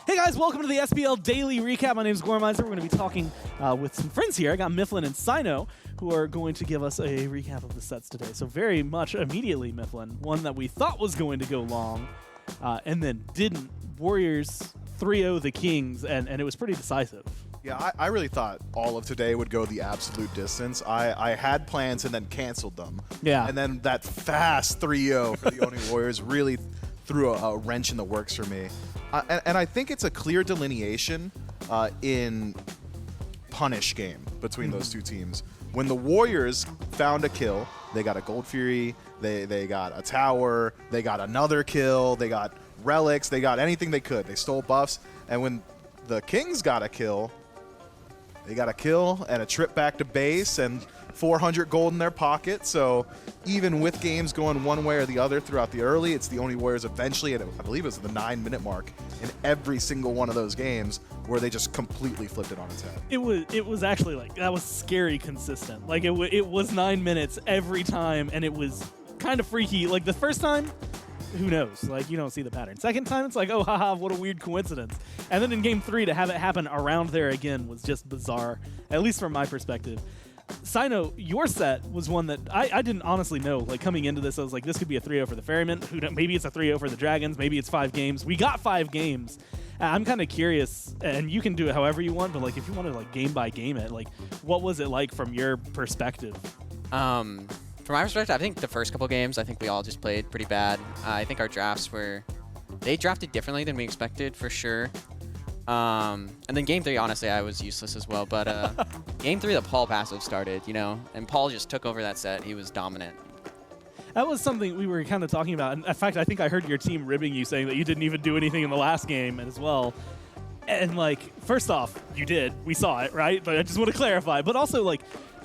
Hey guys, welcome to the SPL Daily Recap. My name is Gormizer. We're going to be talking with some friends here. I got Mifflin and Sino, who are going to give us a recap of the sets today. So very much immediately, Mifflin, one that we thought was going to go long, and then didn't. Warriors 3-0 the Kings, and it was pretty decisive. Yeah, I really thought all of today would go the absolute distance. I had plans and then canceled them. Yeah. And then that fast 3-0 for the Oni Warriors really threw a wrench in the works for me. And I think it's a clear delineation in punish game between those two teams. When the Warriors found a kill, they got a Gold Fury, they got a tower, they got another kill, they got relics, they got anything they could. They stole buffs. And when the Kings got a kill, they got a kill and a trip back to base and 400 gold in their pocket. So even with games going one way or the other throughout the early, it's the Oni Warriors eventually, at I believe it was the 9-minute mark in every single one of those games where they just completely flipped it on its head. It was actually like, that was scary consistent. Like it was 9 minutes every time, and it was kind of freaky. Like the first time, who knows? Like, you don't see the pattern. Second time, it's like, oh, haha, what a weird coincidence. And then in Game 3, to have it happen around there again was just bizarre, at least from my perspective. Sino, your set was one that I didn't honestly know. Like, coming into this, I was like, this could be a 3-0 for the Ferrymen. Maybe it's a 3-0 for the Dragons. Maybe it's 5 games. We got 5 games. I'm kind of curious, and you can do it however you want, but, like, if you want to, like, game-by-game it, like, what was it like from your perspective? From my perspective, I think the first couple games, I think we all just played pretty bad. I think our drafts they drafted differently than we expected, for sure. And then Game 3, honestly, I was useless as well. But Game 3, the Paul passive started, and Paul just took over that set. He was dominant. That was something we were kind of talking about. In fact, I think I heard your team ribbing you, saying that you didn't even do anything in the last game as well. And, like, first off, you did. We saw it, right? But I just want to clarify. But also, like,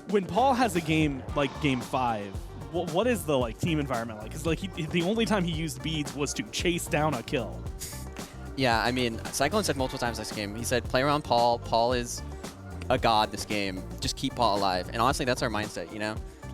when Paul has a game like Game 5, what is the, like, team environment like? Because, like, the only time he used beads was to chase down a kill. Yeah, I mean, Cyclone said multiple times this game. He said, play around Paul. Paul is a god this game. Just keep Paul alive. And honestly, that's our mindset,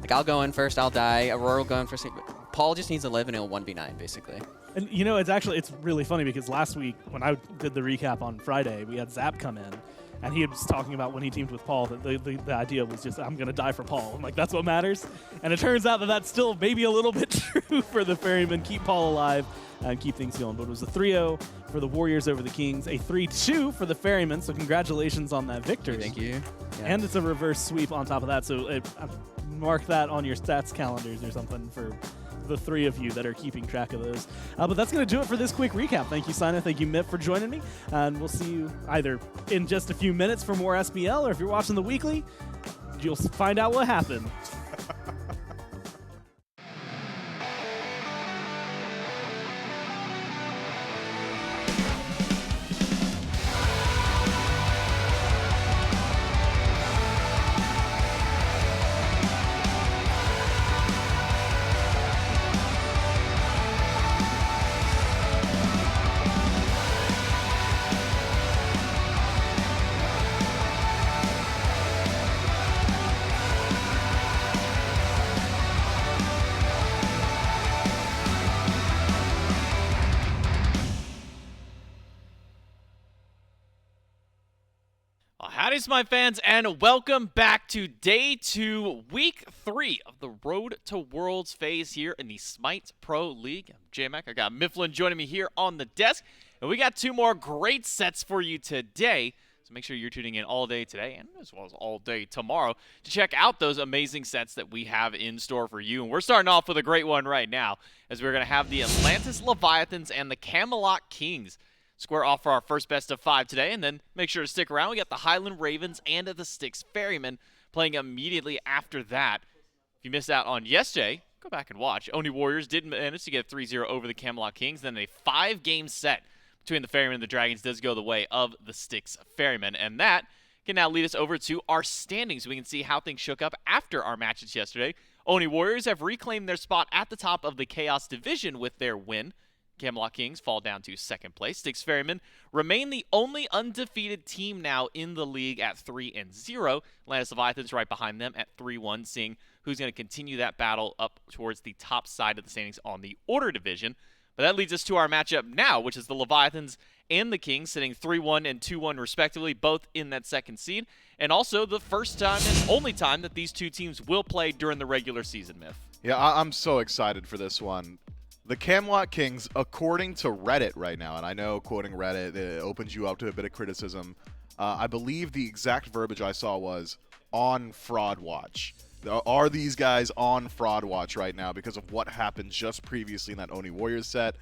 Like, I'll go in first, I'll die. Aurora will go in first. Paul just needs to live, and he'll 1v9, basically. And, it's really funny because last week, when I did the recap on Friday, we had Zap come in, and he was talking about when he teamed with Paul, that the idea was just, I'm going to die for Paul. I'm like, that's what matters. And it turns out that that's still maybe a little bit true for the Ferrymen. Keep Paul alive and keep things going. But it was a 3-0 for the Warriors over the Kings, a 3-2 for the Ferrymen. So congratulations on that victory. Thank you. Yeah. And it's a reverse sweep on top of that. So mark that on your stats calendars or something for the 3 of you that are keeping track of those. But that's going to do it for this quick recap. Thank you, Sina. Thank you, Mitt, for joining me. And we'll see you either in just a few minutes for more SPL, or if you're watching the weekly, you'll find out what happened. Howdy, Smite fans, and welcome back to Day 2, Week 3 of the Road to Worlds phase here in the Smite Pro League. I'm J-Mac. I got Mifflin joining me here on the desk, and we got 2 more great sets for you today. So make sure you're tuning in all day today, and as well as all day tomorrow, to check out those amazing sets that we have in store for you. And we're starting off with a great one right now, as we're going to have the Atlantis Leviathans and the Camelot Kings square off for our first best of 5 today, and then make sure to stick around. We got the Highland Ravens and the Styx Ferrymen playing immediately after that. If you missed out on yesterday, go back and watch. Oni Warriors did manage to get 3-0 over the Camelot Kings. Then a 5-game set between the Ferrymen and the Dragons does go the way of the Styx Ferrymen, and that can now lead us over to our standings. We can see how things shook up after our matches yesterday. Oni Warriors have reclaimed their spot at the top of the Chaos Division with their win. Camelot Kings fall down to 2nd place. Styx Ferrymen remain the only undefeated team now in the league at 3-0. Atlantis Leviathans right behind them at 3-1, seeing who's going to continue that battle up towards the top side of the standings on the Order Division. But that leads us to our matchup now, which is the Leviathans and the Kings, sitting 3-1 and 2-1 respectively, both in that second seed. And also the first time and only time that these two teams will play during the regular season, Myth. Yeah, I'm so excited for this one. The Camelot Kings, according to Reddit right now, and I know quoting Reddit, it opens you up to a bit of criticism. I believe the exact verbiage I saw was on fraud watch. Are these guys on fraud watch right now because of what happened just previously in that Oni Warriors set?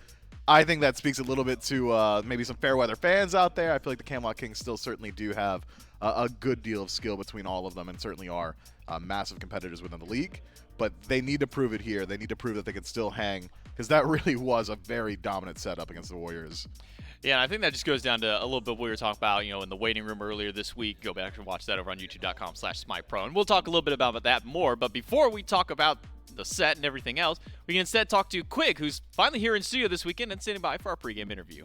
I think that speaks a little bit to maybe some Fairweather fans out there. I feel like the Camelot Kings still certainly do have a good deal of skill between all of them and certainly are massive competitors within the league. But they need to prove it here. They need to prove that they can still hang, because that really was a very dominant setup against the Warriors. Yeah, and I think that just goes down to a little bit what we were talking about, in the waiting room earlier this week. Go back and watch that over on youtube.com/SmitePro. And we'll talk a little bit about that more. But before we talk about the set and everything else, we can instead talk to Quig, who's finally here in studio this weekend and standing by for our pregame interview.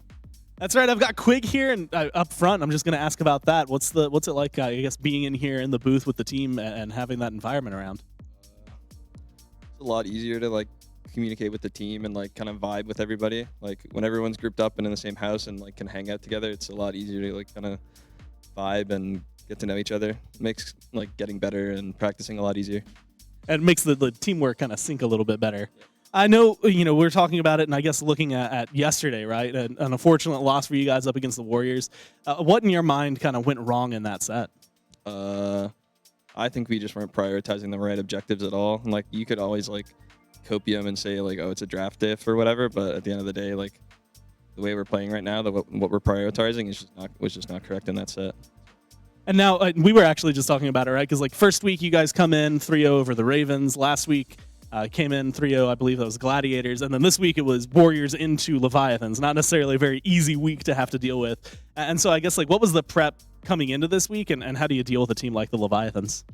That's right. I've got Quig here, and up front, I'm just going to ask about that. What's it like, I guess, being in here in the booth with the team and having that environment around? It's a lot easier to communicate with the team and kind of vibe with everybody. When everyone's grouped up and in the same house and can hang out together, it's a lot easier to kind of vibe and get to know each other. It makes getting better and practicing a lot easier. And it makes the teamwork kind of sync a little bit better. I know, we're talking about it, and I guess looking at yesterday, right? An unfortunate loss for you guys up against the Warriors. What in your mind kind of went wrong in that set? I think we just weren't prioritizing the right objectives at all. And you could always copium and say oh, it's a draft diff or whatever, but at the end of the day, the way we're playing right now, what we're prioritizing was just not correct in that set. And now we were actually just talking about it, right? Because first week you guys come in 3-0 over the Ravens. Last week came in 3-0, I believe that was Gladiators. And then this week it was Warriors into Leviathans. Not necessarily a very easy week to have to deal with. And so I guess what was the prep coming into this week, and how do you deal with a team like the Leviathans?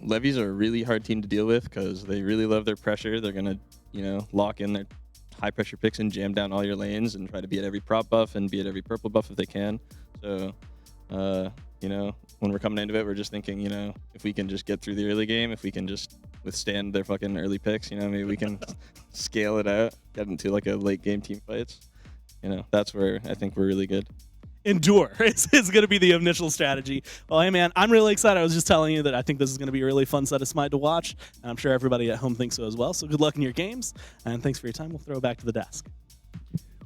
Levies are a really hard team to deal with because they really love their pressure. They're going to, lock in their high pressure picks and jam down all your lanes and try to be at every prop buff and be at every purple buff if they can. So, when we're coming into it, we're just thinking, if we can just get through the early game, if we can just withstand their fucking early picks, maybe we can scale it out, get into a late game team fights. That's where I think we're really good. Endure is going to be the initial strategy. Well, hey, man, I'm really excited. I was just telling you that I think this is going to be a really fun set of Smite to watch, and I'm sure everybody at home thinks so as well. So good luck in your games, and thanks for your time. We'll throw it back to the desk.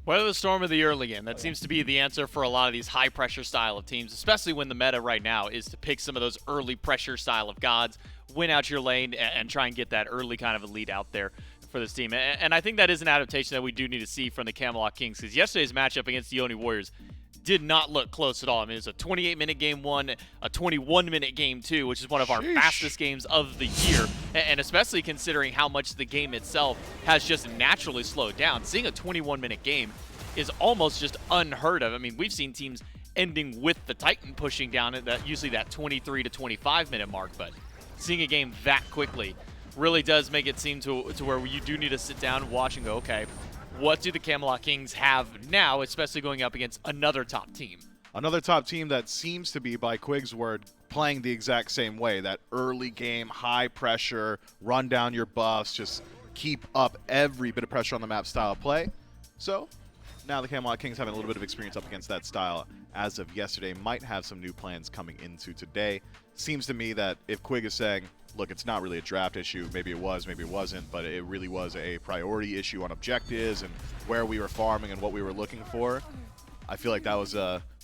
Weather the storm of the early game. That seems to be the answer for a lot of these high-pressure style of teams, especially when the meta right now is to pick some of those early pressure style of gods, win out your lane, and try and get that early kind of a lead out there for this team. And I think that is an adaptation that we do need to see from the Camelot Kings, because yesterday's matchup against the Oni Warriors did not look close at all. I mean, it's a 28-minute game one, a 21-minute game two, which is one of our fastest games of the year, and especially considering how much the game itself has just naturally slowed down. Seeing a 21-minute game is almost just unheard of. I mean, we've seen teams ending with the Titan pushing down at that usually that 23 to 25-minute mark, but seeing a game that quickly really does make it seem to where you do need to sit down and watch and go, okay, what do the Camelot Kings have now, especially going up against another top team? Another top team that seems to be, by Quig's word, playing the exact same way. That early game, high pressure, run down your buffs, just keep up every bit of pressure on the map style of play. So now the Camelot Kings having a little bit of experience up against that style as of yesterday, might have some new plans coming into today. Seems to me that if Quig is saying, look, it's not really a draft issue. Maybe it was, maybe it wasn't, but it really was a priority issue on objectives and where we were farming and what we were looking for. I feel like that was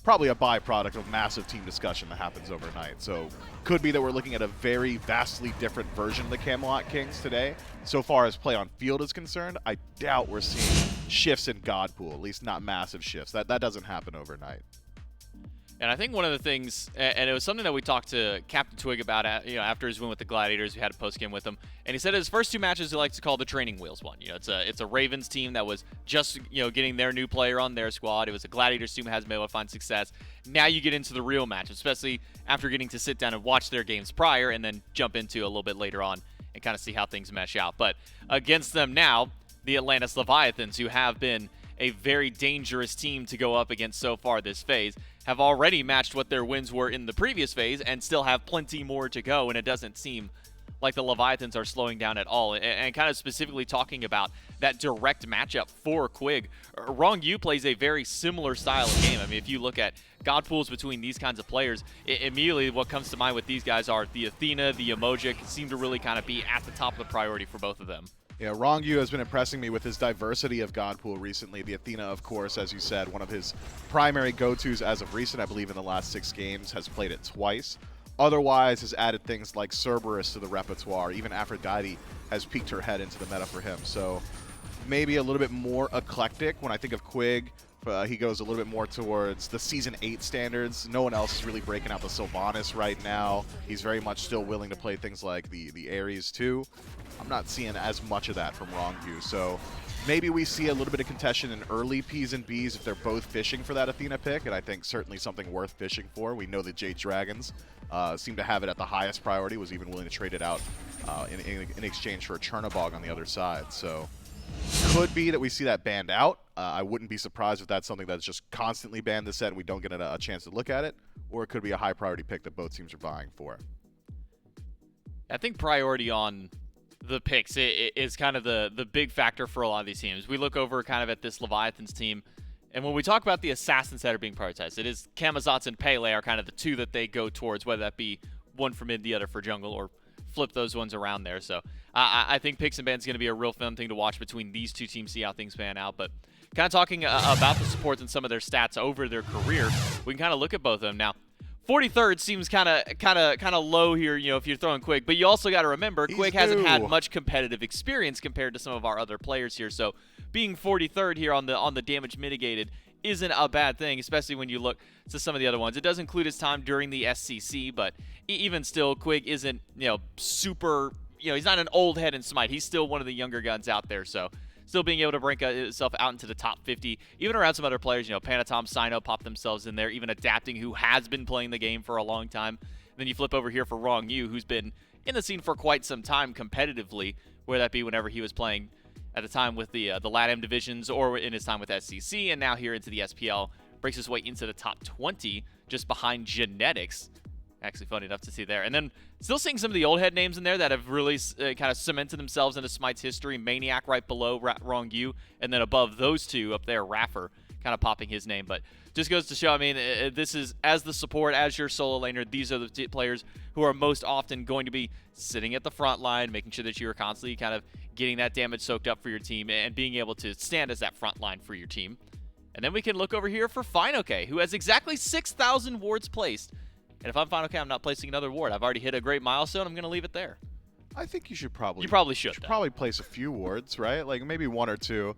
probably a byproduct of massive team discussion that happens overnight. So could be that we're looking at a very vastly different version of the Camelot Kings today. So far as play on field is concerned, I doubt we're seeing shifts in God Pool, at least not massive shifts. That doesn't happen overnight. And I think one of the things, and it was something that we talked to Captain Twig about, after his win with the Gladiators. We had a post game with him, and he said his first two matches he likes to call the training wheels one. It's a Ravens team that was just getting their new player on their squad. It was a Gladiators team that has been able to find success. Now you get into the real match, especially after getting to sit down and watch their games prior, and then jump into a little bit later on and kind of see how things mesh out. But against them now, the Atlantis Leviathans, who have been a very dangerous team to go up against so far this phase, have already matched what their wins were in the previous phase and still have plenty more to go, and it doesn't seem like the Leviathans are slowing down at all. And kind of specifically talking about that direct matchup for Quig, Wrong Yu plays a very similar style of game. I mean, if you look at God pools between these kinds of players, immediately what comes to mind with these guys are the Athena, the Emojic seem to really kind of be at the top of the priority for both of them. Yeah, Wrong Yu has been impressing me with his diversity of God pool recently. The Athena, of course, as you said, one of his primary go-tos as of recent. I believe in the last 6 games has played it twice. Otherwise, has added things like Cerberus to the repertoire. Even Aphrodite has peeked her head into the meta for him. So maybe a little bit more eclectic. When I think of Quig, he goes a little bit more towards the Season 8 standards. No one else is really breaking out the Sylvanas right now. He's very much still willing to play things like the Ares too. I'm not seeing as much of that from Wrong Yu. So maybe we see a little bit of contention in early Ps and Bs if they're both fishing for that Athena pick, and I think certainly something worth fishing for. We know the Jade Dragons seem to have it at the highest priority, was even willing to trade it out in exchange for a Chernobog on the other side. So could be that we see that banned out. I wouldn't be surprised if that's something that's just constantly banned this set and we don't get a chance to look at it, or it could be a high priority pick that both teams are vying for. I think priority on the picks is kind of the big factor for a lot of these teams. We look over kind of at this Leviathans team, and when we talk about the assassins that are being prioritized, it is Camazotz and Pele are kind of the two that they go towards, whether that be one for mid, the other for jungle, or flip those ones around there. So I think picks and bans is going to be a real fun thing to watch between these two teams, see how things pan out. But kind of talking about the supports and some of their stats over their career, we can kind of look at both of them. Now, 43rd seems kind of low here, you know, if you're throwing Quig. But you also got to remember, Quig hasn't had much competitive experience compared to some of our other players here. So being 43rd here on the damage mitigated isn't a bad thing, especially when you look to some of the other ones. It does include his time during the SCC, but even still, Quig isn't, you know, super, you know, he's not an old head in Smite. He's still one of the younger guns out there, so still being able to rank itself out into the top 50, even around some other players, you know, Panatom, Sino pop themselves in there, even Adapting, who has been playing the game for a long time. And then you flip over here for Wrong Yu, who's been in the scene for quite some time competitively, whether that be whenever he was playing at the time with the LATAM divisions or in his time with SCC, and now here into the SPL, breaks his way into the top 20, just behind Genetics. Actually funny enough to see there. And then still seeing some of the old head names in there that have really kind of cemented themselves into Smite's history. Maniac right below Wrong Yu, and then above those two up there, Raffer kind of popping his name. But just goes to show, I mean, this is, as the support, as your solo laner, these are the players who are most often going to be sitting at the front line, making sure that you are constantly kind of getting that damage soaked up for your team and being able to stand as that front line for your team. And then we can look over here for Finoke, who has exactly 6,000 wards placed. And if I'm Finoke, I'm not placing another ward. I've already hit a great milestone. I'm going to leave it there. I think you should probably... You probably should. Probably place a few wards, right? Like maybe 1 or 2.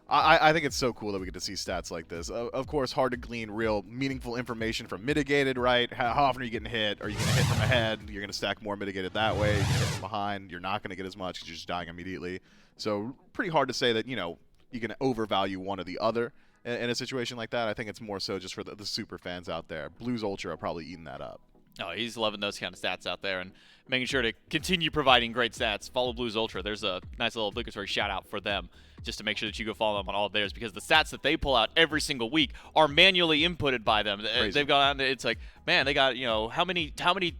I think it's so cool that we get to see stats like this. Of course, hard to glean real meaningful information from mitigated, right? How often are you getting hit? Are you going to hit from ahead? You're going to stack more mitigated that way. You're going to hit from behind. You're not going to get as much because you're just dying immediately. So pretty hard to say that, you know, you can overvalue one or the other in a situation like that. I think it's more so just for the super fans out there. Blues Ultra are probably eating that up. Oh, he's loving those kind of stats out there and making sure to continue providing great stats. Follow Blues Ultra. There's a nice little obligatory shout out for them just to make sure that you go follow them on all of theirs, because the stats that they pull out every single week are manually inputted by them. Crazy. They've gone out, it's like, man, they got, you know, how many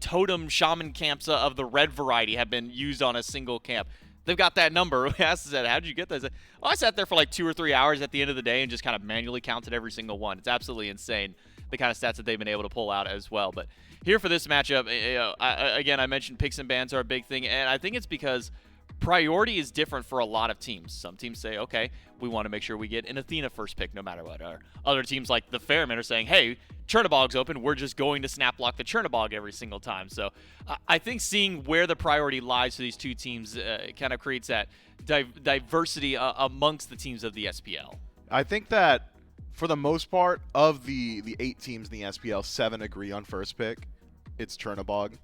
totem shaman camps of the red variety have been used on a single camp? They've got that number. I asked that, how did you get that? I said, oh, I sat there for like 2 or 3 hours at the end of the day and just kind of manually counted every single one. It's absolutely insane, the kind of stats that they've been able to pull out as well. But here for this matchup, again, I mentioned picks and bans are a big thing, and I think it's because priority is different for a lot of teams. Some teams say, okay, we want to make sure we get an Athena first pick no matter what. Or other teams like the Fairmen are saying, hey, Chernobog's open, we're just going to snap block the Chernobog every single time. So I think seeing where the priority lies for these two teams kind of creates that diversity amongst the teams of the SPL. I think that for the most part of the 8 teams in the SPL, 7 agree on first pick. It's Chernobog.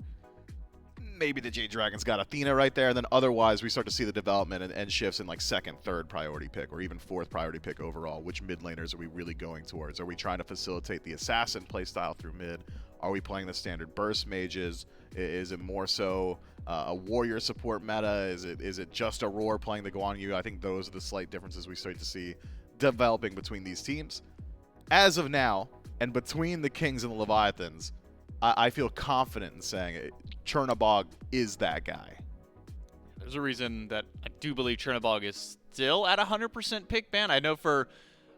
Maybe the Jade Dragons got Athena right there, and then otherwise we start to see the development and shifts in like 2nd, 3rd priority pick, or even 4th priority pick overall. Which mid laners are we really going towards? Are we trying to facilitate the assassin playstyle through mid? Are we playing the standard burst mages? Is it more so a warrior support meta? Is it just a roar playing the Guan Yu? I think those are the slight differences we start to see developing between these teams. As of now, and between the Kings and the Leviathans, I feel confident in saying Chernobog is that guy. There's a reason that I do believe Chernobog is still at 100% pick ban. I know for,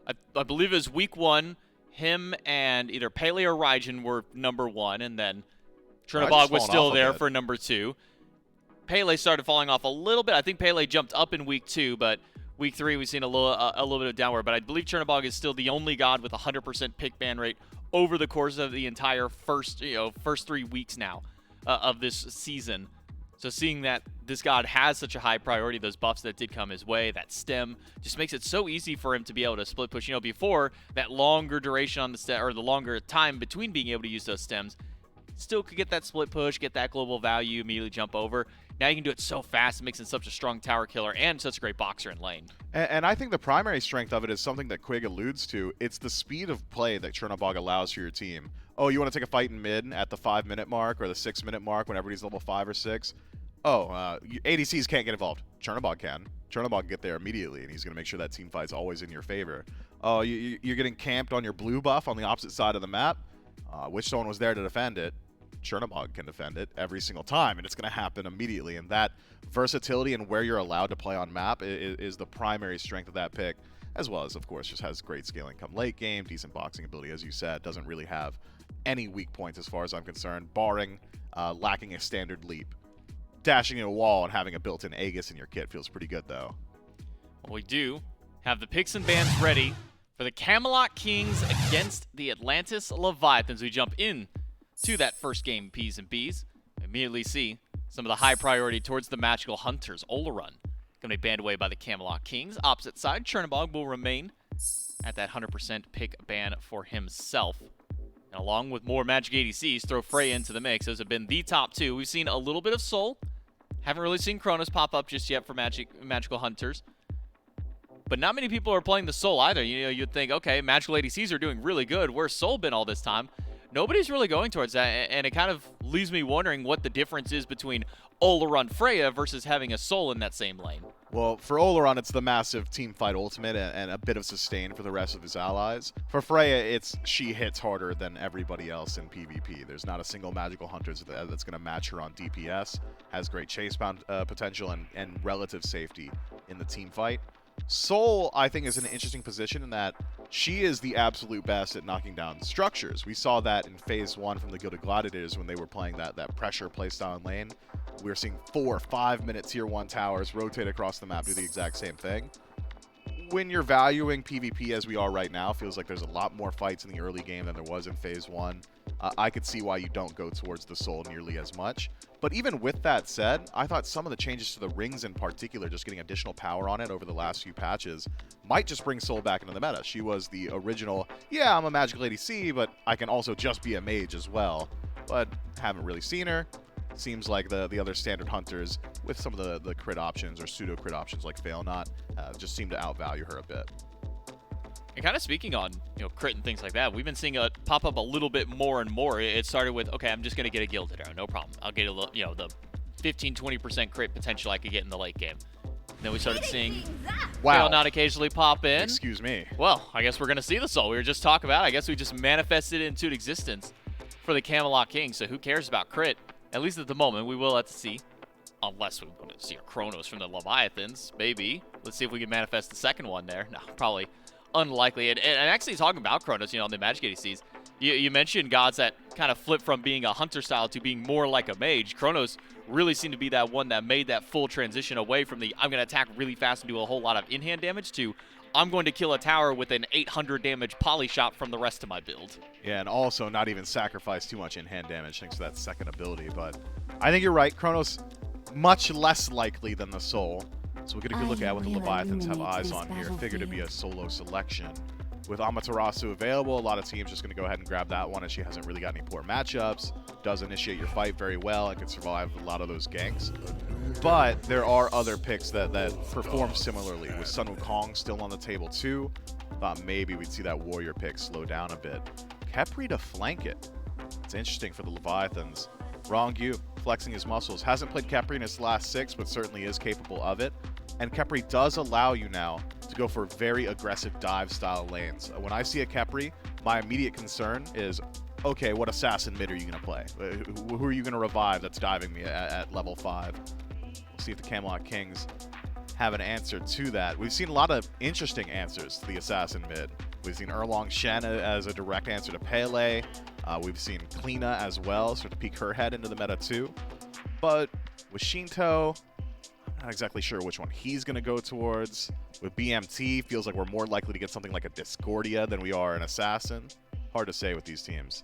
I believe it was week 1, him and either Pele or Raijin were number 1, and then Chernobog was still there for number 2. Pele started falling off a little bit. I think Pele jumped up in week 2, but week 3 we've seen a little bit of downward. But I believe Chernobog is still the only god with 100% pick ban rate over the course of the entire first 3 weeks now of this season. So seeing that this god has such a high priority, those buffs that did come his way, that stem, just makes it so easy for him to be able to split push. Before, that longer duration on the stem, or the longer time between being able to use those stems, still could get that split push, get that global value, immediately jump over. Now you can do it so fast. It makes him such a strong tower killer and such a great boxer in lane. And I think the primary strength of it is something that Quig alludes to. It's the speed of play that Chernobog allows for your team. Oh, you want to take a fight in mid at the 5-minute mark or the 6-minute mark when everybody's level 5 or 6? ADCs can't get involved. Chernobog can. Chernobog can get there immediately, and he's going to make sure that team fight's always in your favor. Oh, you're getting camped on your blue buff on the opposite side of the map. Witchstone was there to defend it. Chernobog can defend it every single time, and it's going to happen immediately. And that versatility and where you're allowed to play on map is the primary strength of that pick, as well as, of course, just has great scaling come late game, decent boxing ability, as you said. Doesn't really have any weak points as far as I'm concerned, barring lacking a standard leap. Dashing in a wall and having a built-in Aegis in your kit feels pretty good, though. Well, we do have the picks and bans ready for the Camelot Kings against the Atlantis Leviathans. We jump in to that first game, P's and B's. We immediately see some of the high priority towards the Magical Hunters. Oleron going to be banned away by the Camelot Kings. Opposite side, Chernobog will remain at that 100% pick ban for himself. And along with more Magic ADCs, throw Freya into the mix. Those have been the top 2. We've seen a little bit of Soul. Haven't really seen Kronos pop up just yet for Magical Hunters. But not many people are playing the Soul either. You'd think, okay, Magical ADCs are doing really good. Where's Soul been all this time? Nobody's really going towards that, and it kind of leaves me wondering what the difference is between Oleron Freya versus having a Soul in that same lane. Well, for Oleron, it's the massive team fight ultimate and a bit of sustain for the rest of his allies. For Freya, she hits harder than everybody else in PvP. There's not a single Magical Hunter that's going to match her on DPS, has great chase bound potential and relative safety in the team fight. Soul, I think, is in an interesting position in that she is the absolute best at knocking down structures. We saw that in Phase 1 from the Gilded Gladiators when they were playing that pressure playstyle in lane. We were seeing 4 or 5-minute Tier 1 towers rotate across the map, do the exact same thing. When you're valuing PvP as we are right now, feels like there's a lot more fights in the early game than there was in Phase 1. I could see why you don't go towards the Soul nearly as much. But even with that said, I thought some of the changes to the rings in particular, just getting additional power on it over the last few patches, might just bring Soul back into the meta. She was the original, yeah, I'm a magical ADC, but I can also just be a mage as well. But haven't really seen her. Seems like the other standard hunters, with some of the crit options or pseudo crit options like Fail Not, just seem to outvalue her a bit. And kind of speaking on crit and things like that, we've been seeing it pop up a little bit more and more. It started with, okay, I'm just going to get a Gilded Arrow, no problem. I'll get a little, the 15-20% crit potential I could get in the late game. And then we started seeing Fail Not occasionally pop in. Excuse me. Well, I guess we're going to see the Soul. We were just talking about it. I guess we just manifested it into existence for the Camelot King. So who cares about crit? At least at the moment, we will have to see. Unless we want to see a Kronos from the Leviathans, maybe. Let's see if we can manifest the second one there. No, probably unlikely. And actually talking about Kronos, on the Magic ADCs, you mentioned gods that kind of flip from being a hunter style to being more like a mage. Kronos really seemed to be that one that made that full transition away from the I'm going to attack really fast and do a whole lot of in-hand damage to I'm going to kill a tower with an 800 damage poly shot from the rest of my build. Yeah, and also not even sacrifice too much in-hand damage thanks to that second ability. But I think you're right. Kronos, much less likely than the Soul. So we'll get a good look at what the Leviathans have eyes on here. Figure to be a solo selection. With Amaterasu available, a lot of teams just going to go ahead and grab that one, as she hasn't really got any poor matchups. Does initiate your fight very well and can survive a lot of those ganks. But there are other picks that perform similarly, with Sun Wukong still on the table too. Thought maybe we'd see that warrior pick slow down a bit. Khepri to flank it. It's interesting for the Leviathans. Rongyu flexing his muscles. Hasn't played Khepri in his last 6, but certainly is capable of it. And Khepri does allow you now to go for very aggressive dive style lanes. When I see a Khepri, my immediate concern is, okay, what assassin mid are you going to play? Who are you going to revive that's diving me at level 5? We'll see if the Camelot Kings have an answer to that. We've seen a lot of interesting answers to the Assassin mid. We've seen Erlong Shen as a direct answer to Pele. We've seen Kleena as well, sort of peek her head into the meta too. But with Shinto, I'm not exactly sure which one he's going to go towards. With BMT, feels like we're more likely to get something like a Discordia than we are an Assassin. Hard to say with these teams.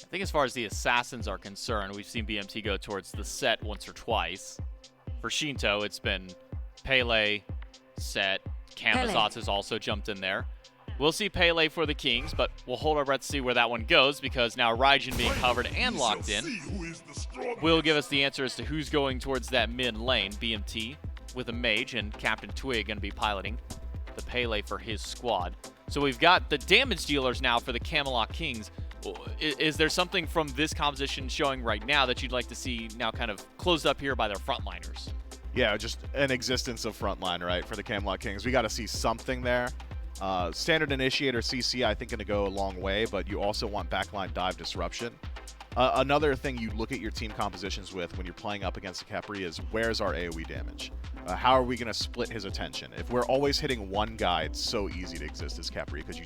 I think as far as the Assassins are concerned, we've seen BMT go towards the set once or twice. For Shinto, it's been Pele, set, Camazotz has also jumped in there. We'll see Pele for the Kings, but we'll hold our breath to see where that one goes, because now Raijin being covered and locked in will give us the answer as to who's going towards that mid lane. BMT with a mage and Captain Twig going to be piloting the Pele for his squad. So we've got the damage dealers now for the Camelot Kings. Is there something from this composition showing right now that you'd like to see now kind of closed up here by their frontliners? Yeah, just an existence of frontline, right, for the Camelot Kings. We got to see something there. Standard Initiator CC, I think, going to go a long way, but you also want backline dive disruption. Another thing you look at your team compositions with when you're playing up against a Khepri is, where's our AoE damage? How are we going to split his attention? If we're always hitting one guy, it's so easy to exist as Khepri because you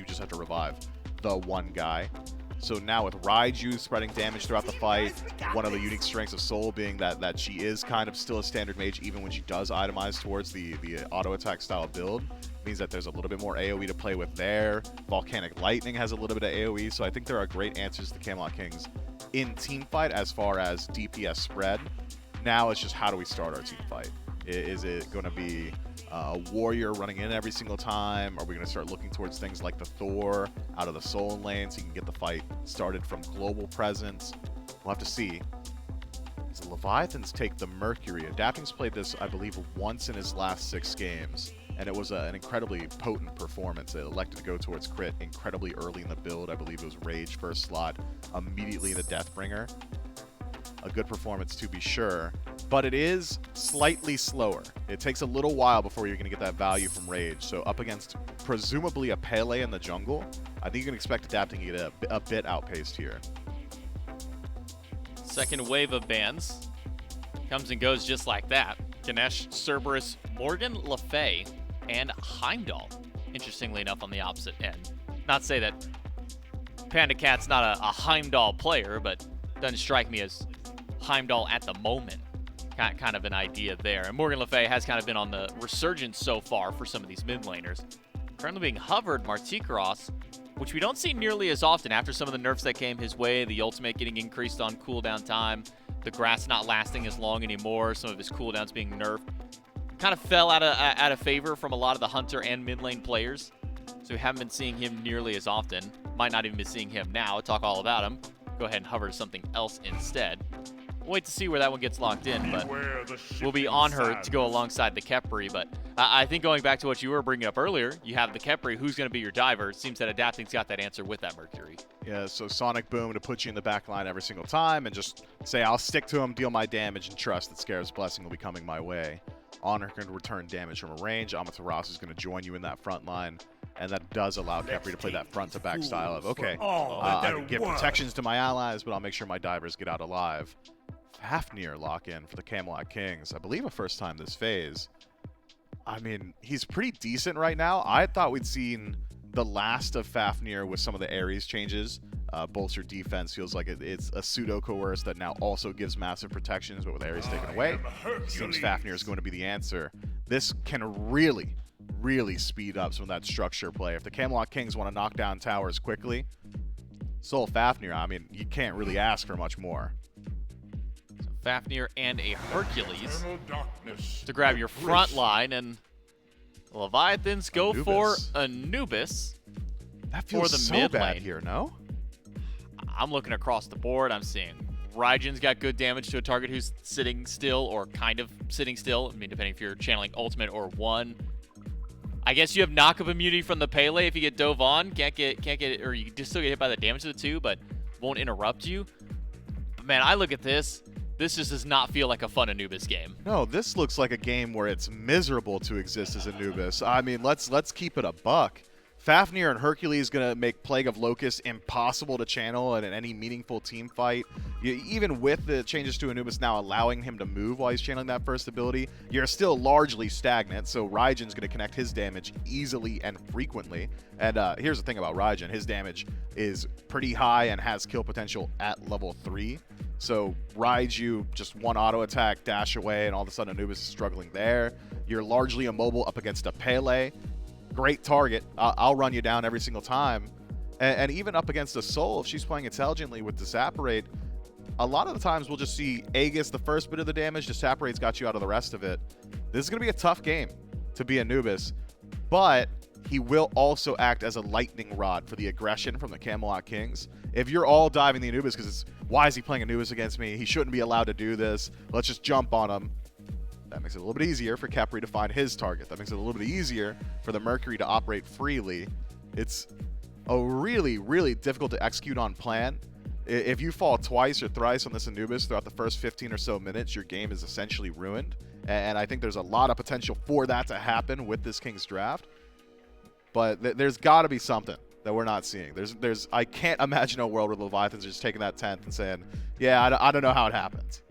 just have to revive the one guy. So now with Raiju spreading damage throughout the fight, one of the unique strengths of Soul being that she is kind of still a standard mage even when she does itemize towards the auto attack style build, means that there's a little bit more AoE to play with there. Volcanic Lightning has a little bit of AoE, so I think there are great answers to Camelot Kings in team fight as far as DPS spread. Now it's just, how do we start our team fight? Is it going to be a warrior running in every single time? Are we going to start looking towards things like the Thor out of the Soul lane so you can get the fight started from global presence? We'll have to see. As the Leviathans take the Mercury, Adapting's played this, I believe, once in his last 6 games, and it was an incredibly potent performance. It elected to go towards crit incredibly early in the build. I believe it was Rage first slot, immediately the Deathbringer. A good performance to be sure, but it is slightly slower. It takes a little while before you're going to get that value from Rage. So up against presumably a Pele in the jungle, I think you can expect Adapting to get a bit outpaced here. Second wave of bans comes and goes just like that. Ganesh, Cerberus, Morgan Le Fay, and Heimdall, interestingly enough, on the opposite end. Not to say that Panda Cat's not a Heimdall player, but doesn't strike me as Heimdall at the moment. Kind of an idea there. And Morgan Le Fay has kind of been on the resurgence so far for some of these mid laners. Currently being hovered, Martikros, which we don't see nearly as often after some of the nerfs that came his way, the ultimate getting increased on cooldown time, the grass not lasting as long anymore, some of his cooldowns being nerfed. Kind of fell out of favor from a lot of the Hunter and mid lane players. So we haven't been seeing him nearly as often. Might not even be seeing him now. Talk all about him. Go ahead and hover to something else instead. We'll wait to see where that one gets locked in, but we'll be on her to go alongside the Khepri. But I think going back to what you were bringing up earlier, you have the Khepri. Who's going to be your diver? It seems that Adapting's got that answer with that Mercury. Yeah, so Sonic Boom to put you in the back line every single time and just say, I'll stick to him, deal my damage, and trust that Scarab's Blessing will be coming my way. Honor can return damage from a range. Amaterasu is going to join you in that front line. And that does allow Khepri to play that front-to-back style of, okay, I can give protections to my allies, but I'll make sure my divers get out alive. Fafnir lock-in for the Camelot Kings. I believe a first time this phase. I mean, he's pretty decent right now. I thought we'd seen the last of Fafnir with some of the Ares changes. Bolster defense feels like it's a pseudo-coerce that now also gives massive protections, but with Ares taken away, it seems Fafnir is going to be the answer. This can really speed up some of that structure play. If the Camelot Kings want to knock down towers quickly, Soul Fafnir, I mean, you can't really ask for much more. So Fafnir and a Hercules to grab your front line, and Leviathans go for Anubis. That feels for the so mid bad lane. here, no? I'm looking across the board. I'm seeing Raijin's got good damage to a target who's sitting still or kind of sitting still. I mean, depending if you're channeling ultimate or one. I guess you have knock-up immunity from the Pele if you get dove on. Can't get, or you just still get hit by the damage of the two, but won't interrupt you. But man, I look at this. This just does not feel like a fun Anubis game. No, this looks like a game where it's miserable to exist as Anubis. I mean, let's keep it a buck. Fafnir and Hercules is going to make Plague of Locusts impossible to channel in any meaningful team fight. Even with the changes to Anubis now allowing him to move while he's channeling that first ability, you're still largely stagnant, so Raijin's going to connect his damage easily and frequently. And here's the thing about Raijin. His damage is pretty high and has kill potential at level 3. So Raiju, just one auto attack, dash away, and all of a sudden Anubis is struggling there. You're largely immobile up against a Pele. Great target. I'll run you down every single time. And even up against a Soul, if she's playing intelligently with Disapparate, a lot of the times we'll just see Aegis the first bit of the damage, Disapparate's got you out of the rest of it. This is going to be a tough game to be Anubis, but he will also act as a lightning rod for the aggression from the Camelot Kings. If you're all diving the Anubis because it's, why is he playing Anubis against me? He shouldn't be allowed to do this. Let's just jump on him. That makes it a little bit easier for Khepri to find his target. That makes it a little bit easier for the Mercury to operate freely. It's a really, really difficult to execute on plan. If you fall twice or thrice on this Anubis throughout the first 15 or so minutes, your game is essentially ruined. And I think there's a lot of potential for that to happen with this King's Draft. But there's got to be something that we're not seeing. I can't imagine a world where the Leviathans are just taking that 10th and saying, yeah, I don't know how it happens.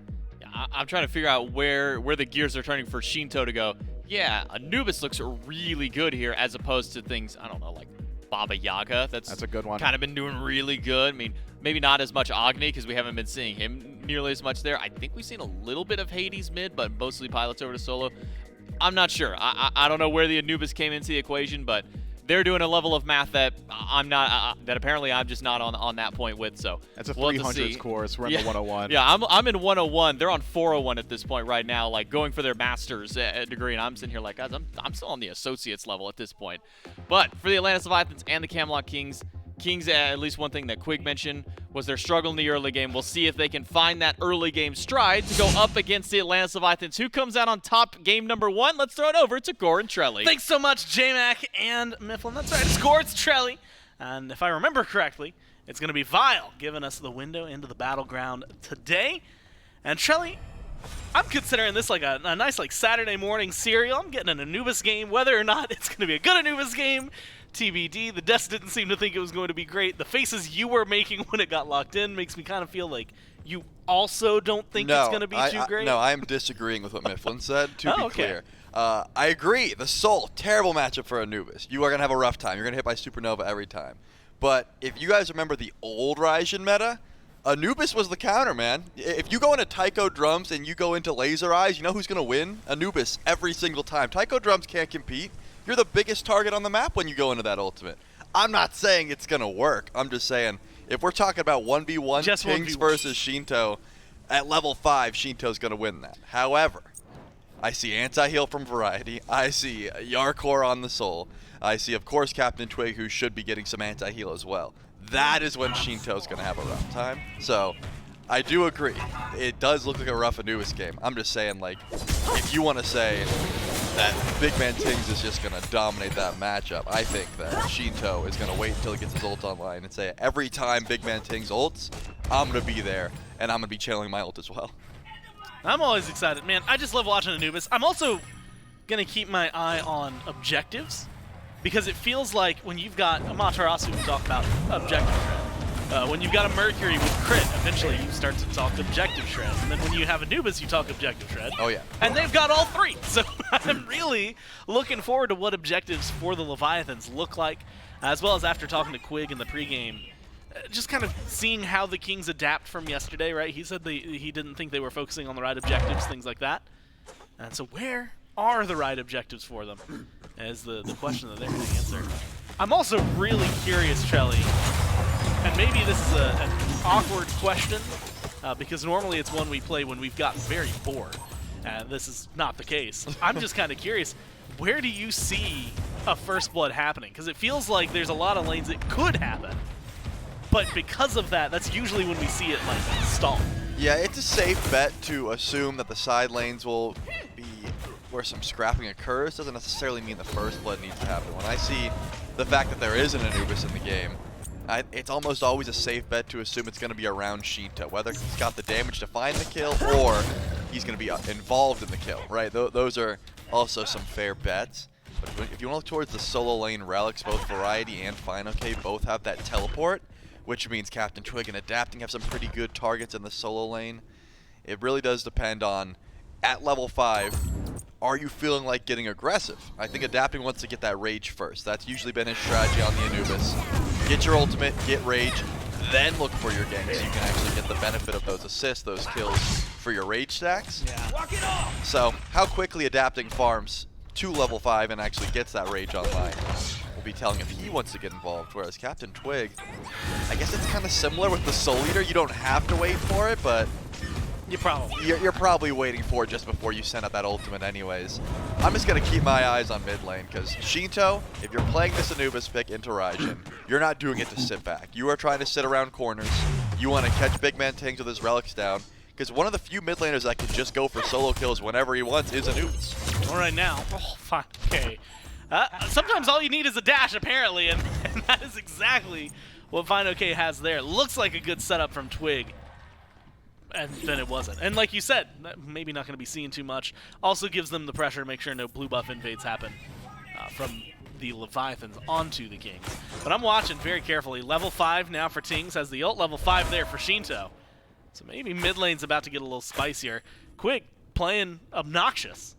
I'm trying to figure out where the gears are turning for Shinto to go, yeah, Anubis looks really good here as opposed to things, I don't know, like Baba Yaga. That's a good one. Kind of been doing really good. I mean, maybe not as much Agni because we haven't been seeing him nearly as much there. I think we've seen a little bit of Hades mid, but mostly pilots over to solo. I'm not sure. I don't know where the Anubis came into the equation, but they're doing a level of math that I'm not, that apparently I'm just not on that point with. So that's a we'll 300s course. We're in the 101. Yeah, I'm in 101. They're on 401 at this point right now, like going for their master's degree, and I'm sitting here like, guys, I'm still on the associates level at this point. But for the Atlantis Leviathans and the Camelot Kings, at least one thing that Quig mentioned was their struggle in the early game. We'll see if they can find that early game stride to go up against the Atlantis Leviathans. Who comes out on top game number 1? Let's throw it over to Gore and Trelly. Thanks so much, J-Mac and Mifflin. That's right, it's Gore, it's Trelly. And if I remember correctly, it's going to be Vile giving us the window into the battleground today. And Trelly, I'm considering this like a nice like Saturday morning cereal. I'm getting an Anubis game. Whether or not it's going to be a good Anubis game, TBD. The desk didn't seem to think it was going to be great. The faces you were making when it got locked in makes me kind of feel like you also don't think it's going to be too great. No, I'm disagreeing with what Mifflin said, to be clear. I agree. The Soul, terrible matchup for Anubis. You are going to have a rough time. You're going to hit by Supernova every time. But if you guys remember the old Raijin meta, Anubis was the counter, man. If you go into Taiko Drums and you go into Laser Eyes, you know who's going to win? Anubis every single time. Taiko Drums can't compete. You're the biggest target on the map when you go into that ultimate. I'm not saying it's going to work. I'm just saying, if we're talking about 1v1 Just Kings 1v1. versus Shinto, at level 5, Shinto's going to win that. However, I see anti-heal from Variety. I see Yarkor on the Soul. I see, of course, Captain Twig, who should be getting some anti-heal as well. That is when Shinto's going to have a rough time. So, I do agree. It does look like a rough Anubis game. I'm just saying, like, if you want to say that Big Man Tings is just going to dominate that matchup, I think that Shinto is going to wait until he gets his ult online and say, every time Big Man Tings ults, I'm going to be there, and I'm going to be channeling my ult as well. I'm always excited. Man, I just love watching Anubis. I'm also going to keep my eye on objectives, because it feels like when you've got Amaterasu who talk about objective shred, when you've got a Mercury with crit, eventually you start to talk objective shred. And then when you have Anubis, you talk objective shred. Oh, yeah. And they've got all three. So I'm really looking forward to what objectives for the Leviathans look like, as well as after talking to Quig in the pregame, just kind of seeing how the Kings adapt from yesterday, right? He said he didn't think they were focusing on the right objectives, things like that. And so where are the right objectives for them is the question that they're going to answer. I'm also really curious, Trelly, and maybe this is an awkward question, because normally it's one we play when we've gotten very bored, and this is not the case. I'm just kind of curious, where do you see a First Blood happening? Because it feels like there's a lot of lanes it could happen, but because of that, that's usually when we see it like stall. Yeah, it's a safe bet to assume that the side lanes will be where some scrapping occurs. Doesn't necessarily mean the First Blood needs to happen. When I see the fact that there is an Anubis in the game, it's almost always a safe bet to assume it's going to be around Shinto, whether he's got the damage to find the kill or he's going to be involved in the kill, right? Those are also some fair bets. But if you want to look towards the solo lane relics, both Variety and FineOK both have that teleport, which means Captain Twig and Adapting have some pretty good targets in the solo lane. It really does depend on, at level 5, are you feeling like getting aggressive? I think Adapting wants to get that rage first. That's usually been his strategy on the Anubis. Get your ultimate, get rage, then look for your ganks. You can actually get the benefit of those assists, those kills for your rage stacks. Yeah. So how quickly Adapting farms to level 5 and actually gets that rage online will be telling if he wants to get involved. Whereas Captain Twig, I guess it's kind of similar with the Soul Eater. You don't have to wait for it, but you're probably waiting for it just before you send out that ultimate anyways. I'm just going to keep my eyes on mid lane, because Shinto, if you're playing this Anubis pick into Raijin, you're not doing it to sit back. You are trying to sit around corners. You want to catch big man tanks with his relics down, because one of the few mid laners that can just go for solo kills whenever he wants is Anubis. All right now. Oh, fine. Okay. Sometimes all you need is a dash, apparently, and that is exactly what FineOK has there. Looks like a good setup from Twig. And then it wasn't. And like you said, maybe not going to be seen too much. Also gives them the pressure to make sure no blue buff invades happen from the Leviathans onto the Kings. But I'm watching very carefully. Level 5 now for Tings, has the ult. Level 5 there for Shinto. So maybe mid lane's about to get a little spicier. Quick playing obnoxious,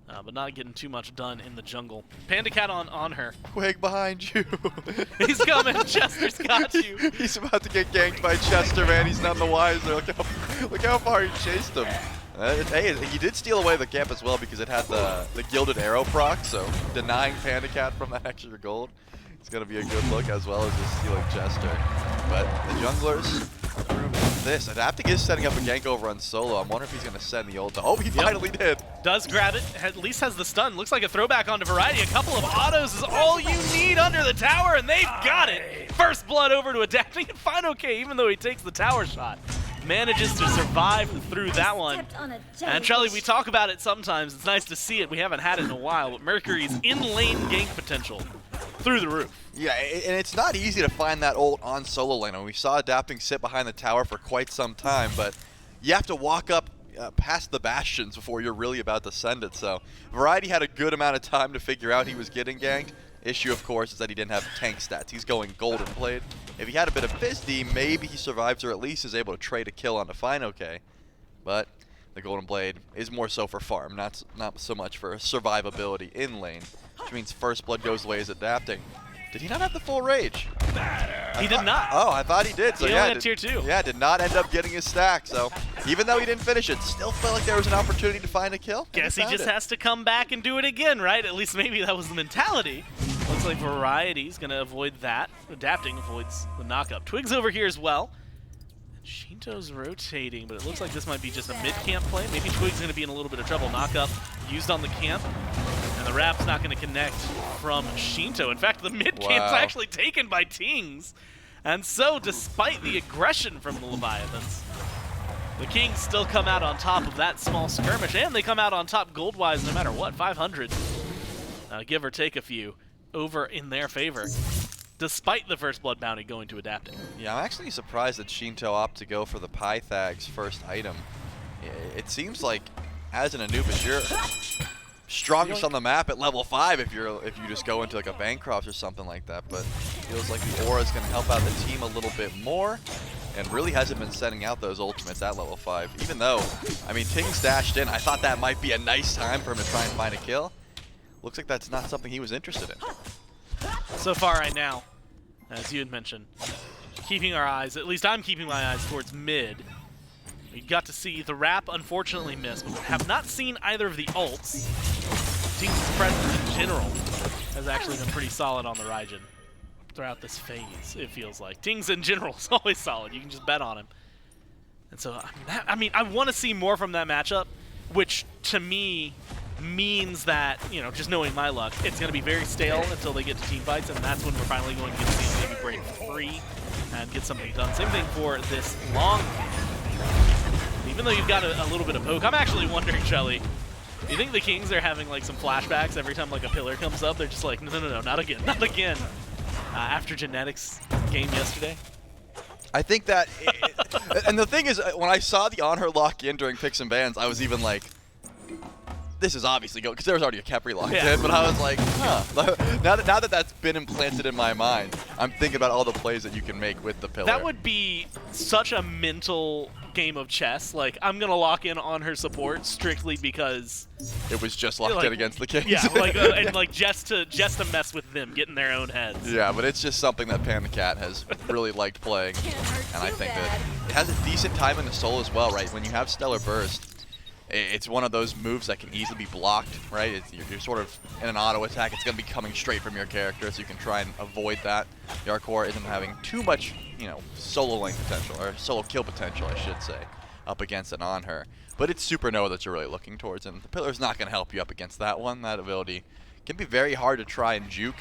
but not getting too much done in the jungle. Panda Cat on her. Twig behind you. He's coming. Chester's got you. He's about to get ganked by Chester, man. He's none the wiser. Look how far he chased him. Hey, he did steal away the camp as well because it had the Gilded Arrow proc, so denying Panda Cat from that extra gold is going to be a good look, as well as just stealing Chester. But the junglers proving this. Adapting is setting up a gank over on solo. I'm wondering if he's going to send the ult. Oh, he finally did. Does grab it. At least has the stun. Looks like a throwback onto Variety. A couple of autos is all you need under the tower, and they've got it. First blood over to Adapting, and FineOK, even though he takes the tower shot, manages to survive through that one. And Trelly, we talk about it sometimes. It's nice to see it. We haven't had it in a while, but Mercury's in-lane gank potential through the roof. Yeah, and it's not easy to find that ult on solo lane. We saw Adapting sit behind the tower for quite some time, but you have to walk up past the bastions before you're really about to send it. So Variety had a good amount of time to figure out he was getting ganked. Issue, of course, is that he didn't have tank stats. He's going Golden Blade. If he had a bit of Fisdy, maybe he survives or at least is able to trade a kill onto FineOK. But the Golden Blade is more so for farm, not so much for survivability in lane, which means first blood goes away as Adapting. Did he not have the full rage? He did not. Oh, I thought he did. So he yeah, only had tier 2. Yeah, did not end up getting his stack. So even though he didn't finish it, still felt like there was an opportunity to find a kill. Guess he just has to come back and do it again, right? At least maybe that was the mentality. Looks like Variety's going to avoid that. Adapting avoids the knockup. Twig's over here as well. Shinto's rotating, but it looks like this might be just a mid-camp play. Maybe Twig's going to be in a little bit of trouble. Knockup used on the camp. And the Rap's not going to connect from Shinto. In fact, the mid-camp's actually taken by Tings. And so, despite the aggression from the Leviathans, the Kings still come out on top of that small skirmish. And they come out on top gold-wise no matter what. 500, give or take a few, over in their favor, despite the first blood bounty going to Adapting. Yeah, I'm actually surprised that Shinto opted to go for the Pythag's first item. It seems like, as an Anubis, you're strongest on the map at level 5 if you just go into like a Bancroft or something like that, but it feels like the aura is going to help out the team a little bit more, and really hasn't been sending out those ultimates at level 5, even though, I mean, Tings dashed in. I thought that might be a nice time for him to try and find a kill. Looks like that's not something he was interested in. So far right now, as you had mentioned, keeping our eyes, at least I'm keeping my eyes towards mid. We got to see the Rap unfortunately miss, but we have not seen either of the ults. Tings' presence in general has actually been pretty solid on the Raijin throughout this phase, it feels like. Tings in general is always solid. You can just bet on him. And so, I want to see more from that matchup, which to me means that, you know, just knowing my luck, it's going to be very stale until they get to team fights, and that's when we're finally going to get to see maybe break free and get something done. Same thing for this long game. Even though you've got a little bit of poke, I'm actually wondering, Shelly, do you think the Kings are having like some flashbacks every time like a pillar comes up? They're just like, no, not again, not again. After Genetics game yesterday? I think that, and the thing is, when I saw the on her lock in during picks and bans, I was even like, this is obviously going, because there was already a Kepri locked Yeah. in, but I was like, huh. now that that's been implanted in my mind, I'm thinking about all the plays that you can make with the pillar. That would be such a mental game of chess. Like, I'm going to lock in on her support strictly because... It was just locked like, in against the Kings. Yeah, like, and like just to mess with them, get in their own heads. Yeah, but it's just something that Pan the Cat has really liked playing, and I think that it has a decent time in the soul as well, right? When you have Stellar Burst, it's one of those moves that can easily be blocked, right? You're sort of in an auto attack. It's going to be coming straight from your character, so you can try and avoid that. Yarkor isn't having too much, solo lane potential, or solo kill potential, I should say, up against and on her. But it's Supernova that you're really looking towards, and the Pillar's not going to help you up against that one. That ability can be very hard to try and juke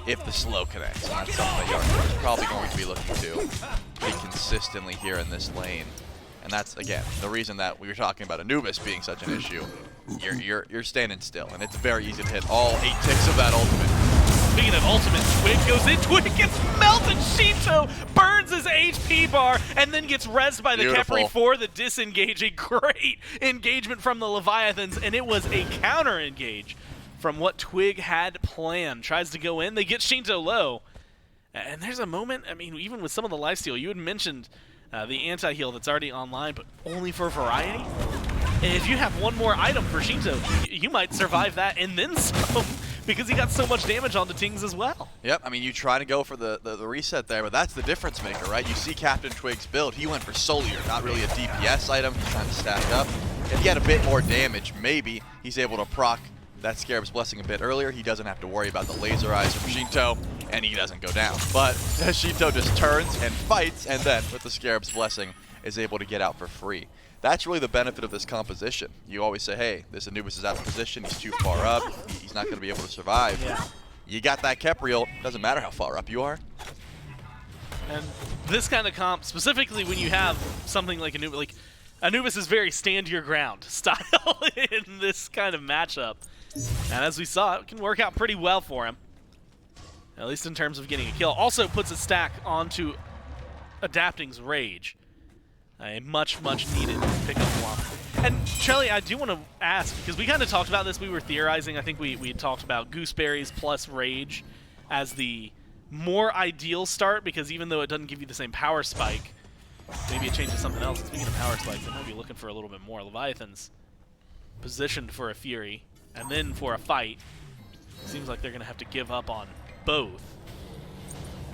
if the slow connects, and that's something that Yarkor is probably going to be looking to pretty consistently here in this lane. And that's, again, the reason that we were talking about Anubis being such an issue. You're standing still, and it's very easy to hit all 8 ticks of that ultimate. Speaking of ultimate, Twig goes in, Twig gets melted, Shinto burns his HP bar, and then gets rezzed by the Beautiful. Kepri for the disengage. A great engagement from the Leviathans, and it was a counter engage from what Twig had planned. Tries to go in, they get Shinto low. And there's a moment, I mean, even with some of the lifesteal, you had mentioned the anti-heal that's already online, but only for variety. And if you have one more item for Shinto, you might survive that and then some, because he got so much damage onto Tings as well. Yep, I mean, you try to go for the reset there, but that's the difference maker, right? You see Captain Twig's build. He went for Solier, not really a DPS item. He's trying to stack up. If he had a bit more damage, maybe he's able to proc that Scarab's Blessing a bit earlier. He doesn't have to worry about the laser eyes from Shinto, and he doesn't go down. But Shinto just turns and fights, and then with the Scarab's Blessing is able to get out for free. That's really the benefit of this composition. You always say, hey, this Anubis is out of position, he's too far up, he's not going to be able to survive. Yeah. You got that Kepriel, doesn't matter how far up you are. And this kind of comp, specifically when you have something like Anubis, Anubis is very stand your ground style in this kind of matchup. And as we saw, it can work out pretty well for him, at least in terms of getting a kill. Also puts a stack onto Adapting's Rage, a much needed pickup one. And Trelly, I do want to ask, because we kind of talked about this, we were theorizing, I think we had talked about Gooseberries plus Rage as the more ideal start, because even though it doesn't give you the same power spike, maybe it changes something else. Speaking of power spikes, they might be looking for a little bit more. Leviathans positioned for a Fury, and then for a fight. Seems like they're going to have to give up on both.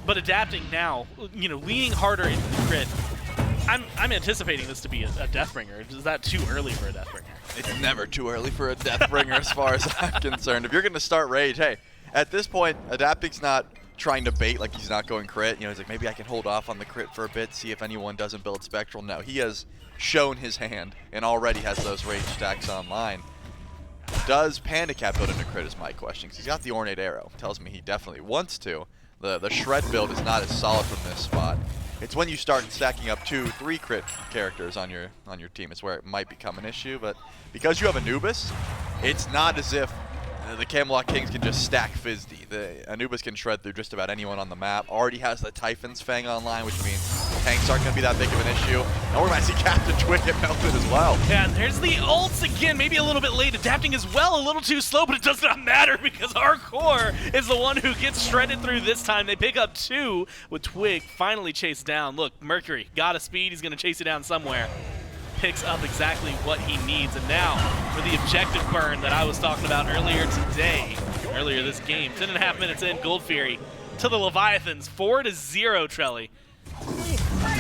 But Adapting now, leaning harder into the crit. I'm anticipating this to be a Deathbringer. Is that too early for a Deathbringer? It's never too early for a Deathbringer as far as I'm concerned. If you're going to start Rage, hey, at this point, Adapting's not trying to bait like he's not going crit. He's like, maybe I can hold off on the crit for a bit, see if anyone doesn't build Spectral. No, he has shown his hand and already has those Rage stacks online. Does Panda Cat build into crit is my question, because he's got the Ornate Arrow. Tells me he definitely wants to. The Shred build is not as solid from this spot. It's when you start stacking up 2-3 crit characters on your team, it's where it might become an issue. But because you have Anubis, it's not as if the Camelot Kings can just stack Fizdie. The Anubis can shred through just about anyone on the map. Already has the Typhon's Fang online, which means tanks aren't going to be that big of an issue. And we're going to see Captain Twig get melted as well. Yeah, and there's the ults again, maybe a little bit late. Adapting as well, a little too slow, but it does not matter because our core is the one who gets shredded through this time. They pick up 2 with Twig finally chased down. Look, Mercury got a speed. He's going to chase it down somewhere. Picks up exactly what he needs. And now for the objective burn that I was talking about earlier this game. 10.5 minutes in, Gold Fury to the Leviathans, 4-0, Trelly.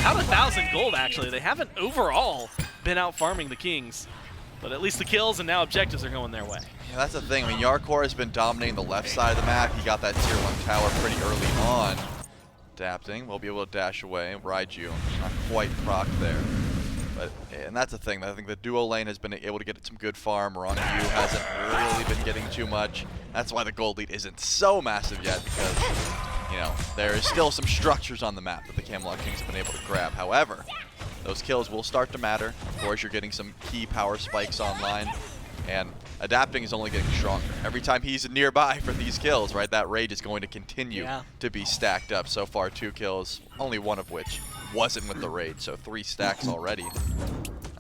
About 1,000 gold, actually. They haven't overall been out farming the Kings, but at least the kills and now objectives are going their way. Yeah, that's the thing. I mean, Yarkor has been dominating the left side of the map. He got that tier 1 tower pretty early on. Adapting, we'll be able to dash away. Raiju, not quite proc there. And that's the thing. I think the duo lane has been able to get some good farm. Ron Yu hasn't really been getting too much. That's why the gold lead isn't so massive yet, because there is still some structures on the map that the Camelot Kings have been able to grab. However, those kills will start to matter. Of course, you're getting some key power spikes online, and Adapting is only getting stronger. Every time he's nearby for these kills, right, that Rage is going to continue to be stacked up. So far, 2 kills, only one of which wasn't with the Rage, so 3 stacks already.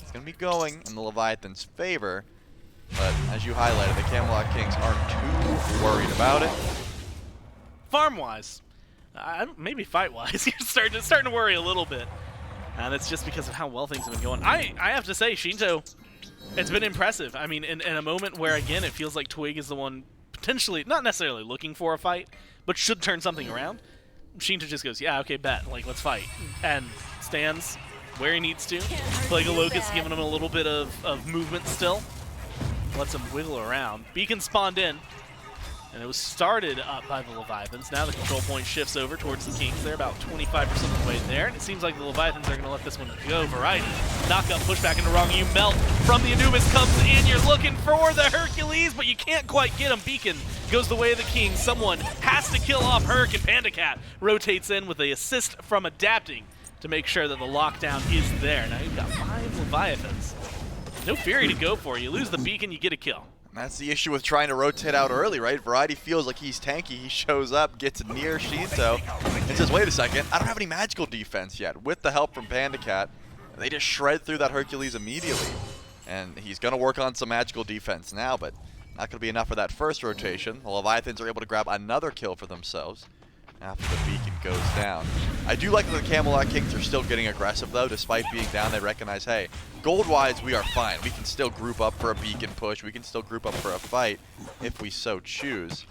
It's going to be going in the Leviathan's favor. But as you highlighted, the Camelot Kings aren't too worried about it. Farm-wise, maybe fight-wise, you're starting to worry a little bit. And it's just because of how well things have been going. I have to say, Shinto, it's been impressive. I mean, in a moment where, again, it feels like Twig is the one potentially, not necessarily looking for a fight, but should turn something around, Shinto just goes, yeah, okay, bet, like, let's fight. And stands where he needs to. Plagalocus giving him a little bit of movement still. Lets him wiggle around. Beacon spawned in, and it was started up by the Leviathans. Now the control point shifts over towards the Kings. They're about 25% of the way there, and it seems like the Leviathans are going to let this one go. Variety, knock up, pushback into wrong. You melt from the Anubis comes in. You're looking for the Hercules, but you can't quite get him. Beacon goes the way of the Kings. Someone has to kill off Herc, and Panda Cat rotates in with the assist from Adapting to make sure that the lockdown is there. Now you've got 5 Leviathans. No Fury to go for. You lose the Beacon, you get a kill. That's the issue with trying to rotate out early, right? Variety feels like he's tanky. He shows up, gets near Shinto, and says, wait a second, I don't have any magical defense yet. With the help from Panda Cat, they just shred through that Hercules immediately. And he's going to work on some magical defense now, but not going to be enough for that first rotation. The Leviathans are able to grab another kill for themselves after the Beacon goes down. I do like that the Camelot Kings are still getting aggressive, though. Despite being down, they recognize, hey, gold-wise, we are fine. We can still group up for a Beacon push. We can still group up for a fight if we so choose.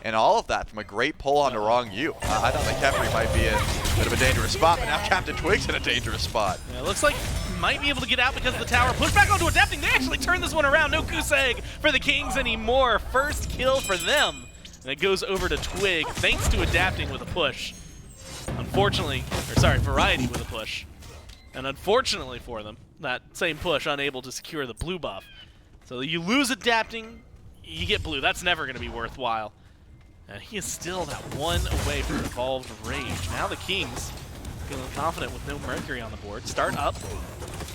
And all of that from a great pull on the wrong U. I thought that Kefri might be in a bit of a dangerous spot, but now Captain Twig's in a dangerous spot. Yeah, it looks like might be able to get out because of the tower. Push back onto Adapting. They actually turn this one around. No goose egg for the Kings anymore. First kill for them. And it goes over to Twig, thanks to Adapting with a push. Unfortunately, or sorry, Variety with a push. And unfortunately for them, that same push unable to secure the blue buff. So you lose Adapting, you get blue. That's never going to be worthwhile. And he is still that one away from Evolved Rage. Now the Kings feeling confident with no Mercury on the board. Start up.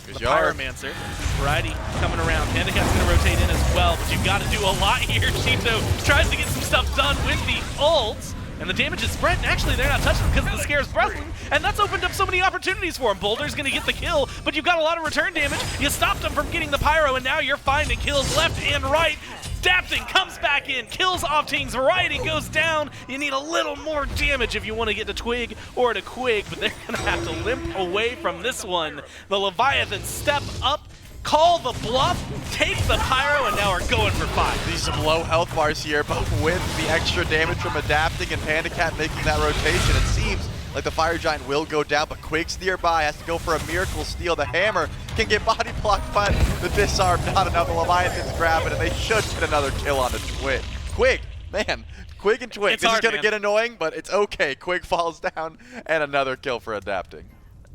The Pyromancer. Variety coming around. Panda Cat's going to rotate in as well, but you've got to do a lot here. Shinto tries to get some stuff done with the ults, and the damage is spread, and actually they're not touching because of the Scare's Breathing, and that's opened up so many opportunities for him. Boulder's going to get the kill, but you've got a lot of return damage. You stopped him from getting the Pyro, and now you're finding kills left and right. Adapting comes back in, kills off Tings. Variety goes down. You need a little more damage if you want to get to Twig or to Quig, but they're going to have to limp away from this one. The Leviathans step up, call the bluff, take the Pyro, and now are going for 5. These some low health bars here, but with the extra damage from Adapting and Panda Cat making that rotation, it seems like the Fire Giant will go down, but Quig's nearby, has to go for a Miracle Steal. The Hammer can get body blocked, but the Disarm not enough. The Leviathans grab it, and they should get another kill on the Twig. Quig, man, Quig and Twig. This is going to get annoying, but it's okay. Quig falls down, and another kill for Adapting.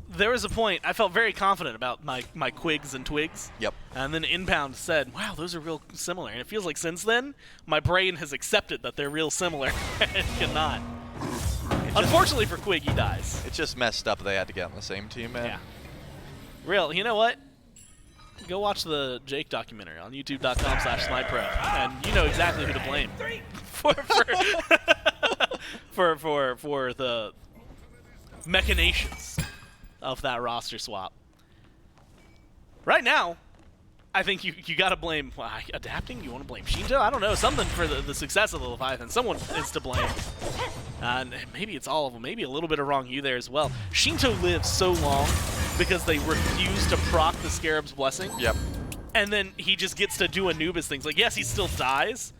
There was a point, I felt very confident about my Quigs and Twigs. Yep. And then Inbound said, wow, those are real similar. And it feels like since then, my brain has accepted that they're real similar. It cannot. Unfortunately for Quig, he dies. It's just messed up they had to get on the same team, man. Yeah. Real, you know what? Go watch the Jake documentary on youtube.com/SmitePro, and you know exactly who to blame for the machinations of that roster swap. Right now, I think you got to blame Adapting. You want to blame Shinto? I don't know. Something for the success of the Leviathan. Someone is to blame. And maybe it's all of them. Maybe a little bit of wrong you there as well. Shinto lives so long because they refuse to proc the Scarab's Blessing. Yep. And then he just gets to do Anubis things. Like, yes, he still dies,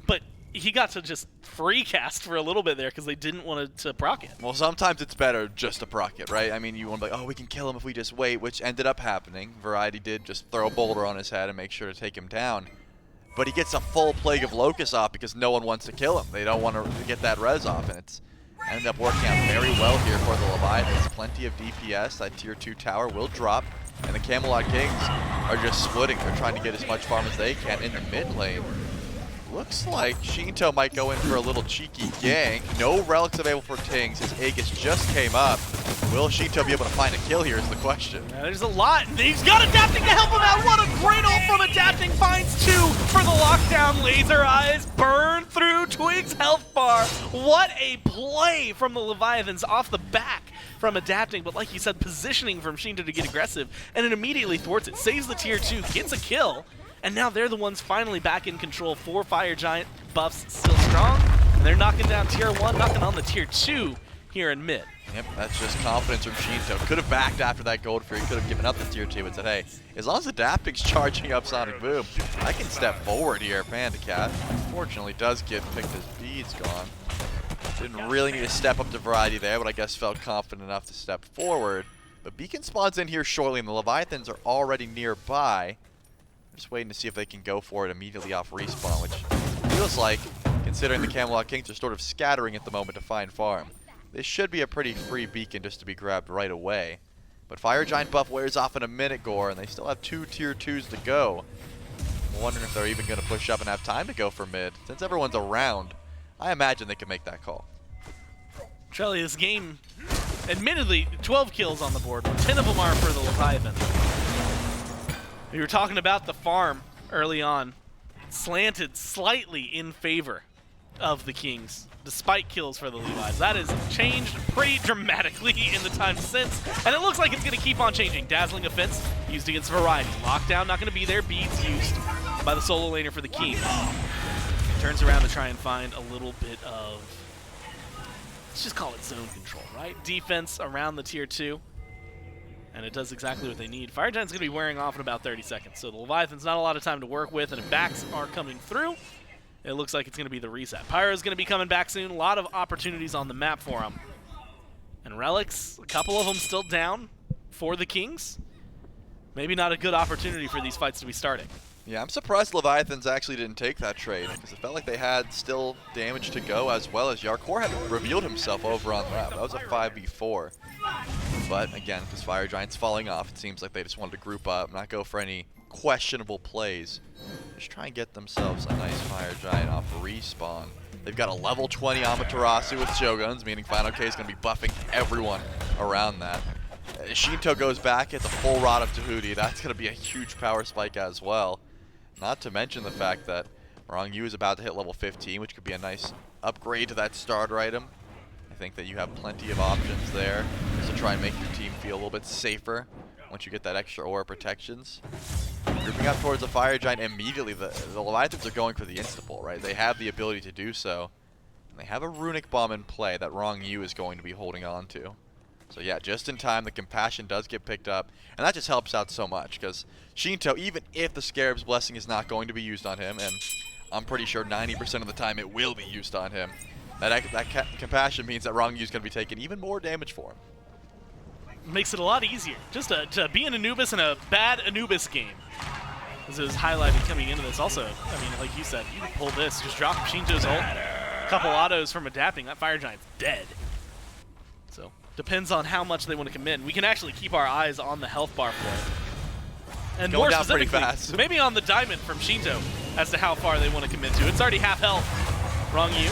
but he got to just free cast for a little bit there because they didn't want to proc it. Well, sometimes it's better just to proc it, right? I mean, you want to be like, oh, we can kill him if we just wait, which ended up happening. Variety did just throw a boulder on his head and make sure to take him down. But he gets a full Plague of Locusts off because no one wants to kill him. They don't want to get that res off, and it's ended up working out very well here for the Leviathans. Plenty of DPS. That tier 2 tower will drop, and the Camelot Kings are just splitting. They're trying to get as much farm as they can in the mid lane. Looks like Shinto might go in for a little cheeky gank. No relics available for Tings. His Aegis just came up. Will Shinto be able to find a kill here is the question. Yeah, there's a lot. He's got Adapting to help him out. What a great ult from Adapting. Finds 2 for the lockdown. Laser Eyes burn through Twig's health bar. What a play from the Leviathans off the back from Adapting. But like you said, positioning from Shinto to get aggressive. And it immediately thwarts it. Saves the tier 2. Gets a kill. and now they're the ones finally back in control. 4 Fire Giant buffs still strong, and they're knocking down tier 1, knocking on the tier 2 here in mid. Yep, that's just confidence from Shinto. Could have backed after that Gold Fury, could have given up the tier 2 and said, hey, as long as the Adapting's charging up Sonic Boom, I can step forward here. Panda Cat unfortunately does get picked as beads gone. Didn't really need to step up to Variety there, but I guess felt confident enough to step forward. But Beacon spawns in here shortly, and the Leviathans are already nearby. Just waiting to see if they can go for it immediately off respawn, which feels like, considering the Camelot Kings are sort of scattering at the moment to find farm. This should be a pretty free beacon just to be grabbed right away. But Fire Giant buff wears off in a minute, Gore, and they still have 2 tier 2s to go. I'm wondering if they're even going to push up and have time to go for mid. Since everyone's around, I imagine they can make that call. Trelly, this game, admittedly, 12 kills on the board, but 10 of them are for the Leviathan. We were talking about the farm early on, slanted slightly in favor of the Kings, despite kills for the Levi's. That has changed pretty dramatically in the time since, and it looks like it's going to keep on changing. Dazzling Offense used against Variety. Lockdown not going to be there. Beads used by the solo laner for the King. Turns around to try and find a little bit of, let's just call it zone control, right? Defense around the tier 2. And it does exactly what they need. Fire Giant's going to be wearing off in about 30 seconds. So the Leviathan's not a lot of time to work with, and if backs are coming through, it looks like it's going to be the reset. Pyro's going to be coming back soon. A lot of opportunities on the map for him. And Relics, a couple of them still down for the Kings. Maybe not a good opportunity for these fights to be starting. Yeah, I'm surprised Leviathans actually didn't take that trade, because it felt like they had still damage to go, as well as Yarkor had revealed himself over on that. That was a 5v4. But again, because Fire Giant's falling off, it seems like they just wanted to group up, not go for any questionable plays. Just try and get themselves a nice Fire Giant off respawn. They've got a level 20 Amaterasu with Shoguns, meaning Final K is going to be buffing everyone around that. Shinto goes back, hits a full rod of Tahuti. That's going to be a huge power spike as well. Not to mention the fact that Rong Yu is about to hit level 15, which could be a nice upgrade to that starter item. I think that you have plenty of options there just to try and make your team feel a little bit safer once you get that extra aura protections. Grouping up towards the Fire Giant immediately, the Leviathans are going for the insta-pull, right? They have the ability to do so. And they have a Runic Bomb in play that Rong Yu is going to be holding on to. So yeah, just in time, the Compassion does get picked up, and that just helps out so much, because Shinto, even if the Scarab's Blessing is not going to be used on him, and I'm pretty sure 90% of the time it will be used on him, that Compassion means that Rong Yu's going to be taking even more damage for him. Makes it a lot easier just to be an Anubis in a bad Anubis game. This is highlighted coming into this. Also, I mean, like you said, you can pull this, just drop Shinto's ult, a couple autos from adapting, that Fire Giant's dead. So, depends on how much they want to commit. We can actually keep our eyes on the health bar for it. And Going more down pretty specifically, fast. maybe on the diamond from Shinto as to how far they want to commit to. It's already half health. Wrong you.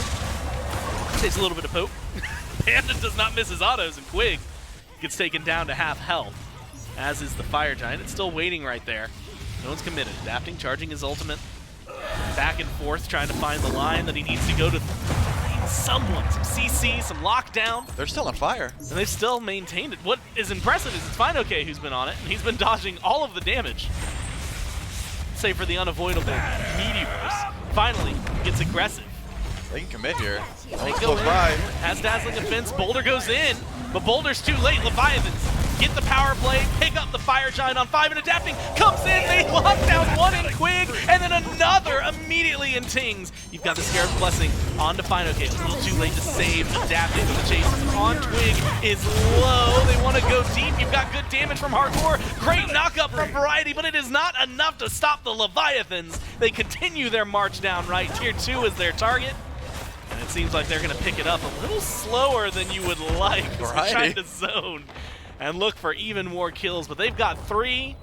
Takes a little bit of poke. Panda does not miss his autos, and Quig gets taken down to half health, as is the Fire Giant. It's still waiting right there. No one's committed. Adapting, charging his ultimate. Back and forth, trying to find the line that he needs to go to find someone. Some CC, some lockdown. They're still on fire. And they've still maintained it. What is impressive is it's FinoK who's been on it, and he's been dodging all of the damage. Save for the unavoidable Meteors. Finally, gets aggressive. They can commit here. They Almost go close in. by. Has Dazzling Offense. Boulder goes in, but Boulder's too late. Leviathans get the power play, pick up the Fire Giant on 5, and Adapting comes in. They lock down one in Quig, and then another immediately in Tings. You've got the Scarab's Blessing onto FinoK. A little too late to save Adapting, but the chase on Twig is low. They want to go deep. You've got good damage from Hardcore. Great knockup from Variety, but it is not enough to stop the Leviathans. They continue their march down right. Tier 2 is their target. And it seems like they're going to pick it up a little slower than you would like. As we're trying to zone and look for even more kills, but they've got 3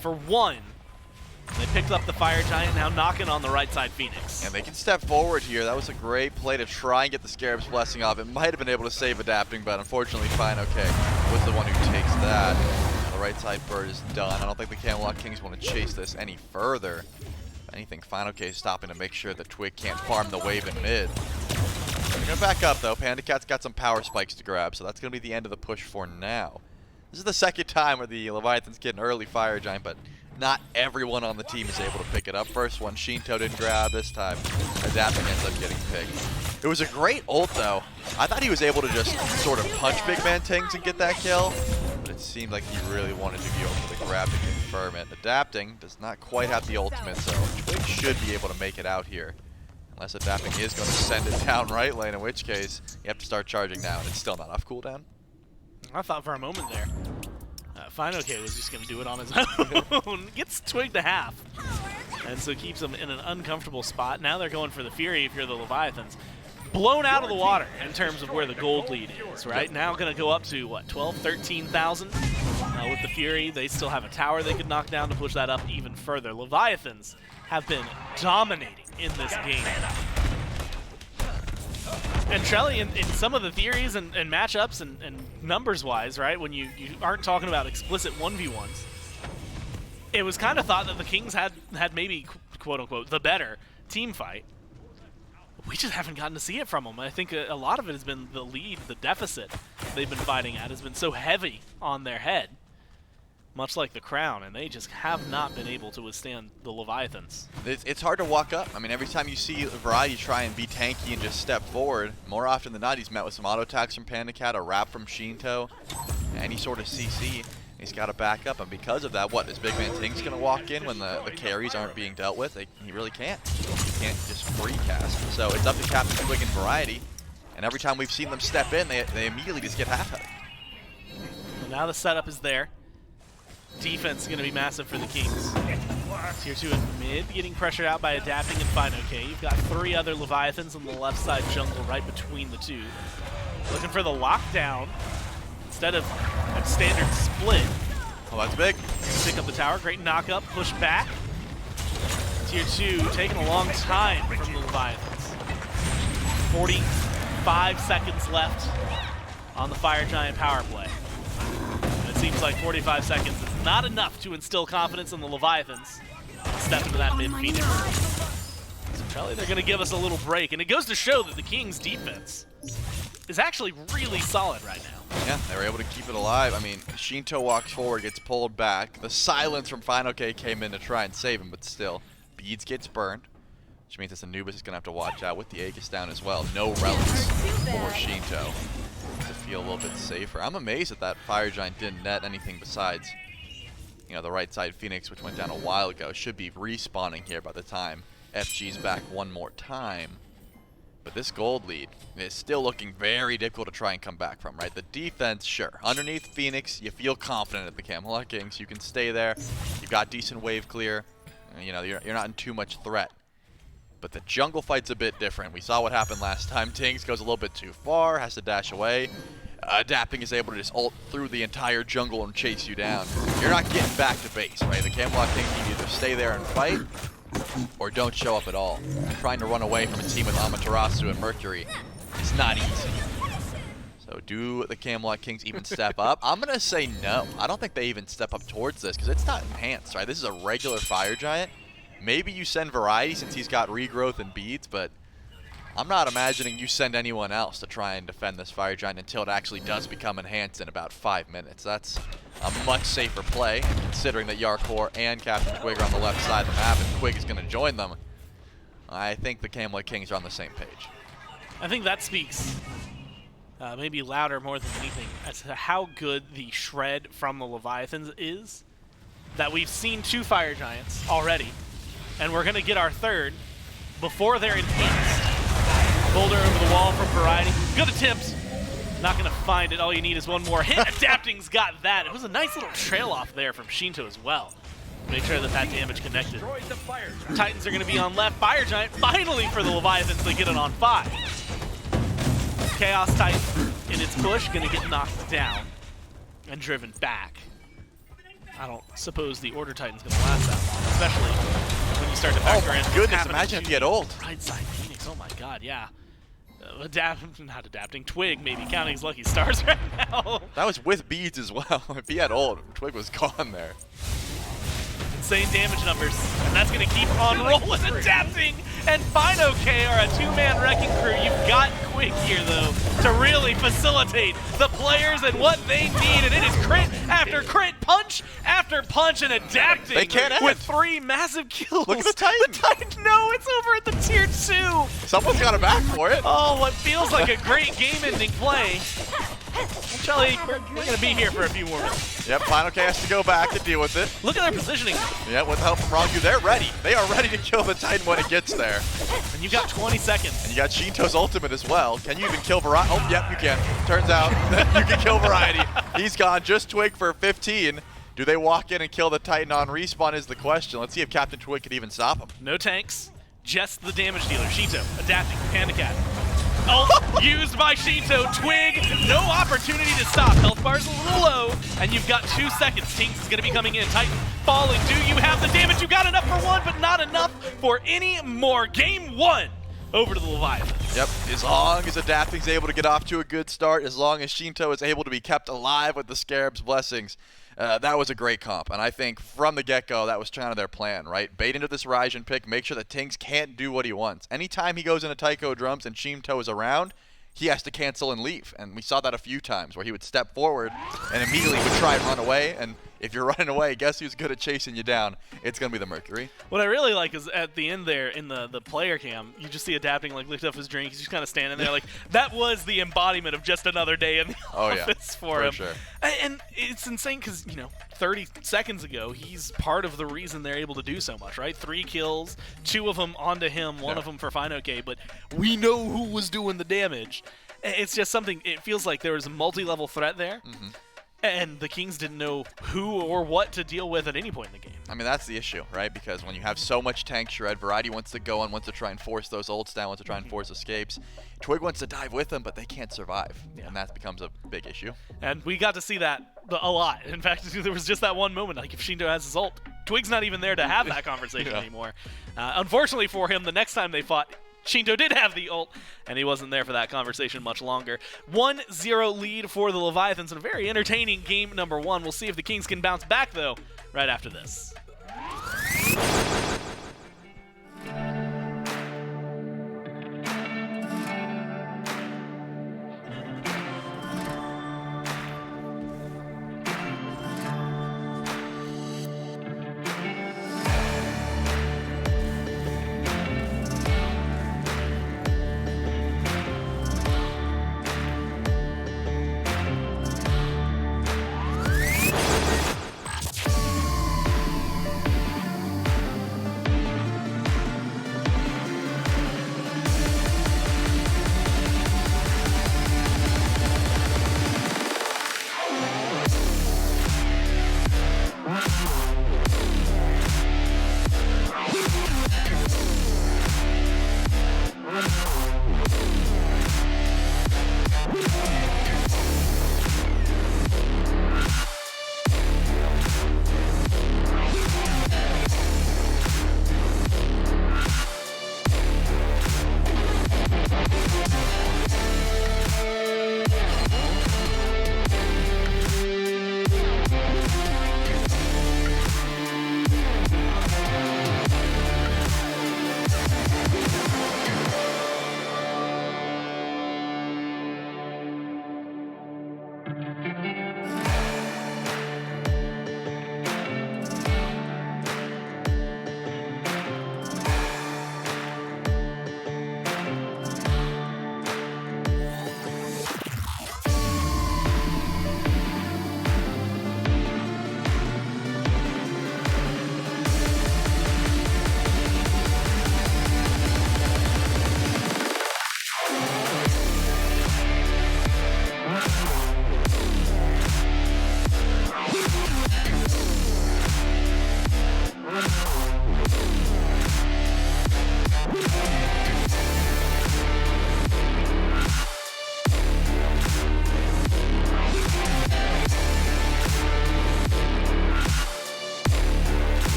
for 1. They picked up the Fire Giant, now knocking on the right side Phoenix. And they can step forward here. That was a great play to try and get the Scarab's Blessing off. It might have been able to save Adapting, but unfortunately FinoK was the one who takes that. The right side bird is done. I don't think the Camelot Kings want to chase this any further. If anything, FinoK is stopping to make sure that Twig can't farm the wave in mid. They're going to back up, though. Panda Cat's got some power spikes to grab, so that's going to be the end of the push for now. This is the second time where the Leviathans get an early Fire Giant, but not everyone on the team is able to pick it up. First one, Shinto didn't grab. This time, Adapting ends up getting picked. It was a great ult, though. I thought he was able to just sort of punch Big Man Tings and get that kill, but it seemed like he really wanted to go for the grab to confirm it. Adapting does not quite have the ultimate, so Twig should be able to make it out here. Unless Adapting is going to send it down right lane, in which case you have to start charging now, and it's still not off cooldown. I thought for a moment there, Finoke was just going to do it on his own. Gets Twig to half, and so keeps him in an uncomfortable spot. Now they're going for the Fury if you're the Leviathans. Blown out of the water in terms of where the gold lead is, right? Now going to go up to, what, 12, 13,000? With the Fury, they still have a tower they could knock down to push that up even further. Leviathans have been dominating in this game. And Trelly, in some of the theories and matchups and numbers-wise, right, when you aren't talking about explicit 1v1s, it was kind of thought that the Kings had maybe, quote-unquote, the better team fight. We just haven't gotten to see it from them. I think a lot of it has been the lead, the deficit they've been fighting at has been so heavy on their head, much like the Crown, and they just have not been able to withstand the Leviathans. It's hard to walk up. I mean, every time you see Variety try and be tanky and just step forward, more often than not, he's met with some auto attacks from Panda Cat, a wrap from Shinto, any sort of CC. He's got to back up, and because of that, what, is Big Man Ting's going to walk in when the carries aren't being dealt with? He really can't. He can't just free cast. So it's up to Captain Twig and Variety, and every time we've seen them step in, they immediately just get half of it. And now the setup is there. Defense is going to be massive for the Kings. Tier 2 in mid, getting pressured out by Adapting and Finoke. You've got 3 other Leviathans on the left side jungle right between the two. Looking for the lockdown instead of a standard split. Oh, that's big. Pick up the tower, great knock up, push back. Tier 2 taking a long time from the Leviathans. 45 seconds left on the Fire Giant power play. It seems like 45 seconds is not enough to instill confidence in the Leviathans. Step into that mid-Phoenix. Centrelli, they're going to give us a little break, and it goes to show that the Kings' defense is actually really solid right now. Yeah, they were able to keep it alive. I mean, Shinto walks forward, gets pulled back. The silence from Finoke came in to try and save him, but still, Beads gets burned, which means this Anubis is going to have to watch out with the Aegis down as well. No relics for Shinto to feel a little bit safer. I'm amazed that Fire Giant didn't net anything besides, you know, the right side Phoenix, which went down a while ago. Should be respawning here by the time FG's back one more time. But this gold lead is still looking very difficult to try and come back from, right? The defense, sure. Underneath Phoenix, you feel confident at the Camelot Kings. You can stay there. You've got decent wave clear. You know, you're not in too much threat. But the jungle fight's a bit different. We saw what happened last time. Tings goes a little bit too far, has to dash away. Adapting is able to just ult through the entire jungle and chase you down. You're not getting back to base, right? The Camelot Kings can either stay there and fight, or don't show up at all. Trying to run away from a team with Amaterasu and Mercury is not easy. So do the Camelot Kings even step up? I'm going to say no. I don't think they even step up towards this because it's not enhanced, right? This is a regular Fire Giant. Maybe you send Variety since he's got regrowth and beads, but I'm not imagining you send anyone else to try and defend this Fire Giant until it actually does become enhanced in about 5 minutes. That's a much safer play, considering that Yarkor and Captain Twig are on the left side of the map, and Twig is going to join them. I think the Camelot Kings are on the same page. I think that speaks maybe louder more than anything as to how good the shred from the Leviathans is. That we've seen 2 Fire Giants already, and we're going to get our 3rd before they're enhanced. Boulder over the wall from Variety. Good attempt. Not going to find it. All you need is one more hit. Adapting's got that. It was a nice little trail off there from Shinto as well. Make sure that that damage connected. Titans are going to be on left. Fire Giant finally for the Leviathans. They get it on 5. Chaos Titan in its push going to get knocked down and driven back. I don't suppose the Order Titan's going to last that long, especially when you start to factor in. Goodness, imagine if he had ult. Right side Phoenix. Oh my God, yeah. Not adapting. Twig maybe counting his lucky stars right now. That was with beads as well. If he had ult, Twig was gone there. Insane damage numbers, and that's going to keep on rolling. Adapting and Finoke are a 2-man wrecking crew. You've got Quig Twig here, though, to really facilitate the players and what they need. And it is crit after crit, punch after punch, and adapting They can't end. with 3 massive kills. Look at the Titan. The Titan, no, it's over at the tier 2. Someone's got a back for it. Oh, what feels like a great game-ending play. Shelly, we're going to be here for a few more minutes. Yep, Final K has to go back to deal with it. Look at their positioning. Yeah, with the help from Rongu, they're ready. They are ready to kill the Titan when it gets there. And you got 20 seconds. And you got Shinto's ultimate as well. Can you even kill Variety? Oh, yep, you can. Turns out that you can kill Variety. He's gone. Just Twig for 15. Do they walk in and kill the Titan on respawn is the question. Let's see if Captain Twig can even stop him. No tanks, just the damage dealer. Shinto adapting, Panda Cat. Ult used by Shinto. Twig, no opportunity to stop. Health bar's a little low, and you've got 2 seconds. Tinks is going to be coming in. Titan falling. Do you have the damage? You got enough for 1, but not enough for any more. Game 1 over to the Leviathans. Yep, as long as Adapting's able to get off to a good start, as long as Shinto is able to be kept alive with the Scarab's blessings, that was a great comp. And I think from the get-go, that was kind of their plan, right? Bait into this Raijin pick, make sure that Tinks can't do what he wants. Anytime he goes into Taiko drums and Shinto is around, he has to cancel and leave. And we saw that a few times where he would step forward and immediately would try and run away. And if you're running away, guess who's good at chasing you down? It's going to be the Mercury. What I really like is at the end there in the player cam, you just see Adapting like lift up his drink. He's just kind of standing there like that was the embodiment of just another day in the office for him. Sure. And it's insane because, 30 seconds ago, he's part of the reason they're able to do so much, right? 3 kills, 2 of them onto him, 1 of them for Fine OK, but we know who was doing the damage. It's just something, it feels like there was a multi-level threat there. And the Kings didn't know who or what to deal with at any point in the game. I mean, that's the issue, right? Because when you have so much tank shred, Variety wants to go and wants to try and force those ults down, wants to try and force escapes. Twig wants to dive with them, but they can't survive. Yeah. And that becomes a big issue. And we got to see that a lot. In fact, there was just that one moment, like if Shinto has his ult, Twig's not even there to have that conversation anymore. Unfortunately for him, the next time they fought, Shinto did have the ult, and he wasn't there for that conversation much longer. 1-0 lead for the Leviathans in a very entertaining game number 1. We'll see if the Kings can bounce back, though, right after this.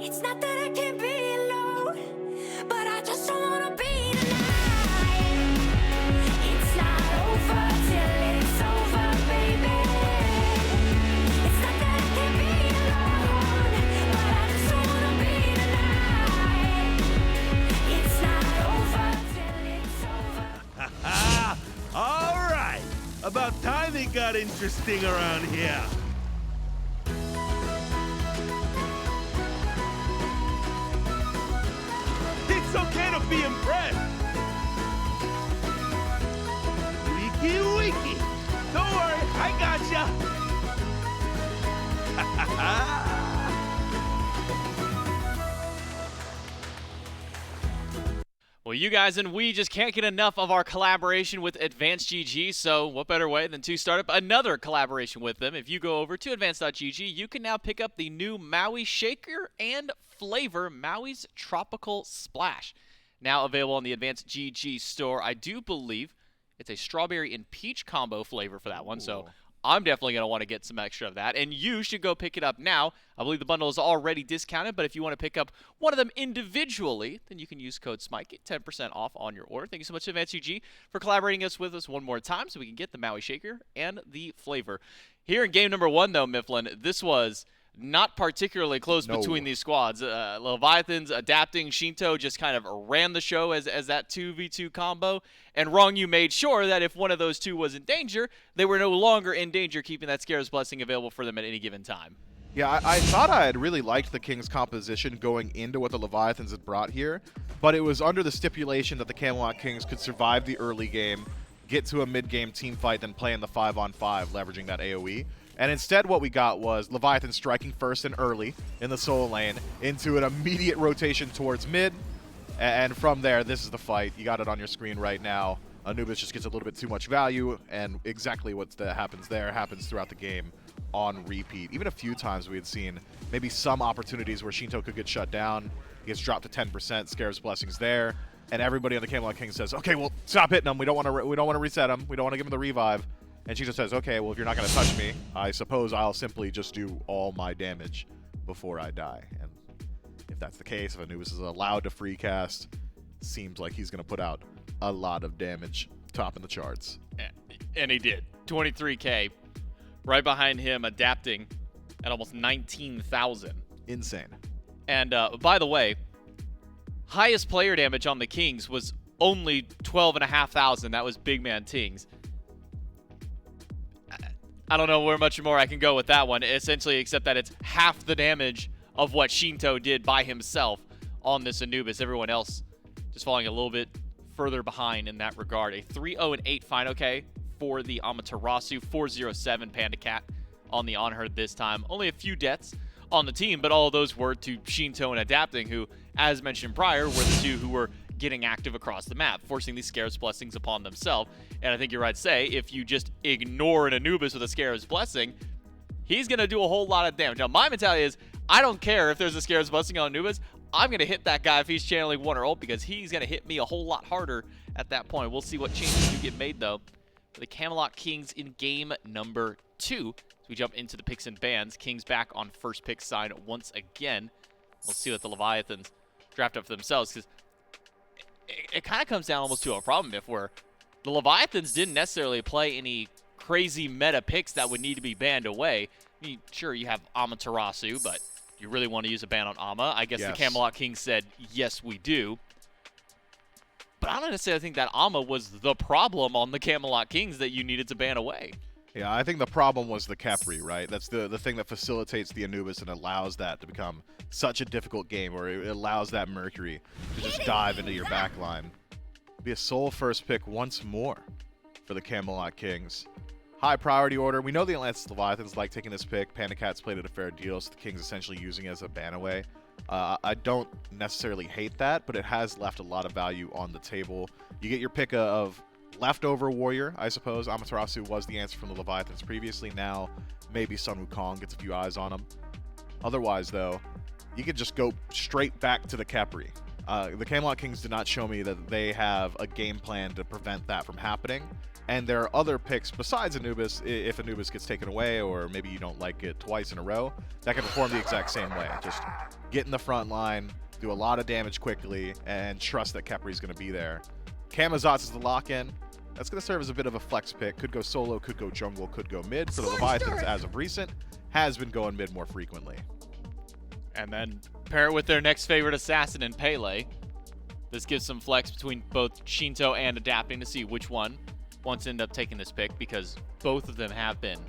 It's not that I can't be alone, but I just don't wanna be tonight. It's not over till it's over, baby. It's not that I can't be alone, but I just don't wanna be tonight. It's not over till it's over. All right. About time it got interesting around here. It's okay to be impressed. Wiki wiki. Don't worry, I gotcha. Well, you guys and we just can't get enough of our collaboration with Advanced GG, so what better way than to start up another collaboration with them? If you go over to advanced.gg, you can now pick up the new Maui Shaker and Flavor Maui's Tropical Splash. Now available on the Advanced GG store. I do believe it's a strawberry and peach combo flavor for that one, so I'm definitely going to want to get some extra of that, and you should go pick it up now. I believe the bundle is already discounted, but if you want to pick up one of them individually, then you can use code SMITE, get 10% off on your order. Thank you so much to Advanced UG for collaborating with us one more time so we can get the Maui Shaker and the flavor. Here in game number 1, though, Mifflin, this was not particularly close between these squads. Leviathans adapting, Shinto just kind of ran the show as that 2v2 combo. And Wrong, you made sure that if one of those two was in danger, they were no longer in danger, keeping that Scare's Blessing available for them at any given time. Yeah, I thought I had really liked the King's composition going into what the Leviathans had brought here, but it was under the stipulation that the Camelot Kings could survive the early game, get to a mid-game team fight, then play in the 5-on-5, leveraging that AoE. And instead what we got was Leviathan striking first and early in the solo lane into an immediate rotation towards mid. And from there, this is the fight. You got it on your screen right now. Anubis just gets a little bit too much value, and exactly what happens there happens throughout the game on repeat. Even a few times we had seen maybe some opportunities where Shinto could get shut down. He gets dropped to 10%, Scare's Blessing's there, and everybody on the Camelot King says, okay, well, stop hitting him. We don't want to reset him. We don't want to give him the revive. And she just says, okay, well, if you're not going to touch me, I suppose I'll simply just do all my damage before I die. And if that's the case, if Anubis is allowed to free cast, seems like he's going to put out a lot of damage, topping the charts. And he did. 23K. Right behind him, adapting at almost 19,000. Insane. And by the way, highest player damage on the Kings was only 12,500. That was Big Man Tings. I don't know where much more I can go with that one, essentially, except that it's half the damage of what Shinto did by himself on this Anubis. Everyone else just falling a little bit further behind in that regard. A 3-0-8 final K for the Amaterasu, 407 Panda Cat on the Onher this time. Only a few deaths on the team, but all of those were to Shinto and Adapting, who, as mentioned prior, were the two who were getting active across the map, forcing these Scare's Blessings upon themselves. And I think you're right to say, if you just ignore an Anubis with a Scare's Blessing, he's going to do a whole lot of damage. Now, my mentality is, I don't care if there's a Scare's Blessing on Anubis. I'm going to hit that guy if he's channeling one or ult, because he's going to hit me a whole lot harder at that point. We'll see what changes do get made, though, for the Camelot Kings in game number 2. As we jump into the picks and bans, Kings back on first pick side once again. We'll see what the Leviathans draft up for themselves, because it kind of comes down almost to a problem if where the Leviathans didn't necessarily play any crazy meta picks that would need to be banned away. I mean, sure, you have Amaterasu, but do you really want to use a ban on Ama? I guess Yes. the Camelot Kings said, yes, we do. But I don't necessarily think that Ama was the problem on the Camelot Kings that you needed to ban away. Yeah, I think the problem was the Capri, right? That's the thing that facilitates the Anubis and allows that to become such a difficult game, where it allows that Mercury to just dive into your back line. Be a sole first pick once more for the Camelot Kings. High priority order. We know the Atlantis Leviathans like taking this pick. Panda Cat's played it a fair deal, so the Kings essentially using it as a ban away. I don't necessarily hate that, but it has left a lot of value on the table. You get your pick of leftover warrior, I suppose. Amaterasu was the answer from the Leviathans previously. Now, maybe Sun Wukong gets a few eyes on him. Otherwise, though, you could just go straight back to the Capri. The Camelot Kings did not show me that they have a game plan to prevent that from happening. And there are other picks besides Anubis, if Anubis gets taken away or maybe you don't like it twice in a row, that can perform the exact same way. Just get in the front line, do a lot of damage quickly, and trust that Khepri's going to be there. Camazotz is the lock-in. That's going to serve as a bit of a flex pick. Could go solo, could go jungle, could go mid. For the Leviathans, as of recent, has been going mid more frequently. And then pair it with their next favorite assassin in Pele. This gives some flex between both Shinto and adapting to see which one wants to end up taking this pick, because both of them have been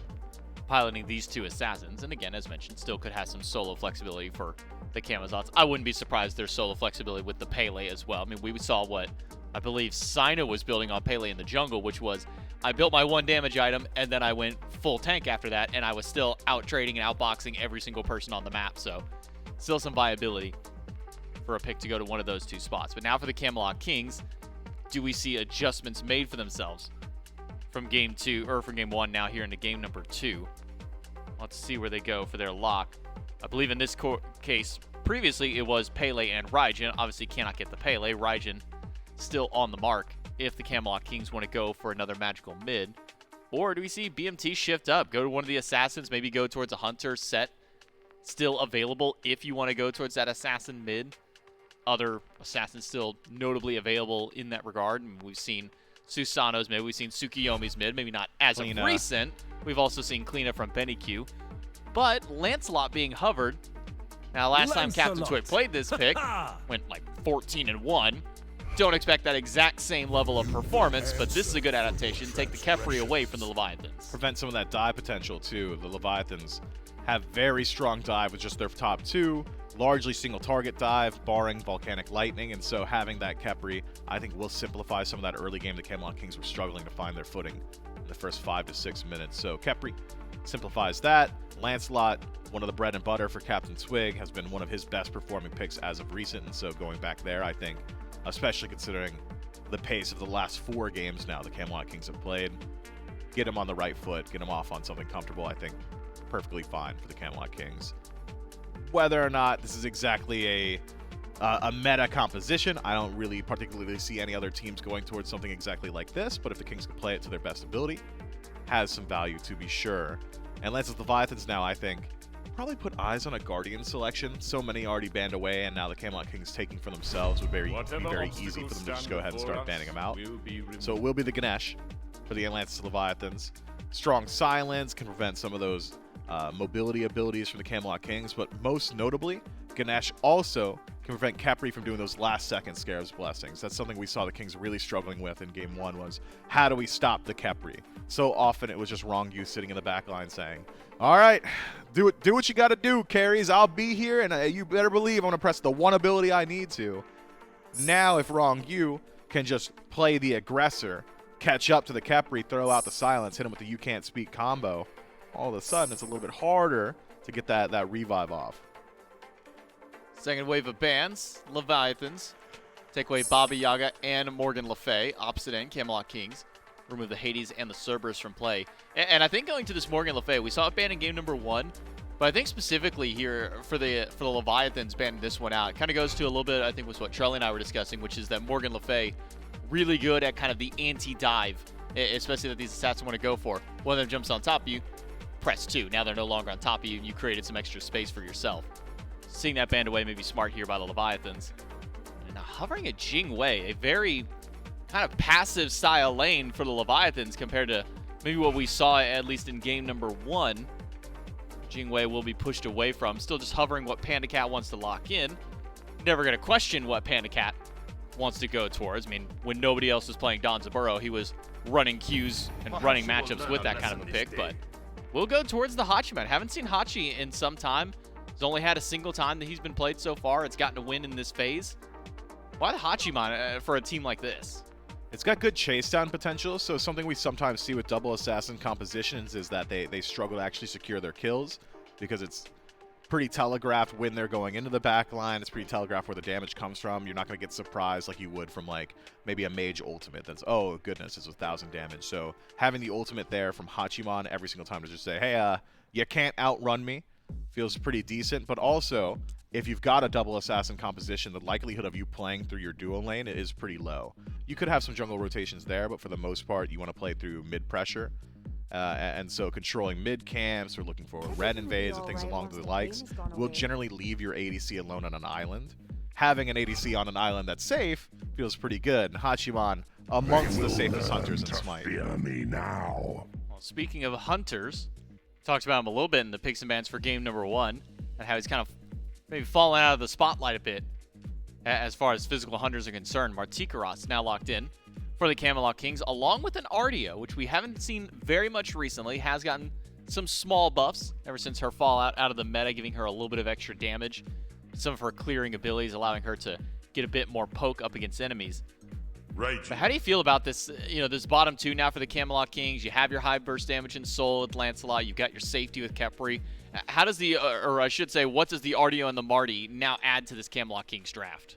piloting these two assassins. And again, as mentioned, still could have some solo flexibility for the Camazotz. I wouldn't be surprised there's solo flexibility with the Pele as well. I mean, we saw what I believe Sino was building on Pele in the jungle, which was I built my 1 damage item and then I went full tank after that, and I was still out trading and outboxing every single person on the map. So still some viability for a pick to go to one of those 2 spots. But now for the Camelot Kings, do we see adjustments made for themselves from game 2 or from game 1 now here into game number 2? Let's see where they go for their lock. I believe in this case previously it was Pele and Raijin. Obviously cannot get the Pele. Raijin still on the mark if the Camelot Kings want to go for another magical mid. Or do we see BMT shift up, go to one of the assassins, maybe go towards a hunter set still available if you want to go towards that assassin mid. Other assassins still notably available in that regard. And we've seen Susano's mid, we've seen Tsukiyomi's mid, maybe not as of recent. We've also seen Kleena from BennyQ. But Lancelot being hovered. Now, last time Captain Twig played this pick, went like 14-1. Don't expect that exact same level of performance, but this is a good adaptation. Take the Khepri away from the Leviathans. Prevent some of that dive potential, too. The Leviathans have very strong dive with just their top 2. Largely single target dive, barring Volcanic Lightning, and so having that Khepri, I think, will simplify some of that early game. The Camelot Kings were struggling to find their footing in the first 5 to 6 minutes. So Khepri simplifies that. Lancelot, one of the bread and butter for Captain Twig, has been one of his best performing picks as of recent, and so going back there, I think, especially considering the pace of the last 4 games now the Camelot Kings have played, get him on the right foot, get him off on something comfortable, I think perfectly fine for the Camelot Kings. Whether or not this is exactly a meta composition, I don't really particularly see any other teams going towards something exactly like this, but if the Kings can play it to their best ability, has some value to be sure. And Lance's Leviathans now, I think, probably put eyes on a Guardian selection. So many already banned away, and now the Camelot Kings taking for themselves would be very easy for them to just go ahead and start banning them out. So it will be the Ganesh for the Lance's Leviathans. Strong silence can prevent some of those mobility abilities from the Camelot Kings, but most notably, Ganesh also can prevent Khepri from doing those last-second Scarab's Blessings. That's something we saw the Kings really struggling with in Game 1 was, how do we stop the Khepri? So often it was just Wrong You sitting in the back line saying, all right, do what you got to do, carries. I'll be here, and you better believe I'm going to press the one ability I need to. Now if Wrong You can just play the aggressor, catch up to the Khepri, throw out the silence, hit him with the You Can't Speak combo, all of a sudden it's a little bit harder to get that revive off. Second wave of bans, Leviathans. Take away Baba Yaga and Morgan Le Fay. Opposite end, Camelot Kings. Remove the Hades and the Cerberus from play. And I think going to this Morgan Le Fay, we saw it banned in game number 1. But I think specifically here for the Leviathans banning this one out, it kind of goes to a little bit, I think was what Charlie and I were discussing, which is that Morgan Le Fay really good at kind of the anti-dive, especially that these assassins want to go for. One of them jumps on top of you, press 2. Now they're no longer on top of you, and you created some extra space for yourself. Seeing that banned away may be smart here by the Leviathans. And now hovering at Jingwei, a very kind of passive style lane for the Leviathans compared to maybe what we saw at least in game number 1. Jingwei will be pushed away from. Still just hovering what Panda Cat wants to lock in. Never going to question what Panda Cat wants to go towards. I mean, when nobody else was playing Don Zaburo, he was running queues and running matchups with that kind of a pick, but we'll go towards the Hachiman. Haven't seen Hachi in some time. He's only had a single time that he's been played so far. It's gotten a win in this phase. Why the Hachiman for a team like this? It's got good chase down potential, so something we sometimes see with double assassin compositions is that they struggle to actually secure their kills because it's pretty telegraphed when they're going into the back line. It's pretty telegraphed where the damage comes from. You're not going to get surprised like you would from like maybe a mage ultimate that's, oh goodness, it's 1,000 damage. So having the ultimate there from Hachiman every single time to just say, hey, you can't outrun me. feels pretty decent. But also, if you've got a double assassin composition, the likelihood of you playing through your duo lane is pretty low. You could have some jungle rotations there, but for the most part, you want to play through mid pressure. And so controlling mid camps or looking for red invades and things along the likes will generally leave your ADC alone on an island. Having an ADC on an island that's safe feels pretty good. And Hachiman amongst the safest hunters in Smite. Fear me now. Well, speaking of hunters, talked about him a little bit in the picks and bans for game number 1, and how he's kind of maybe fallen out of the spotlight a bit as far as physical hunters are concerned. Martikaros now locked in for the Camelot Kings, along with an Ardio, which we haven't seen very much recently. Has gotten some small buffs ever since her fallout out of the meta, giving her a little bit of extra damage. Some of her clearing abilities allowing her to get a bit more poke up against enemies. Right. But how do you feel about this, this bottom 2 now for the Camelot Kings? You have your high burst damage in Soul with Lancelot. You've got your safety with Khepri. How does or I should say, what does the Ardio and the Marty now add to this Camelot Kings draft?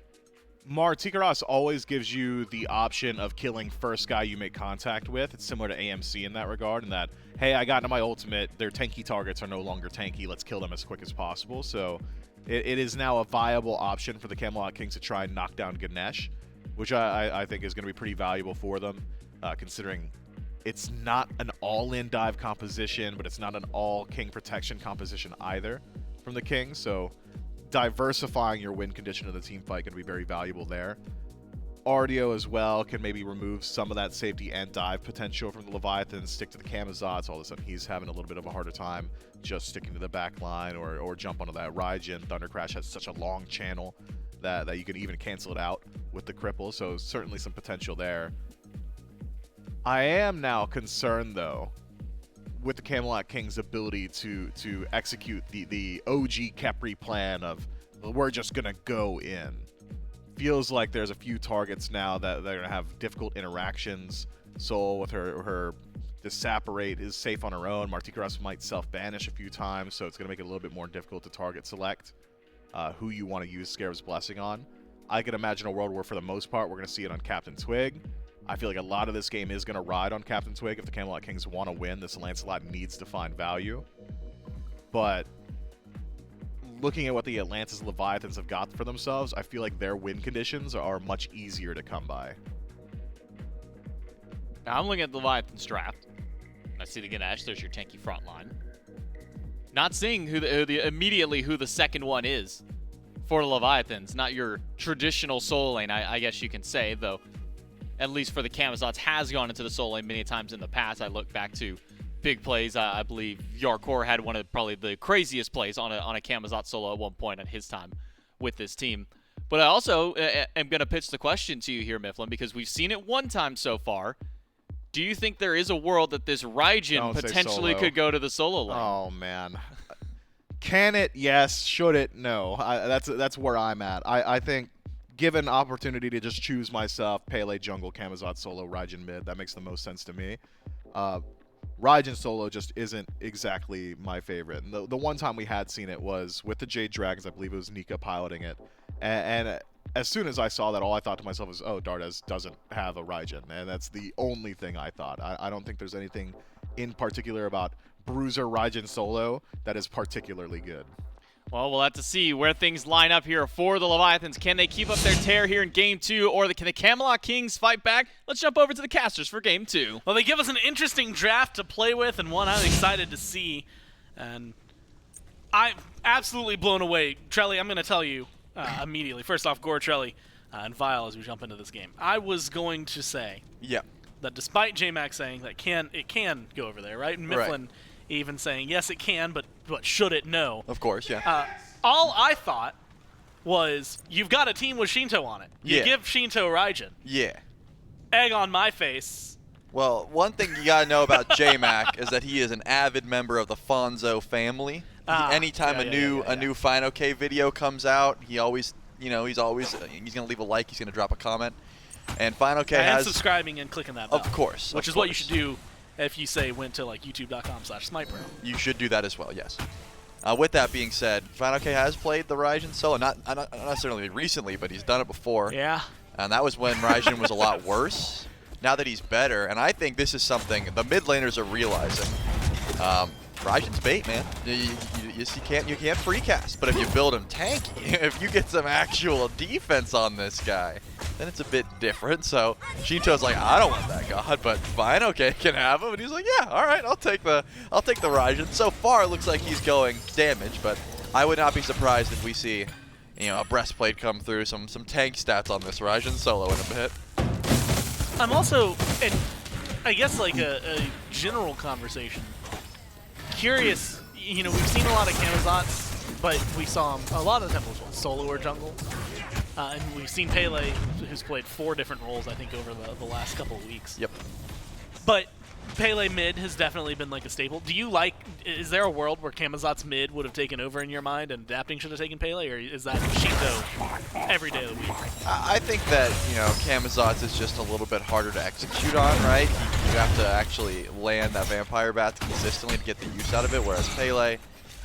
Martikaros always gives you the option of killing first guy you make contact with. It's similar to AMC in that regard, in that, hey, I got into my ultimate, their tanky targets are no longer tanky, let's kill them as quick as possible. So it is now a viable option for the Camelot Kings to try and knock down Ganesh, which I think is going to be pretty valuable for them, considering it's not an all-in dive composition, but it's not an all-king protection composition either from the Kings. So diversifying your win condition of the team fight can be very valuable there. Ardio as well can maybe remove some of that safety and dive potential from the Leviathans, stick to the Camazots. All of a sudden he's having a little bit of a harder time just sticking to the back line or jump onto that Raijin. Thunder Crash has such a long channel that you can even cancel it out with the cripple, so certainly some potential there. I am now concerned though with the Camelot Kings' ability to execute the OG Khepri plan of we're just gonna go in. Feels like there's a few targets now that they're gonna have difficult interactions. Soul with her Disapparate is safe on her own. Martikaros might self-banish a few times, so it's gonna make it a little bit more difficult to target select who you want to use Scarab's Blessing on. I can imagine a world where for the most part we're gonna see it on Captain Twig. I feel like a lot of this game is going to ride on Captain Twig. If the Camelot Kings want to win, this Lancelot needs to find value. But looking at what the Atlantis Leviathans have got for themselves, I feel like their win conditions are much easier to come by. Now I'm looking at the Leviathan's draft. I see the Ganesh. There's your tanky front line. Not seeing immediately who the second one is for the Leviathans. Not your traditional soul lane, I guess you can say, though. At least for the Camazots, has gone into the soul lane many times in the past. I look back to big plays. I believe Yarkor had one of probably the craziest plays on a Camazot solo at one point in his time with this team. But I also am going to pitch the question to you here, Mifflin, because we've seen it one time so far. Do you think there is a world that this Raijin potentially could go to the solo lane? Oh, man. Can it? Yes. Should it? No. That's where I'm at. I think given opportunity to just choose myself, Pele jungle, Camazot solo, Raijin mid, that makes the most sense to me. Raijin solo just isn't exactly my favorite. And the one time we had seen it was with the Jade Dragons. I believe it was Nika piloting it. And as soon as I saw that, all I thought to myself was, oh, Dardes doesn't have a Raijin. And that's the only thing I thought. I don't think there's anything in particular about Bruiser Raijin solo that is particularly good. Well, we'll have to see where things line up here for the Leviathans. Can they keep up their tear here in Game 2, or can the Camelot Kings fight back? Let's jump over to the casters for Game 2. Well, they give us an interesting draft to play with, and one I'm excited to see. And I'm absolutely blown away. Trelly, I'm going to tell you immediately. First off, Gore, Trelly, and Vile as we jump into this game. I was going to say that despite J-Mac saying that it can go over there, right? And Mifflin even saying, yes, it can, but should it? No. Of course, yeah. All I thought was, you've got a team with Shinto on it. You give Shinto Raijin. Yeah. Egg on my face. Well, one thing you gotta know about J-Mac is that he is an avid member of the Fonzo family. Anytime a new Fine K video comes out, he always, he's gonna leave a like, he's gonna drop a comment. And Fine K has subscribing and clicking that bell. Of course. Which is what you should do if you went to youtube.com/SmitePro. You should do that as well, yes. With that being said, Final K has played the Raijin solo, not necessarily recently, but he's done it before. Yeah. And that was when Raijin was a lot worse. Now that he's better, and I think this is something the mid laners are realizing. Raijin's bait, man. You can't free cast, but if you build him tanky, if you get some actual defense on this guy, then it's a bit different. So Shinto's like, I don't want that god, but fine, okay, can have him. And he's like, yeah, all right, I'll take the Raijin. So far, it looks like he's going damage, but I would not be surprised if we see, a breastplate come through, some tank stats on this Raijin solo in a bit. I'm also, and I guess like a general conversation, curious, we've seen a lot of Camazotz, but we saw him a lot of the time was solo or jungle. And we've seen Pele, who's played 4 different roles, I think, over the last couple of weeks. Yep. But Pele mid has definitely been like a staple. Is there a world where Camazotz mid would have taken over in your mind and adapting should have taken Pele, or is that Shinto every day of the week? I think that, Camazotz is just a little bit harder to execute on, right? You have to actually land that Vampire Bat consistently to get the use out of it, whereas Pele,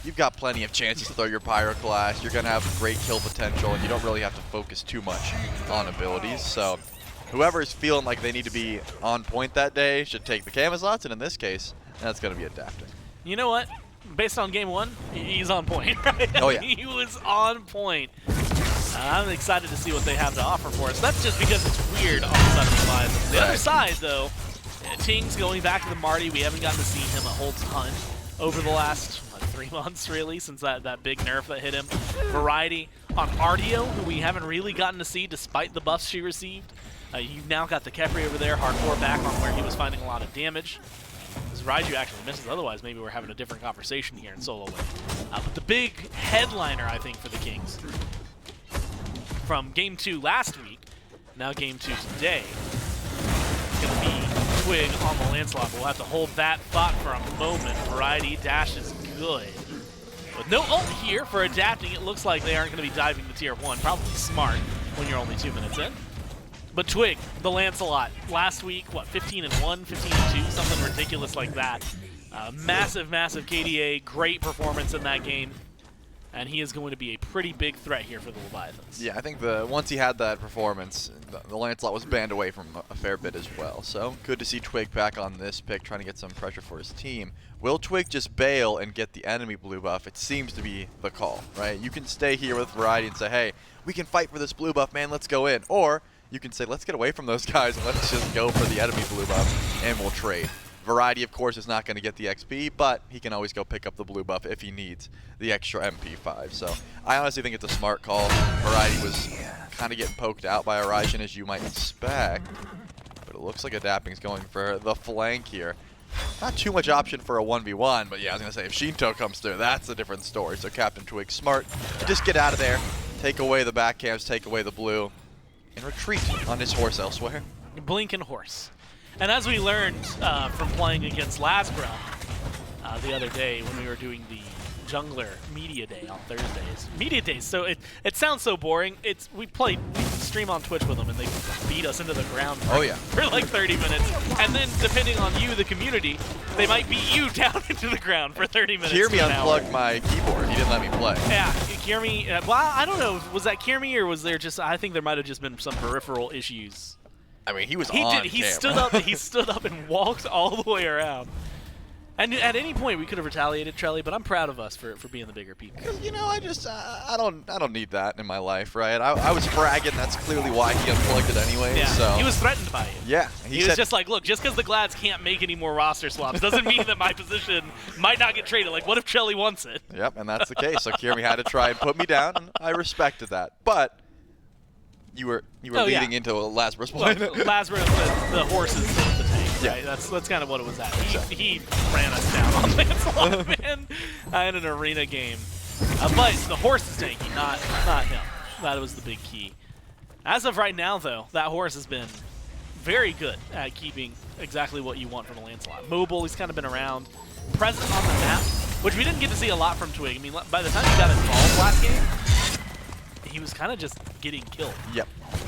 you've got plenty of chances to throw your Pyroclast, you're going to have great kill potential, and you don't really have to focus too much on abilities, so whoever is feeling like they need to be on point that day should take the Camazotz, and in this case, that's going to be adapting. You know what? Based on game 1, he's on point, right? Oh, yeah. He was on point. I'm excited to see what they have to offer for us. That's just because it's weird on the side of the Leviathans. The other side, though, Ting's going back to the Marty. We haven't gotten to see him a whole ton over the last 3 months, really, since that big nerf that hit him. Variety on Artio, who we haven't really gotten to see despite the buffs she received. You've now got the Kepri over there, hardcore back on where he was finding a lot of damage. As Raiju actually misses, otherwise maybe we're having a different conversation here in solo win. But the big headliner, I think, for the Kings from Game 2 last week, now Game 2 today, is going to be Twig on the Lancelot. We'll have to hold that thought for a moment. Variety dash is good. With no ult here for adapting, it looks like they aren't going to be diving to Tier 1. Probably smart when you're only 2 minutes in. But Twig, the Lancelot, last week, 15-1, 15-2, something ridiculous like that. Massive KDA, great performance in that game. And he is going to be a pretty big threat here for the Leviathans. Yeah, I think once he had that performance, the Lancelot was banned away from a fair bit as well. So good to see Twig back on this pick, trying to get some pressure for his team. Will Twig just bail and get the enemy blue buff? It seems to be the call, right? You can stay here with Variety and say, hey, we can fight for this blue buff, man, let's go in. Or you can say, let's get away from those guys and let's just go for the enemy blue buff and we'll trade. Variety, of course, is not going to get the XP, but he can always go pick up the blue buff if he needs the extra MP5. So I honestly think it's a smart call. Variety was kind of getting poked out by a Raijin, as you might expect, but it looks like Adapting's going for the flank here. Not too much option for a 1v1, but yeah, I was going to say, if Shinto comes through, that's a different story. So Captain Twig, smart to just get out of there, take away the back camps, take away the blue, and retreat on his horse elsewhere. Blinking horse. And as we learned from playing against Lasbro the other day when we were doing the Jungler Media Day on Thursdays. Media Days, so it sounds so boring. We stream on Twitch with them and they beat us into the ground for like 30 minutes. And then depending on you, the community, they might beat you down into the ground for 30 minutes. Kiermy unplugged my keyboard. He didn't let me play. Yeah, Kiermy, well, I don't know. Was that Kiermy or was there just, I think there might have just been some peripheral issues. I mean, he was He on did. He camera. stood up and walked all the way around. And at any point we could have retaliated, Trelly, but I'm proud of us for being the bigger people. You know, I don't need that in my life, right? I was fragging. That's clearly why he unplugged it anyway. Yeah, so. he was threatened by it. Yeah, he was just like, look, just because the Glads can't make any more roster swaps doesn't mean that my position might not get traded. Like, what if Trelly wants it? Yep, and that's the case. So Kiermy had to try and put me down, and I respected that. But you were leading into a Lazarus point. Well, Lazarus, the horse is the tank, Yeah. right? That's kind of what it was at. He ran us down on Lancelot, man, in an arena game. But the horse is tanky, not him. That was the big key. As of right now, though, that horse has been very good at keeping exactly what you want from a Lancelot. Mobile, he's kind of been around. Present on the map, which we didn't get to see a lot from Twig. I mean, by the time he got involved last game, he was kind of just getting killed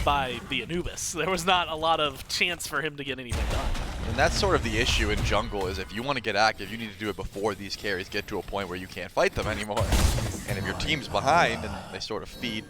by the Anubis. There was not a lot of chance for him to get anything done. And that's sort of the issue in jungle, is if you want to get active, you need to do it before these carries get to a point where you can't fight them anymore. And if your team's behind and they sort of feed,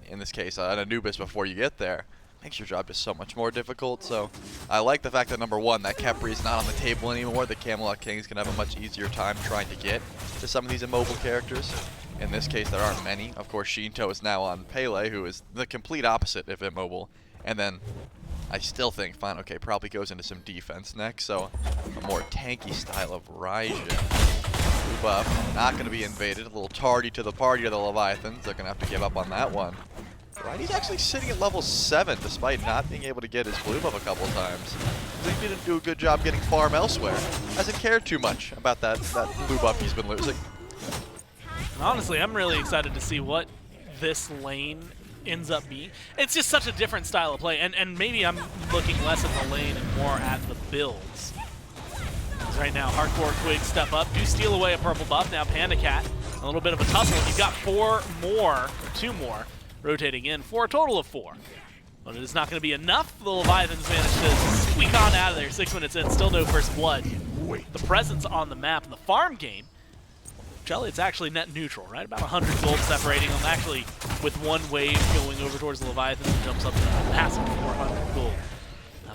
in this case, an Anubis before you get there, makes your job just so much more difficult. So I like the fact that number one, that Khepri is not on the table anymore. The Camelot Kings can have a much easier time trying to get to some of these immobile characters. In this case, there aren't many. Of course, Shinto is now on Pele, who is the complete opposite of immobile. And then I still think Final K probably goes into some defense next, so a more tanky style of Raijin. Blue buff, not going to be invaded. A little tardy to the party of the Leviathans. They're going to have to give up on that one. Right, he's actually sitting at level 7 despite not being able to get his blue buff a couple times. I think he didn't do a good job getting farm elsewhere. Hasn't cared too much about that blue buff he's been losing. Honestly, I'm really excited to see what this lane ends up being. It's just such a different style of play, and maybe I'm looking less at the lane and more at the builds. Because right now, Hardcore Quig step up, do steal away a purple buff. Now Panda Cat, a little bit of a tussle. You've got 2 more rotating in for a total of 4. But it is not going to be enough. The Leviathans managed to squeak on out of there 6 minutes in, still no first blood. The presence on the map in the farm game, Jelly, it's actually net neutral, right? About 100 gold separating them. Actually, with one wave going over towards the Leviathans, it jumps up to a massive 400 gold.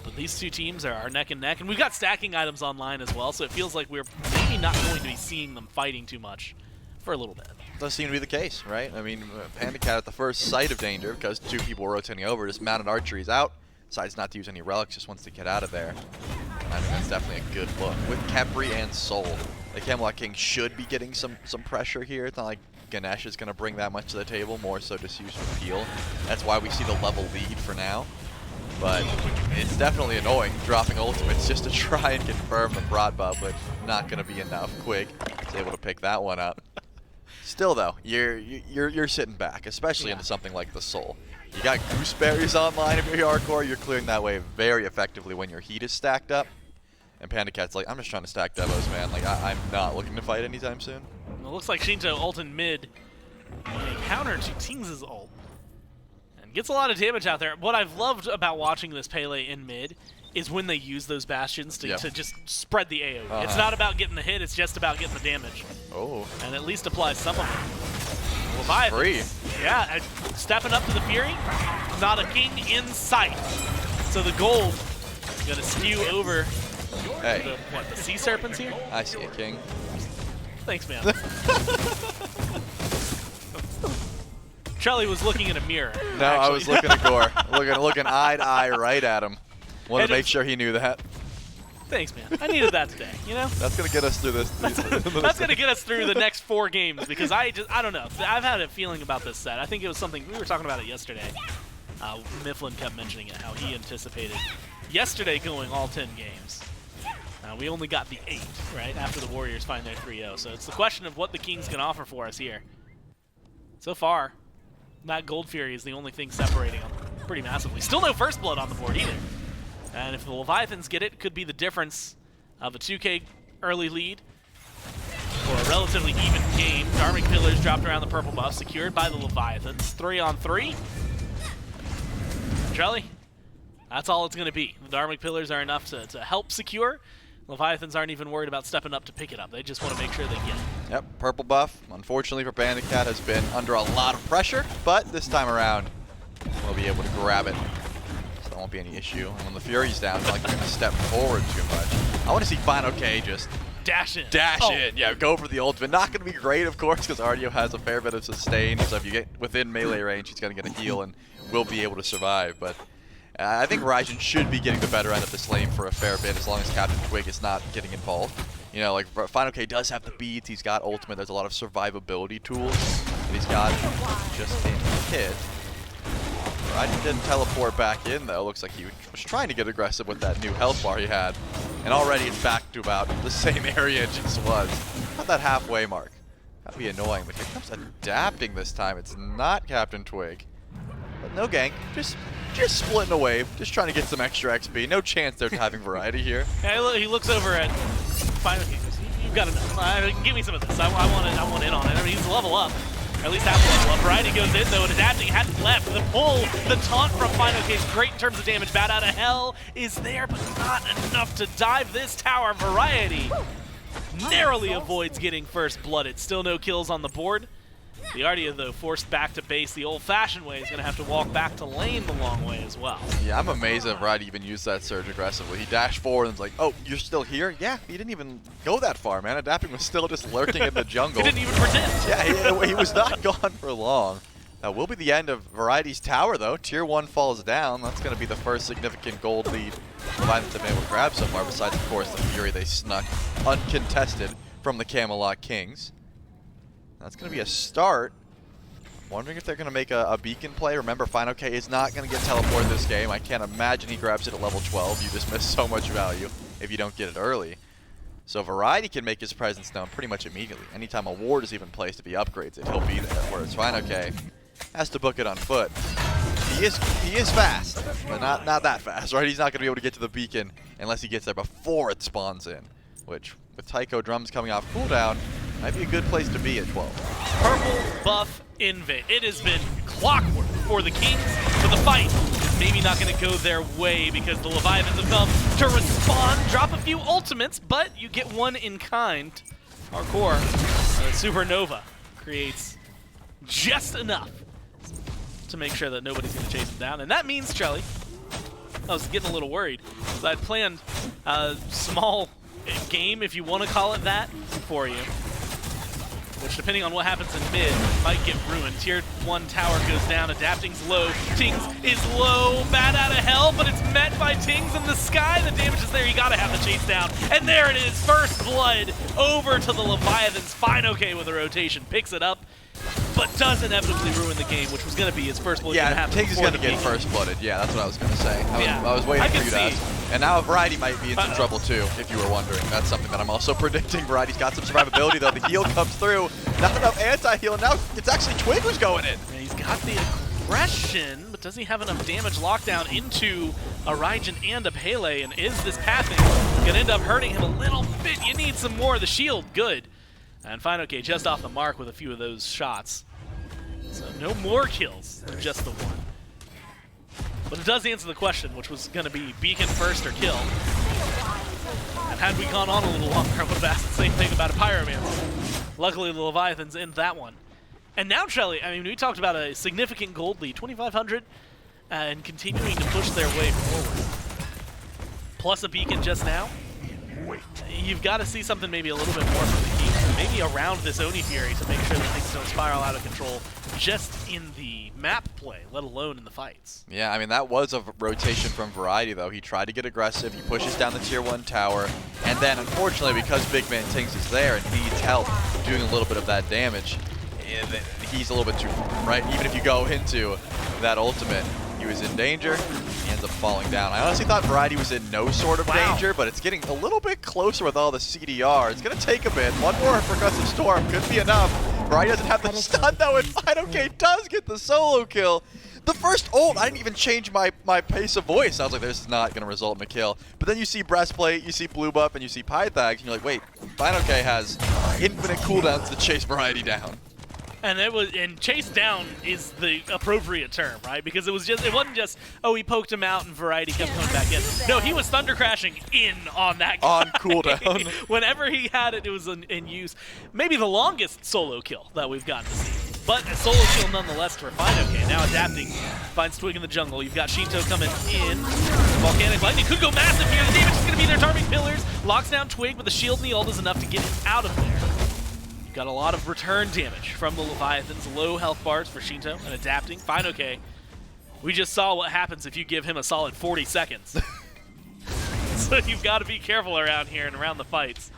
But these two teams are neck and neck, and we've got stacking items online as well, so it feels like we're maybe not going to be seeing them fighting too much for a little bit. Does seem to be the case, right? I mean, Panda Cat at the first sight of danger, because 2 people were rotating over, just mounted archery's out, decides not to use any relics, just wants to get out of there. And I think that's definitely a good look. With Khepri and Soul, the Camelot King should be getting some pressure here. It's not like Ganesh is going to bring that much to the table, more so just use for peel. That's why we see the level lead for now. But it's definitely annoying dropping ultimates just to try and confirm the broad buff, but not going to be enough. Quig is able to pick that one up. Still though, you're sitting back, especially into something like the Soul. You got gooseberries online if you're hardcore. You're clearing that wave very effectively when your heat is stacked up. And Panda Cat's like, I'm just trying to stack Devos, man. Like, I'm not looking to fight anytime soon. Well, it looks like Shinto ult in mid. A counter to Ting's ult. And gets a lot of damage out there. What I've loved about watching this Pele in mid is when they use those bastions to just spread the AoE. It's not about getting the hit, it's just about getting the damage. Oh. And at least apply some of it. Leviathans. Yeah, stepping up to the Fury. Not a king in sight. So the gold is going to skew over the Sea Serpents here? I see a king. Thanks, man. Charlie was looking in a mirror. No, actually. I was looking at Gore. looking eye to eye right at him. Wanted to make sure he knew that. Thanks, man. I needed that today, you know? That's going to get us through this. That's going to get us through the next 4 games because I don't know. I've had a feeling about this set. I think it was something, we were talking about it yesterday. Mifflin kept mentioning it, how he anticipated yesterday going all 10 games. We only got the 8, right, after the Warriors find their 3-0. So it's the question of what the Kings can offer for us here. So far, that Gold Fury is the only thing separating them pretty massively. Still no first blood on the board either. And if the Leviathans get it, it could be the difference of a 2K early lead for a relatively even game. Dharmic Pillars dropped around the purple buff, secured by the Leviathans. 3-on-3. Trelly, that's all it's going to be. The Dharmic Pillars are enough to help secure. Leviathans aren't even worried about stepping up to pick it up. They just want to make sure they get it. Yep, purple buff, unfortunately for Panda Cat, has been under a lot of pressure, but this time around, we'll be able to grab it. So that won't be any issue. And when the Fury's down, it's like they're going to step forward too much. I want to see Final K just dash in. Yeah, go for the ultimate. Not going to be great, of course, because Ardio has a fair bit of sustain, so if you get within melee range, he's going to get a heal and will be able to survive. But I think Raijin should be getting the better end of this lane for a fair bit as long as Captain Twig is not getting involved. You know, like Final K does have the beads, he's got ultimate, there's a lot of survivability tools that he's got just in hit. Raijin didn't teleport back in though, looks like he was trying to get aggressive with that new health bar he had. And already it's back to about the same area it just was. About that halfway mark. That'd be annoying, but here comes adapting this time. It's not Captain Twig. But no gank, just splitting a wave, just trying to get some extra XP. No chance they're having variety here. Yeah, he looks over at Final King. You've got enough. Give me some of this. I want in on it. I mean, he's level up. Or at least half level up. Variety goes in though, and adapting hadn't left. The pull, the taunt from Final King is great in terms of damage. Bat out of hell is there, but not enough to dive this tower. Variety narrowly avoids getting first blooded. Still no kills on the board. Liardia, though, forced back to base the old-fashioned way, is going to have to walk back to lane the long way as well. Yeah, I'm amazed that Variety even used that surge aggressively. He dashed forward and was like, oh, you're still here? Yeah, he didn't even go that far, man. Adapting was still just lurking in the jungle. He didn't even pretend. Yeah, he was not gone for long. That will be the end of Variety's tower, though. Tier 1 falls down. That's going to be the first significant gold lead Leviathans have been able to grab so far, besides, of course, the Fury they snuck uncontested from the Camelot Kings. That's going to be a start. Wondering if they're going to make a beacon play. Remember, FinoK is not going to get teleported this game. I can't imagine he grabs it at level 12. You just miss so much value if you don't get it early. So Variety can make his presence known pretty much immediately. Anytime a ward is even placed, if he upgrades it, he'll be there. Whereas FinoK has to book it on foot. He is fast, but not that fast, right? He's not going to be able to get to the beacon unless he gets there before it spawns in, which with Taiko drums coming off cooldown, might be a good place to be at 12. Purple buff invade. It has been clockwork for the Kings, but the fight is maybe not going to go their way because the Leviathans have come to respond, drop a few ultimates, but you get one in kind. Hardcore, Supernova creates just enough to make sure that nobody's going to chase him down, and that means, Trelly, I was getting a little worried, because I'd planned a small game, if you want to call it that, for you. Which, depending on what happens in mid, might get ruined. Tier 1 tower goes down, Adapting's low, Tings is low, bad out of hell, but it's met by Tings in the sky. The damage is there, you gotta have the chase down. And there it is, first blood over to the Leviathans. FinoK with a rotation, picks it up, but does inevitably ruin the game, which was gonna be his first blood. Yeah, Tings is gonna get first blooded. Yeah, that's what I was gonna say. I was waiting for you to ask. And now Variety might be in some trouble too, if you were wondering. That's something that I'm also predicting. Variety's got some survivability though. The heal comes through. Not enough anti-heal, and now it's actually Twig who's going in. And he's got the aggression, but does he have enough damage lockdown into a Raijin and a Pele? And is this pathing gonna end up hurting him a little bit? You need some more. The shield, good. And FinoK just off the mark with a few of those shots. So no more kills, just the one. But it does answer the question, which was going to be beacon first or kill. And had we gone on a little longer, I would have asked the same thing about a Pyromancer. Luckily, the Leviathans end that one. And now, Trelly, I mean, we talked about a significant gold lead, 2,500, and continuing to push their way forward. Plus a beacon just now. You've got to see something maybe a little bit more from the Kings, maybe around this Oni Fury to make sure that things don't spiral out of control just in the map play, let alone in the fights. Yeah, I mean, that was a rotation from Variety, though. He tried to get aggressive, he pushes down the tier 1 tower, and then, unfortunately, because Big Man Tings is there and needs help doing a little bit of that damage, he's a little bit too far, right? Even if you go into that ultimate, he was in danger, he ends up falling down. I honestly thought Variety was in no sort of danger, but it's getting a little bit closer with all the CDR. It's going to take a bit. One more Percussive Storm could be enough. Variety doesn't have the stun, though, and FinoK does get the solo kill. The first ult, I didn't even change my pace of voice. I was like, this is not going to result in a kill. But then you see Breastplate, you see Blue Buff, and you see Pythags, and you're like, wait, FinoK has infinite cooldowns to chase Variety down. And chase down is the appropriate term, right? Because it wasn't just, oh, he poked him out and Variety kept coming back in. No, he was thunder crashing in on that guy. On cooldown. Whenever he had it, it was in use. Maybe the longest solo kill that we've gotten to see. But a solo kill nonetheless for FinoK. Now Adapting, finds Twig in the jungle. You've got Shinto coming in. Volcanic Lightning could go massive here. The damage is going to be there. Targeting pillars. Locks down Twig, but the shield and the ult is enough to get him out of there. Got a lot of return damage from the Leviathans. Low health bars for Shinto and Adapting. FinoK, we just saw what happens if you give him a solid 40 seconds. So you've got to be careful around here and around the fights.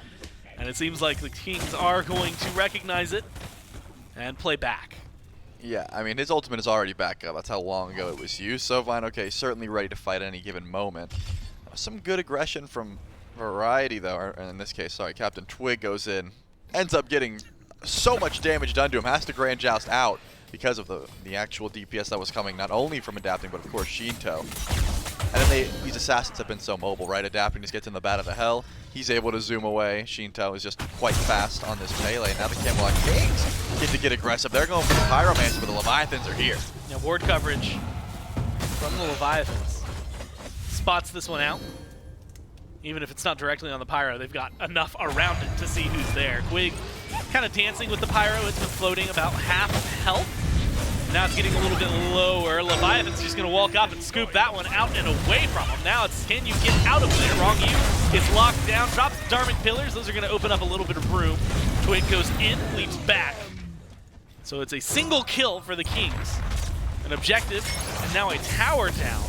And it seems like the Kings are going to recognize it and play back. Yeah, I mean, his ultimate is already back up. That's how long ago it was used. So FinoK certainly ready to fight at any given moment. Some good aggression from Variety, though. Or in this case, sorry, Captain Twig goes in. Ends up getting so much damage done to him, has to Grand Joust out because of the actual DPS that was coming not only from Adapting, but of course Shinto. And then these assassins have been so mobile, right? Adapting just gets in the bat of the hell. He's able to zoom away. Shinto is just quite fast on this Pele. Now the Camelot Kings get to get aggressive. They're going for the Pyromancer, but the Leviathans are here. Yeah, ward coverage from the Leviathans. Spots this one out. Even if it's not directly on the Pyro, they've got enough around it to see who's there. Quig kind of dancing with the Pyro. It's been floating about half health. Now it's getting a little bit lower. Leviathan's just going to walk up and scoop that one out and away from him. Now it's, can you get out of there? Wrong you. It's locked down. Drops the Dharmic Pillars. Those are going to open up a little bit of room. Twig goes in, leaps back. So it's a single kill for the Kings. An objective, and now a tower down.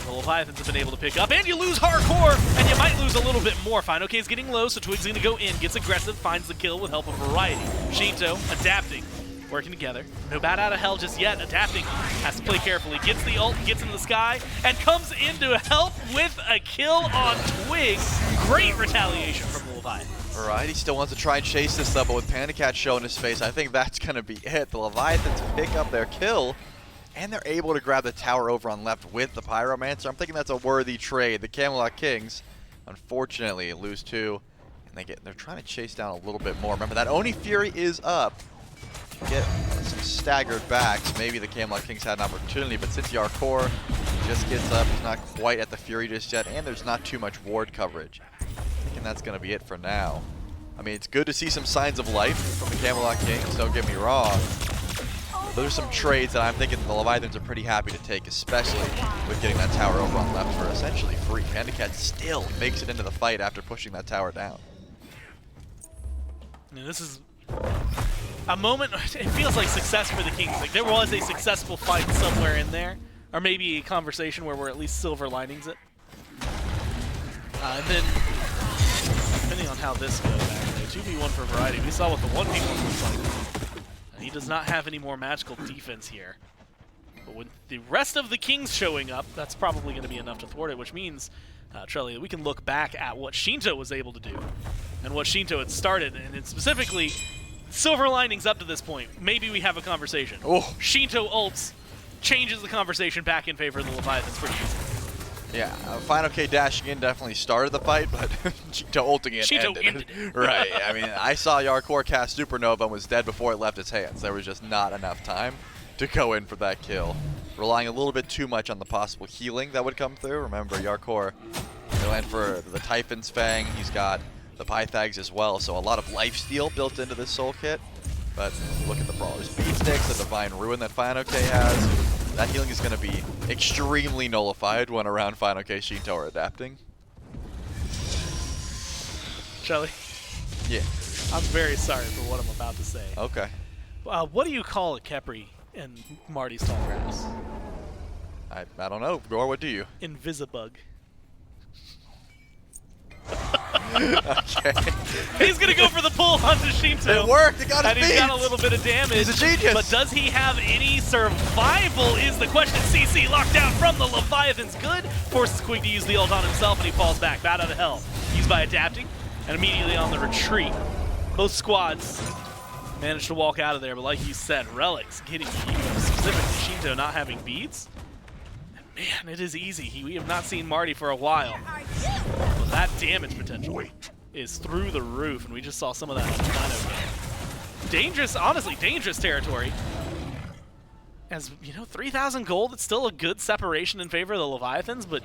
The Leviathans have been able to pick up, and you lose hardcore, and you might lose a little bit more. Fine, okay, is getting low, so Twig's going to go in, gets aggressive, finds the kill with help of Variety. Shinto adapting, working together. No bat out of hell just yet, adapting, has to play carefully, gets the ult, gets into the sky, and comes in to help with a kill on Twig. Great retaliation from the Leviathans. Variety still wants to try and chase this though, but with Panda Cat showing his face, I think that's going to be it. The Leviathans pick up their kill, and they're able to grab the tower over on left with the Pyromancer. I'm thinking that's a worthy trade. The Camelot Kings, unfortunately, lose 2, and they're trying to chase down a little bit more. Remember, that Oni Fury is up. Get some staggered backs. Maybe the Camelot Kings had an opportunity, but since Yarkor just gets up, he's not quite at the Fury just yet, and there's not too much ward coverage. And that's going to be it for now. I mean, it's good to see some signs of life from the Camelot Kings, don't get me wrong. Those are some trades that I'm thinking the Leviathans are pretty happy to take, especially with getting that tower over on left for essentially free. Panda Cat still makes it into the fight after pushing that tower down. And this is a moment, it feels like success for the Kings. Like there was a successful fight somewhere in there, or maybe a conversation where we're at least silver linings it. And then, depending on how this goes, actually, 2v1 for Variety. We saw what the 1v1 looks like. He does not have any more magical defense here. But with the rest of the Kings showing up, that's probably going to be enough to thwart it, which means, Trelly, we can look back at what Shinto was able to do and what Shinto had started, and it's specifically silver linings up to this point. Maybe we have a conversation. Oh. Shinto ults changes the conversation back in favor of the Leviathans pretty easily. Yeah, Final K dashing in definitely started the fight, but Shinto ulting it ended it. Right, I mean, I saw Yarkor cast Supernova and was dead before it left its hands. There was just not enough time to go in for that kill. Relying a little bit too much on the possible healing that would come through. Remember, Yarkor, they went for the Typhon's Fang. He's got the Pythags as well, so a lot of lifesteal built into this soul kit. But look at the Brawler's Beat Sticks, the Divine Ruin that Final K has. That healing is going to be extremely nullified when around Final K Shinto are adapting. Shelly? Yeah. I'm very sorry for what I'm about to say. Okay. What do you call a Khepri in Marty's Tall Grass? I don't know. Gore, what do you? Invisibug. Okay. He's going to go for the pull onto Shinto. It worked. It got his And he's got a little bit of damage. He's a genius. But does he have any survival is the question. CC locked down from the Leviathans. Good. Forces Quig to use the ult on himself, and he falls back. Bat out of hell. He's by adapting, and immediately on the retreat. Both squads managed to walk out of there, but like you said, Relics getting used, specifically Shinto not having beads. Man, it is easy. We have not seen Marty for a while. But that damage potential is through the roof, and we just saw some of that on the Dino game. Dangerous, honestly, dangerous territory. As, 3,000 gold, it's still a good separation in favor of the Leviathans, but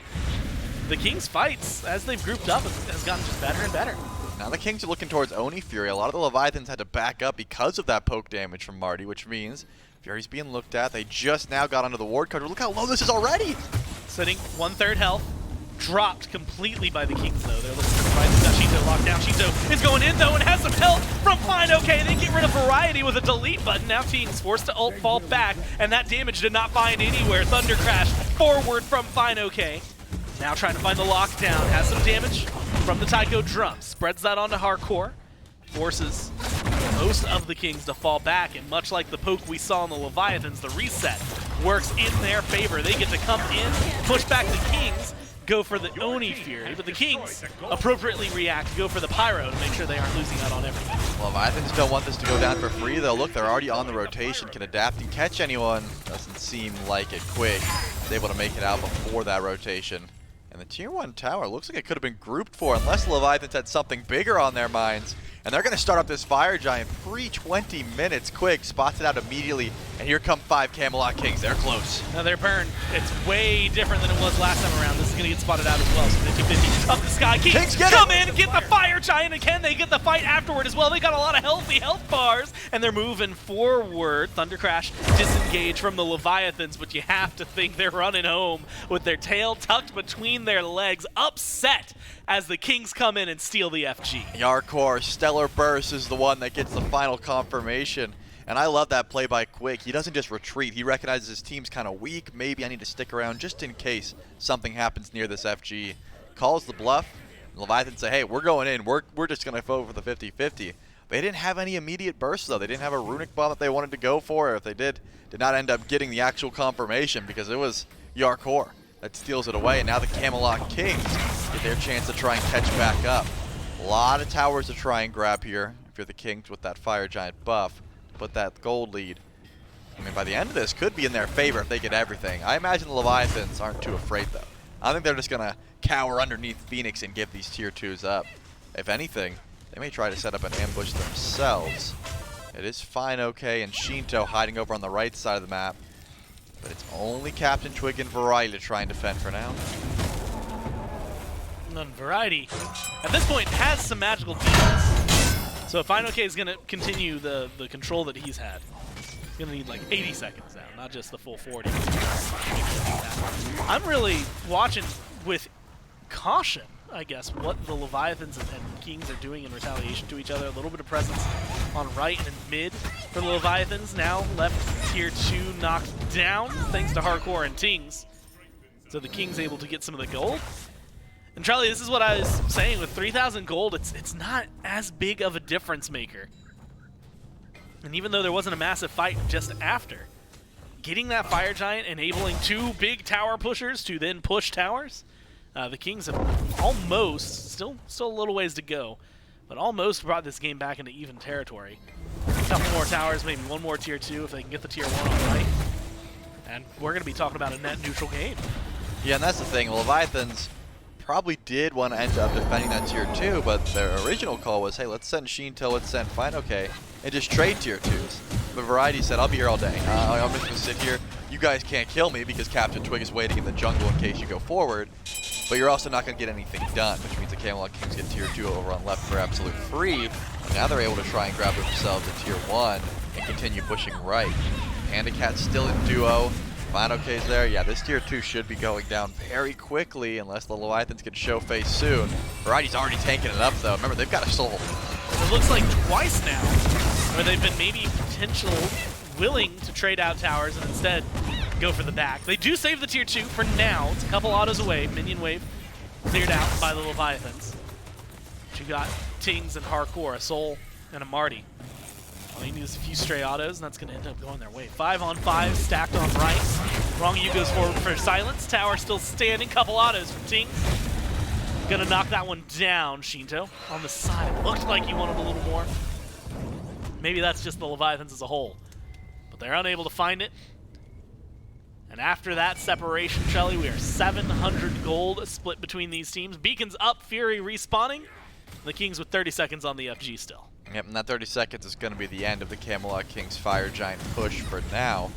the Kings' fights, as they've grouped up, has gotten just better and better. Now the Kings are looking towards Oni Fury. A lot of the Leviathans had to back up because of that poke damage from Marty, which means Fury's being looked at. They just now got onto the ward cover. Look how low this is already. Sitting 1/3 health. Dropped completely by the Kings, though. They're looking for Variety. Got Shinto locked down. Shinto is going in, though, and has some help from Fine. Okay, they get rid of Variety with a delete button. Now Kings forced to ult fall back, and that damage did not find anywhere. Thunder Crash forward from Fine. Okay. Now trying to find the lockdown. Has some damage from the Taiko drum. Spreads that onto Hardcore. Forces most of the Kings to fall back, and much like the poke we saw in the Leviathans, the reset works in their favor. They get to come in, push back the Kings, go for the Oni Fury, but the Kings appropriately react, go for the Pyro to make sure they aren't losing out on everything. Leviathans don't want this to go down for free, though. Look, they're already on the rotation. Can adapt and catch anyone? Doesn't seem like it. Quick is able to make it out before that rotation. And the Tier 1 tower looks like it could have been grouped for, unless the Leviathans had something bigger on their minds. And they're going to start up this Fire Giant pre-20 minutes. Quick spots it out immediately, and here come 5 Camelot Kings. They're close. Now their burn, it's way different than it was last time around. This is going to get spotted out as well. So 50-50 up the sky. Kings get come it! in and get the Fire Giant, and can they get the fight afterward as well? They got a lot of healthy health bars, and they're moving forward. Thunder Crash disengage from the Leviathans, but you have to think they're running home with their tail tucked between their legs, upset as the Kings come in and steal the FG. Yarkor, Stellar Burst is the one that gets the final confirmation. And I love that play by Quick. He doesn't just retreat. He recognizes his team's kind of weak. Maybe I need to stick around just in case something happens near this FG. Calls the bluff. Leviathans say, hey, we're going in. We're just going to vote for the 50-50. They didn't have any immediate bursts, though. They didn't have a runic bomb that they wanted to go for. Or if they did not end up getting the actual confirmation because it was Yarkor that steals it away. And now the Camelot Kings get their chance to try and catch back up. A lot of towers to try and grab here if you're the Kings with that Fire Giant buff. Put that gold lead. I mean, by the end of this, could be in their favor if they get everything. I imagine the Leviathans aren't too afraid, though. I think they're just going to cower underneath Phoenix and give these tier 2s up. If anything, they may try to set up an ambush themselves. It is fine, okay, and Shinto hiding over on the right side of the map. But it's only Captain Twig and Variety to try and defend for now. And Variety, at this point, has some magical defense. So if Fine OK is going to continue the control that he's had, he's going to need like 80 seconds now, not just the full 40. I'm really watching with caution, I guess, what the Leviathans and Kings are doing in retaliation to each other. A little bit of presence on right and mid for the Leviathans. Now left tier 2 knocked down thanks to Hardcore and Tings. So the Kings able to get some of the gold. And Charlie, this is what I was saying, with 3,000 gold, it's not as big of a difference maker. And even though there wasn't a massive fight just after, getting that Fire Giant, enabling 2 big tower pushers to then push towers, the Kings have almost, still a little ways to go, but almost brought this game back into even territory. A couple more towers, maybe one more tier 2 if they can get the tier 1 on right. And we're going to be talking about a net neutral game. Yeah, and that's the thing. Leviathans probably did want to end up defending that tier 2, but their original call was, hey, let's send Shinto, let's send Fine OK, and just trade tier 2s. But Variety said, I'll be here all day. I'm just going to sit here. You guys can't kill me because Captain Twig is waiting in the jungle in case you go forward. But you're also not going to get anything done, which means the Camelot Kings get tier 2 over on left for absolute free. Now they're able to try and grab themselves a tier 1 and continue pushing right. Panda Cat's still in duo. Fine OK's there. Yeah, this tier 2 should be going down very quickly unless the Leviathans can show face soon. Variety's already tanking it up, though. Remember, they've got a soul. It looks like twice now where they've been maybe willing to trade out towers and instead go for the back. They do save the tier 2 for now. It's a couple autos away. Minion wave cleared out by the Leviathans. But you got Tings and Hardcore, a Soul, and a Marty. All you need is a few stray autos, and that's going to end up going their way. 5-on-5 stacked on right. Wrong U goes forward for silence. Tower still standing. Couple autos from Tings. Gonna knock that one down, Shinto. On the side. Looked like he wanted a little more. Maybe that's just the Leviathans as a whole. But they're unable to find it. And after that separation, Shelly, we are 700 gold split between these teams. Beacons up, Fury respawning. The Kings with 30 seconds on the FG still. Yep, and that 30 seconds is going to be the end of the Camelot Kings Fire Giant push for now.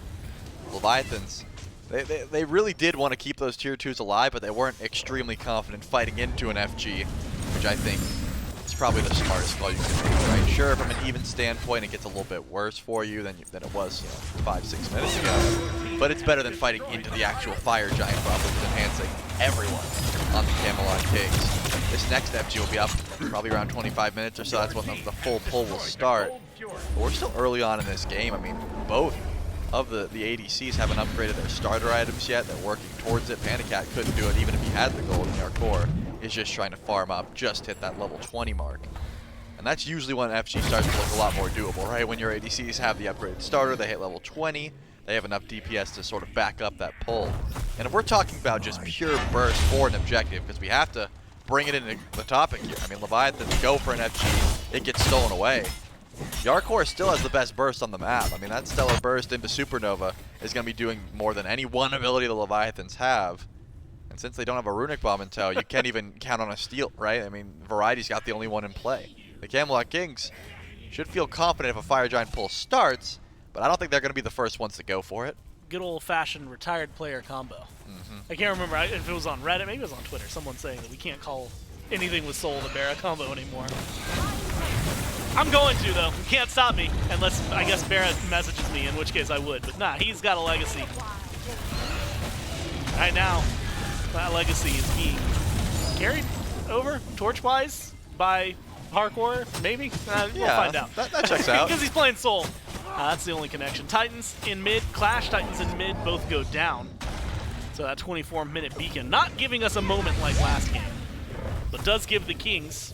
Leviathans, they really did want to keep those tier 2s alive, but they weren't extremely confident fighting into an FG, which I think is probably the smartest call you can make, right? Sure, from an even standpoint, it gets a little bit worse for you than it was 5-6 minutes ago, but it's better than fighting into the actual Fire Giant buff, which is enhancing everyone on the Camelot Kings. This next FG will be up probably around 25 minutes or so. That's when the full pull will start. But we're still early on in this game. I mean, both of the ADCs haven't upgraded their starter items yet. They're working towards it. Panda Cat couldn't do it even if he had the gold in our core. He's just trying to farm up, just hit that level 20 mark. And that's usually when FG starts to look a lot more doable, right? When your ADCs have the upgraded starter, they hit level 20. They have enough DPS to sort of back up that pull. And if we're talking about just pure burst for an objective, because we have to bring it into the topic here. I mean, Leviathans go for an FG, it gets stolen away. Yarkor still has the best burst on the map. I mean, that Stellar Burst into Supernova is going to be doing more than any one ability the Leviathans have. And since they don't have a Runic Bomb in tow, you can't even count on a steal, right? I mean, Variety's got the only one in play. The Camelot Kings should feel confident if a Fire Giant pull starts, but I don't think they're going to be the first ones to go for it. Good old-fashioned retired player combo. I can't remember if it was on Reddit, maybe it was on Twitter, someone saying that we can't call anything with Soul the Barra combo anymore. I'm going to, though. You can't stop me, unless, I guess, Barra messages me, in which case I would. But nah, he's got a legacy. Right now, that legacy is being carried over, torch-wise, by Hardcore, maybe? We'll find out. That checks out. Because he's playing Soul. That's the only connection. Titans in mid, Clash Titans in mid, both go down. So that 24-minute beacon, not giving us a moment like last game, but does give the Kings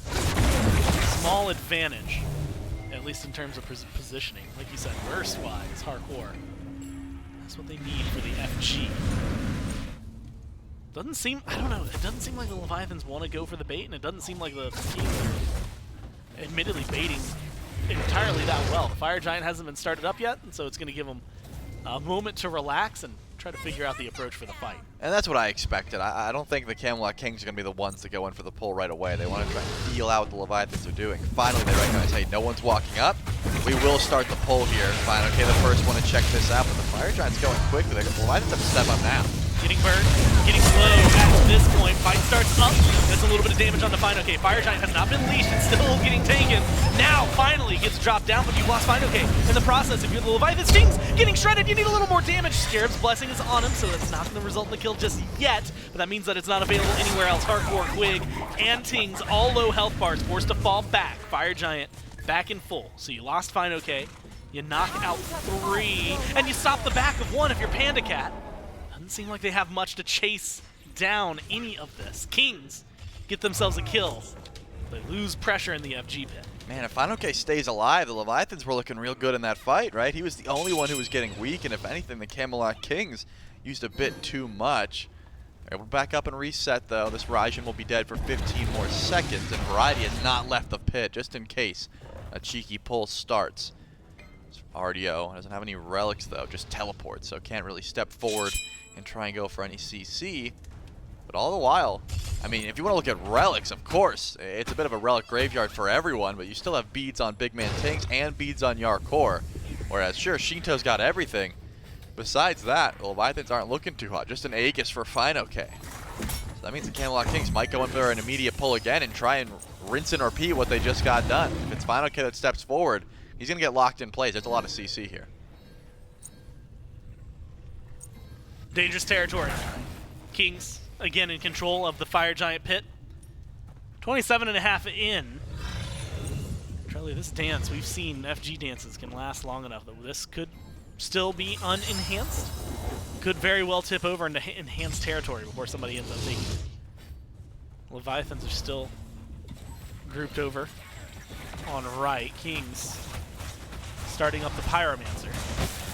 a small advantage, at least in terms of positioning. Like you said, burst-wise, Hardcore. That's what they need for the FG. Doesn't seem, I don't know, it doesn't seem like the Leviathans want to go for the bait, and it doesn't seem like the Kings are admittedly baiting entirely that well. The Fire Giant hasn't been started up yet, and so it's going to give them a moment to relax and try to figure out the approach for the fight. And that's what I expected. I don't think the Camelot Kings are going to be the ones to go in for the pull right away. They want to try and feel out what the Leviathans are doing. Finally, they recognize, hey, no one's walking up. We will start the pull here. Fine, okay, the first one to check this out, but the Fire Giant's going quickly. The Leviathans have to step up now. Getting burned, getting slow at this point. Fight starts up. That's a little bit of damage on the Fine OK. Fire Giant has not been leashed. It's still getting taken. Now, finally, gets dropped down, but you've lost Fine OK. In the process, if you're the Leviathan Kings getting shredded, you need a little more damage. Scarab's Blessing is on him, so that's not going to result in the kill just yet, but that means that it's not available anywhere else. Hardcore, Quig, and Tings, all low health bars, forced to fall back. Fire Giant back in full. So you lost Fine OK. You knock out 3, and you stop the back of 1 if you're Panda Cat. Doesn't seem like they have much to chase down any of this. Kings get themselves a kill. They lose pressure in the FG pit. Man, if Fine OK stays alive, the Leviathans were looking real good in that fight, right? He was the only one who was getting weak, and if anything, the Camelot Kings used a bit too much. They're able to back up and reset, though. This Raijin will be dead for 15 more seconds, and Variety has not left the pit, just in case a cheeky pull starts. RDO doesn't have any relics, though, just teleports, so can't really step forward and try and go for any CC. But all the while, I mean, if you want to look at relics, of course, it's a bit of a relic graveyard for everyone, but you still have beads on Big Man Tanks and beads on Yarkor. Whereas, sure, Shinto's got everything. Besides that, the Leviathans aren't looking too hot. Just an Aegis for Fine OK. So that means the Camelot Kings might go in for an immediate pull again and try and rinse and repeat what they just got done. If it's Fine OK that steps forward, he's going to get locked in place. There's a lot of CC here. Dangerous territory. Kings, again, in control of the Fire Giant pit. 27.5 in. Charlie, this dance, we've seen FG dances can last long enough that this could still be unenhanced. Could very well tip over into enhanced territory before somebody ends up taking it. Leviathans are still grouped over on right. Kings starting up the Pyromancer.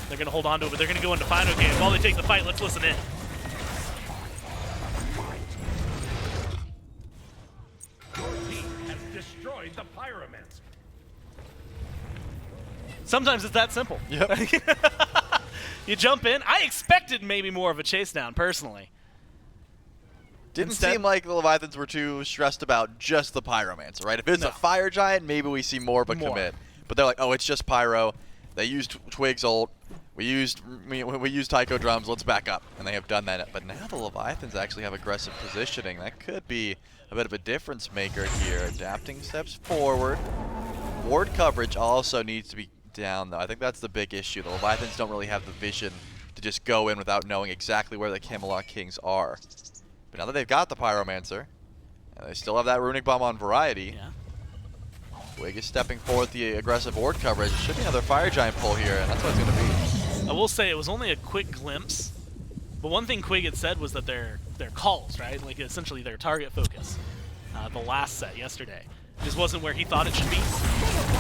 They're going to hold on to it, but they're going to go into Fine OK. While they take the fight, let's listen in. Your team has destroyed the Pyromancer. Sometimes it's that simple. Yep. You jump in. I expected maybe more of a chase down, personally. Didn't Instead- seem like the Leviathans were too stressed about just the Pyromancer, right? If it's a Fire Giant, maybe we see more of a commit. But they're like, oh, it's just Pyro. They used Twig's ult. We used Taiko drums. Let's back up. And they have done that. But now the Leviathans actually have aggressive positioning. That could be a bit of a difference maker here. Adapting steps forward. Ward coverage also needs to be down, though. I think that's the big issue. The Leviathans don't really have the vision to just go in without knowing exactly where the Camelot Kings are. But now that they've got the Pyromancer, and they still have that Runic Bomb on Variety, Wig is stepping forward the aggressive ward coverage. Should be another Fire Giant pull here, and that's what it's going to be. I will say it was only a quick glimpse, but one thing Quig had said was that their calls, right? Like essentially their target focus, the last set yesterday, just wasn't where he thought it should be.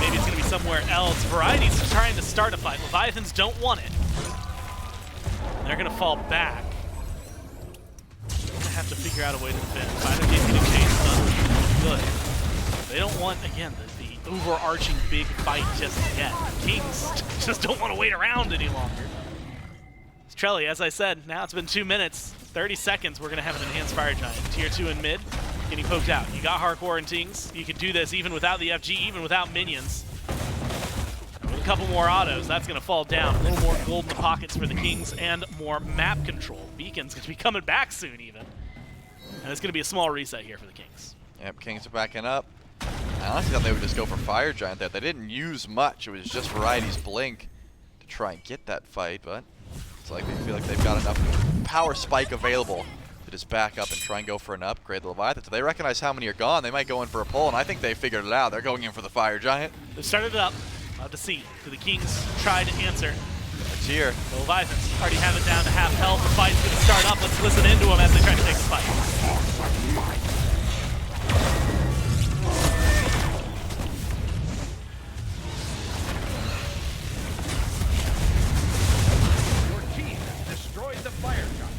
Maybe it's going to be somewhere else. Variety's trying to start a fight. Leviathans don't want it. They're going to fall back. They're going to have to figure out a way to defend. Final game's getting chased. Good. They don't want, again, the overarching big fight just yet. Kings just don't want to wait around any longer. Trelly, as I said, now it's been 2 minutes, 30 seconds, we're going to have an enhanced Fire Giant. Tier 2 in mid. getting poked out. You got hardcore and Tings. You can do this even without the FG, even without minions. With a couple more autos, that's going to fall down. A little more gold in the pockets for the Kings and more map control. Beacon's going to be coming back soon even. And it's going to be a small reset here for the Kings. Yep, Kings are backing up. I honestly thought they would just go for Fire Giant there. They didn't use much. It was just Variety's Blink to try and get that fight, but it's like they feel like they've got enough power spike available to just back up and try and go for an upgrade. The Leviathans, if they recognize how many are gone, they might go in for a pull, and I think they figured it out. They're going in for the Fire Giant. They started it up. Love to see. Do the Kings try to answer? It's here. The Leviathans already have it down to half health. The fight's going to start up. Let's listen into them as they try to take the fight. Destroyed the fire shot.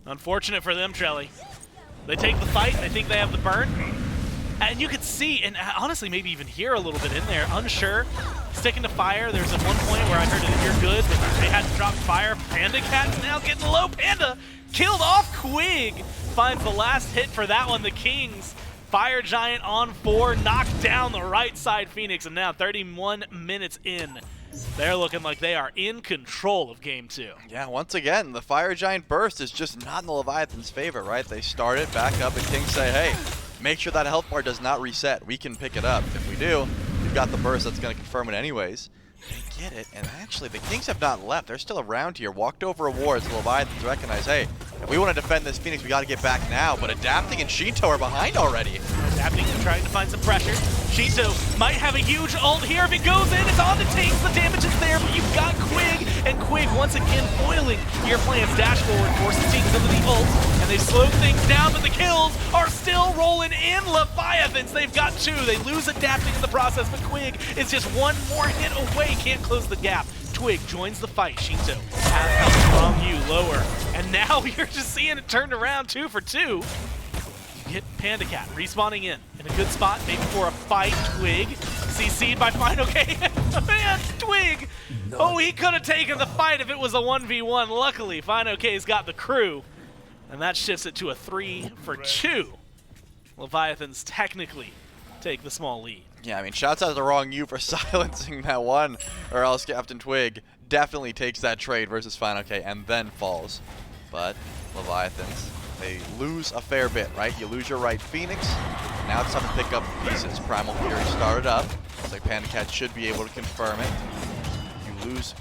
Unfortunate for them, Trelly. They take the fight. They think they have the burn. And you could see, and honestly maybe even hear a little bit in there, unsure, sticking to fire. There's at one point where I heard it, you're good, but they had to drop fire. Panda Cat's now getting low. Panda killed off Quig. Finds the last hit for that one. The Kings, Fire Giant on 4, knocked down the right side Phoenix, and now 31 minutes in. They're looking like they are in control of game 2. Yeah, once again, the Fire Giant burst is just not in the Leviathan's favor, right? They start it, back up, and Kings say, hey, make sure that health bar does not reset. We can pick it up. If we do, we've got the burst that's going to confirm it anyways. They get it, and actually, the Kings have not left. They're still around here. Walked over a ward, so the Leviathans recognize, hey, if we want to defend this Phoenix, we got to get back now. But Adapting and Shinto are behind already. Adapting and trying to find some pressure. Shinto might have a huge ult here. If it goes in, it's on the tanks. The damage is there, but you've got Quig. And Quig, once again, foiling your plans. Dash forward, forces teams into the ult. And they slow things down, but the kills are still rolling in. Leviathans, they've got 2. They lose Adapting in the process, but Quig is just one more hit away. Can't close the gap. Twig joins the fight. Shinto has help from you lower. And now you're just seeing it turned around 2 for 2. You get Panda Cat respawning in a good spot, maybe for a fight. Twig CC'd by Fine OK. Man, Twig! Oh, he could have taken the fight if it was a 1v1. Luckily, Fine OK's got the crew. And that shifts it to a 3 for 2. Leviathans technically take the small lead. Yeah, I mean, shouts out to the wrong you for silencing that one, or else Captain Twig definitely takes that trade versus Fine OK and then falls. But Leviathans, they lose a fair bit, right? You lose your right Phoenix. Now it's time to pick up the pieces. Primal Fury started up. Looks like Panda Cat should be able to confirm it. You lose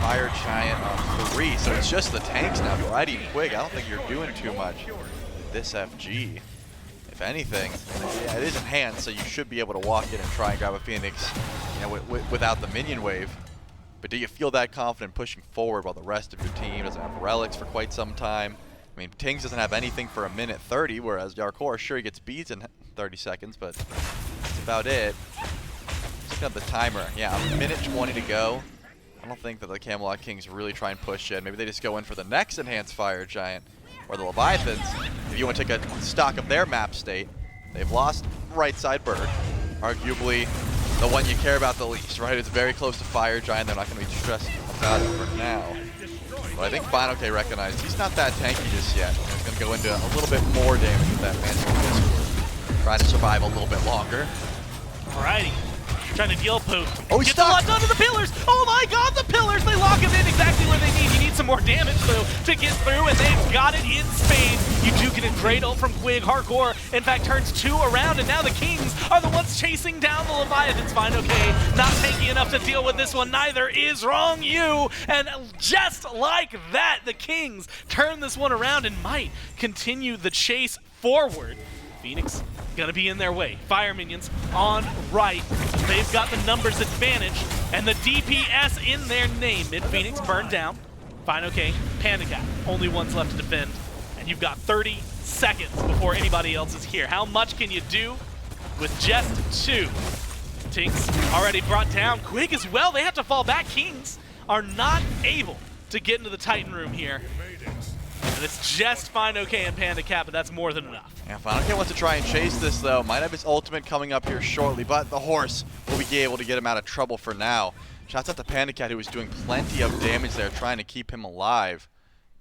Fire Giant on 3, so it's just the tanks now. Variety and Quig, I don't think you're doing too much with this FG. If anything, yeah, it is enhanced, so you should be able to walk in and try and grab a Phoenix, you know, without the minion wave. But do you feel that confident pushing forward while the rest of your team doesn't have relics for quite some time? I mean, Tings doesn't have anything for a minute 30, whereas Yarkor, sure, he gets beads in 30 seconds, but that's about it. Looking at the timer, yeah, a minute 20 to go. I don't think that the Camelot Kings really try and push it. Maybe they just go in for the next enhanced Fire Giant. Or the Leviathans, if you want to take a stock of their map state, they've lost right side Bird. Arguably the one you care about the least, right? It's very close to Fire Giant. They're not going to be stressed about it for now. But I think Fine OK recognized he's not that tanky just yet. He's going to go into a little bit more damage with that Mantle Discord. Trying to survive a little bit longer. Alrighty. Trying to deal poke. Oh, he's Gets a stuck. lot done to the pillars. Oh my god, the pillars! They lock him in exactly where they need. You need some more damage, though, to get through, and they've got it in spades. You do get a great ult from Quig. Hardcore, in fact, turns 2 around, and now the Kings are the ones chasing down the Leviathans. Fine OK, not tanky enough to deal with this one. Neither is Wrong You. And just like that, the Kings turn this one around and might continue the chase forward. Phoenix gonna be in their way. Fire minions on right. They've got the numbers advantage and the DPS in their name. Mid Phoenix burned down. Fine OK, Panda Cat, only ones left to defend. And you've got 30 seconds before anybody else is here. How much can you do with just 2? Tinks already brought down. Quig as well, they have to fall back. Kings are not able to get into the Titan room here. And And it's just Fine OK and Panda Cat, but that's more than enough. Yeah, Fine OK wants to try and chase this, though. Might have his ultimate coming up here shortly, but the horse will be able to get him out of trouble for now. Shouts out to Panda Cat, who was doing plenty of damage there, trying to keep him alive.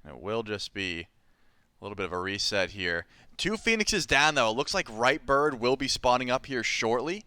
And it will just be a little bit of a reset here. 2 Phoenixes down, though. It looks like Right Bird will be spawning up here shortly.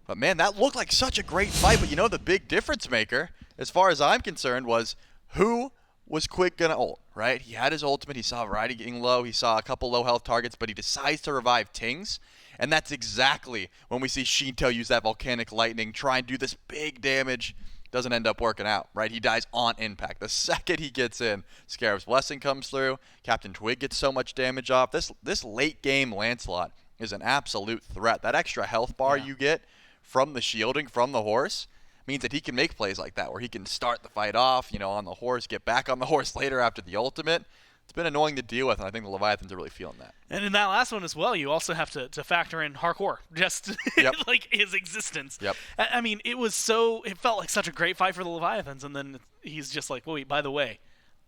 But, man, that looked like such a great fight. But, you know, the big difference maker, as far as I'm concerned, was who was Quig going to ult, right? He had his ultimate. He saw Variety getting low. He saw a couple low health targets, but he decides to revive Tings. And that's exactly when we see Shinto use that Volcanic Lightning, try and do this big damage. Doesn't end up working out, right? He dies on impact. The second he gets in, Scarab's Blessing comes through. Captain Twig gets so much damage off. This late game Lancelot is an absolute threat. That extra health bar you get from the shielding from the horse means that he can make plays like that, where he can start the fight off, you know, on the horse, get back on the horse later after the ultimate. It's been annoying to deal with, and I think the Leviathans are really feeling that. And in that last one as well, you also have to factor in hardcore, just like his existence. Yep. I mean, it felt like such a great fight for the Leviathans, and then he's just like, wait, by the way,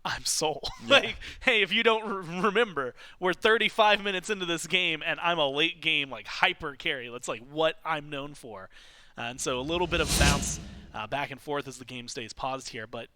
I'm Soul. Like, hey, if you don't remember, we're 35 minutes into this game, and I'm a late game, like, hyper carry. That's, like, what I'm known for. And so a little bit of bounce back and forth as the game stays paused here, but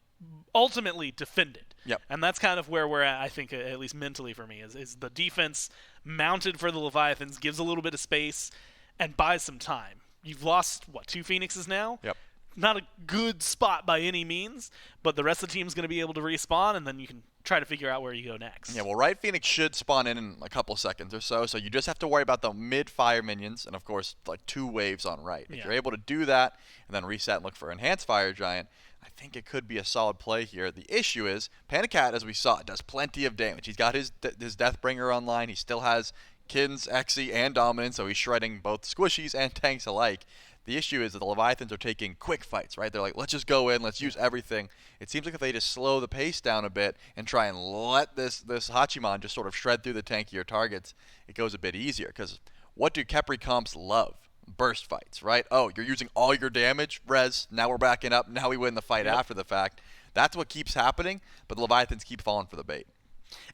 ultimately defended. Yep. And that's kind of where we're at, I think, at least mentally for me, is the defense mounted for the Leviathans, gives a little bit of space, and buys some time. You've lost, 2 Phoenixes now? Yep. Not a good spot by any means, but the rest of the team's going to be able to respawn, and then you can try to figure out where you go next. Yeah, well, Right Phoenix should spawn in a couple seconds or so you just have to worry about the mid-fire minions, and of course, like 2 waves on Right. If you're able to do that, and then reset and look for Enhanced Fire Giant, I think it could be a solid play here. The issue is, Panda Cat, as we saw, does plenty of damage. He's got his Deathbringer online. He still has Kins, Exy, and Dominance, so he's shredding both squishies and tanks alike. The issue is that the Leviathans are taking quick fights, right? They're like, let's just go in, let's use everything. It seems like if they just slow the pace down a bit and try and let this Hachiman just sort of shred through the tankier targets, it goes a bit easier. Because what do Kepri comps love? Burst fights, right? Oh, you're using all your damage, res, now we're backing up, now we win the fight after the fact. That's what keeps happening, but the Leviathans keep falling for the bait.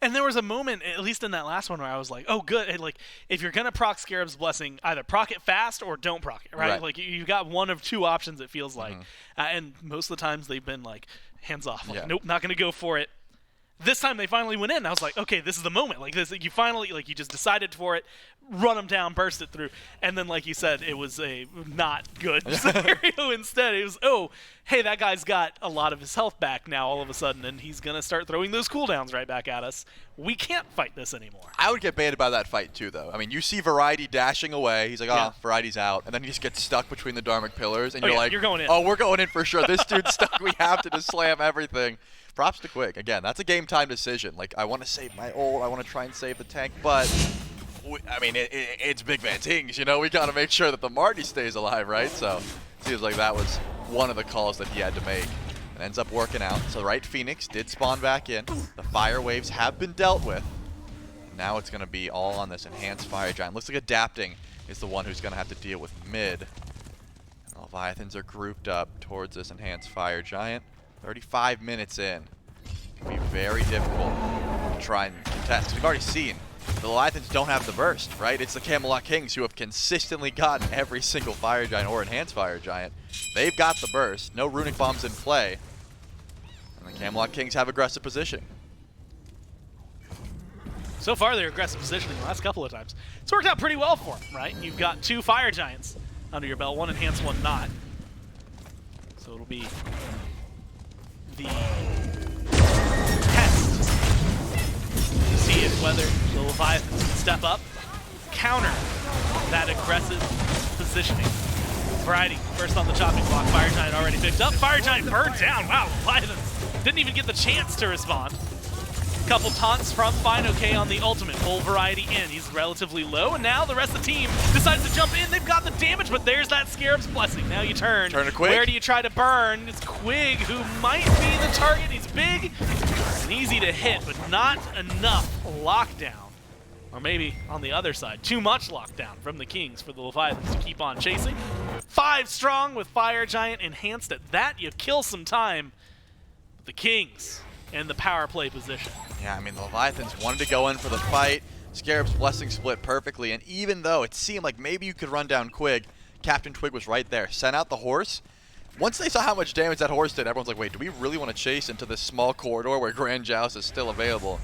And there was a moment, at least in that last one, where I was like, oh, good. And like, if you're going to proc Scarab's Blessing, either proc it fast or don't proc it, right? Like, you've got one of 2 options, it feels like. And most of the times they've been like, hands off. Like, nope, not going to go for it. This time they finally went in. And I was like, okay, this is the moment. Like, this, you finally, like, you just decided for it, run them down, burst it through. And then, like you said, it was a not good scenario instead. It was, oh, hey, that guy's got a lot of his health back now all of a sudden, and he's going to start throwing those cooldowns right back at us. We can't fight this anymore. I would get baited by that fight too, though. I mean, you see Variety dashing away. He's like, oh, Variety's out. And then he just gets stuck between the Dharmic pillars. And you're like, you're going in. Oh, we're going in for sure. This dude's stuck. We have to just slam everything. Props to Quig. Again, that's a game time decision. Like, I want to save my ult. I want to try and save the tank. But, I mean, it's Big Van Tings. You know, we got to make sure that the Marty stays alive, right? So, it seems like that was one of the calls that he had to make. And ends up working out. So, Right Phoenix did spawn back in. The fire waves have been dealt with. Now it's going to be all on this Enhanced Fire Giant. Looks like Adapting is the one who's going to have to deal with mid. And the Leviathans are grouped up towards this Enhanced Fire Giant. 35 minutes in. It can be very difficult to try and contest. We've already seen the Leviathans don't have the burst, right? It's the Camelot Kings who have consistently gotten every single Fire Giant or Enhanced Fire Giant. They've got the burst. No Runic Bombs in play. And the Camelot Kings have aggressive positioning. So far, their aggressive positioning the last couple of times, it's worked out pretty well for them, right? You've got 2 Fire Giants under your belt, 1 enhanced, 1 not. So it'll be the test to see if whether the Leviathans can step up, counter that aggressive positioning. Variety, first on the chopping block. Fire Giant already picked up. Fire Giant burned down. Wow, Leviathans didn't even get the chance to respond. Couple taunts from Fine OK on the ultimate. Pull Variety in. He's relatively low, and now the rest of the team decides to jump in. They've got the damage, but there's that Scarab's Blessing. Now you turn. Turn to Quig. Where do you try to burn? It's Quig who might be the target. He's big and easy to hit, but not enough lockdown. Or maybe on the other side, too much lockdown from the Kings for the Leviathans to keep on chasing. 5 strong with Fire Giant enhanced at that. You kill some time. But the Kings in the power play position. Yeah, I mean, the Leviathans wanted to go in for the fight. Scarab's Blessing split perfectly, and even though it seemed like maybe you could run down Quig, Captain Twig was right there. Sent out the horse. Once they saw how much damage that horse did, everyone's like, wait, do we really want to chase into this small corridor where Grand Joust is still available?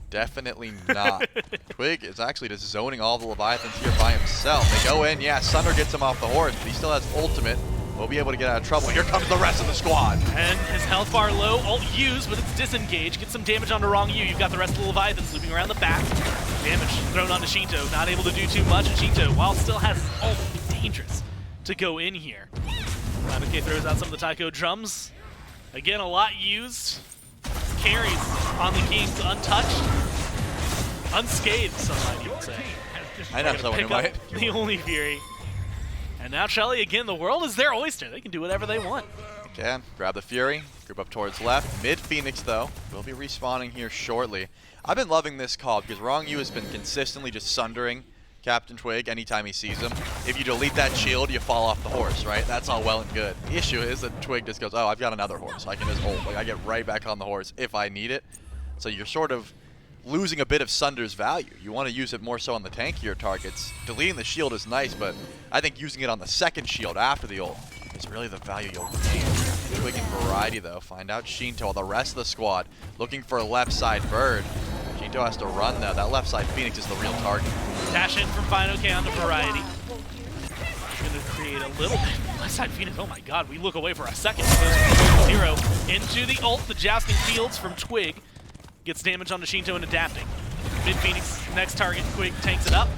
Definitely not. Twig is actually just zoning all the Leviathans here by himself. They go in, yeah, Sunder gets him off the horse, but he still has ultimate. Will be able to get out of trouble. Here comes the rest of the squad. And his health bar low, ult used, but it's disengaged. Get some damage onto Wrong U. You've got the rest of the Leviathans looping around the back. Damage thrown onto Shinto, not able to do too much. And Shinto, while still has his ult, dangerous to go in here. K throws out some of the taiko drums. Again, a lot used. Carries on the Kings untouched. Unscathed, some might even say. I know someone who might. The only Fury. And now Shelly, again, the world is their oyster. They can do whatever they want. Can grab the Fury, group up towards left. Mid Phoenix, though, will be respawning here shortly. I've been loving this call because Wrong U has been consistently just sundering Captain Twig anytime he sees him. If you delete that shield, you fall off the horse, right? That's all well and good. The issue is that Twig just goes, oh, I've got another horse. I can just ult. Like, I get right back on the horse if I need it. So you're sort of losing a bit of Sunder's value. You want to use it more so on the tankier targets. Deleting the shield is nice, but I think using it on the second shield after the ult is really the value you'll gain. Twig and Variety, though, find out Shinto, while the rest of the squad looking for a left side bird. Shinto has to run, though. That left side Phoenix is the real target. Dash in from K onto Variety. Going to create a little bit. Left side Phoenix, oh my god, we look away for a second. 0 into the ult, the jousting fields from Twig. Gets damage onto Shinto and adapting. Mid Phoenix, next target, Quig tanks it up.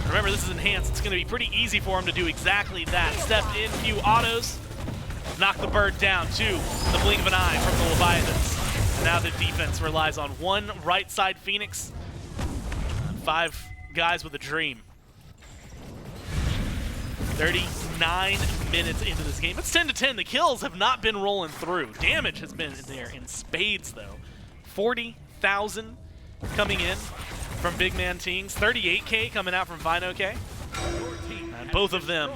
Remember, this is enhanced. It's going to be pretty easy for him to do exactly that. Step in, few autos, knock the bird down. 2, the blink of an eye from the Leviathans. And now the defense relies on 1 right side Phoenix, 5 guys with a dream. 39 minutes into this game. It's 10-10. The kills have not been rolling through. Damage has been there in spades, though. 40,000 coming in from Big Man Teams. 38K coming out from K. And both of them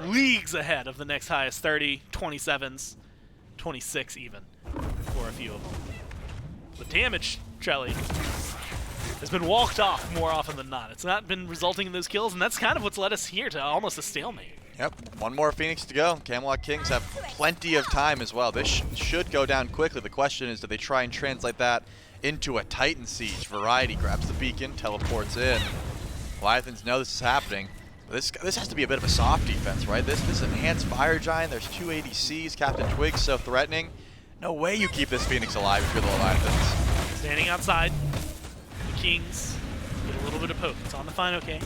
leagues ahead of the next highest. 30, 27s, 26 even for a few of them. The damage, Trelly, has been walked off more often than not. It's not been resulting in those kills, and that's kind of what's led us here to almost a stalemate. Yep, 1 more Phoenix to go. Camelot Kings have plenty of time as well. This should go down quickly. The question is, do they try and translate that into a Titan Siege? Variety grabs the beacon, teleports in. Leviathans know this is happening. This has to be a bit of a soft defense, right? This enhanced Fire Giant, there's 2 ADCs, Captain Twig's so threatening. No way you keep this Phoenix alive if you're the Leviathans. Standing outside, the Kings get a little bit of poke. It's on the K.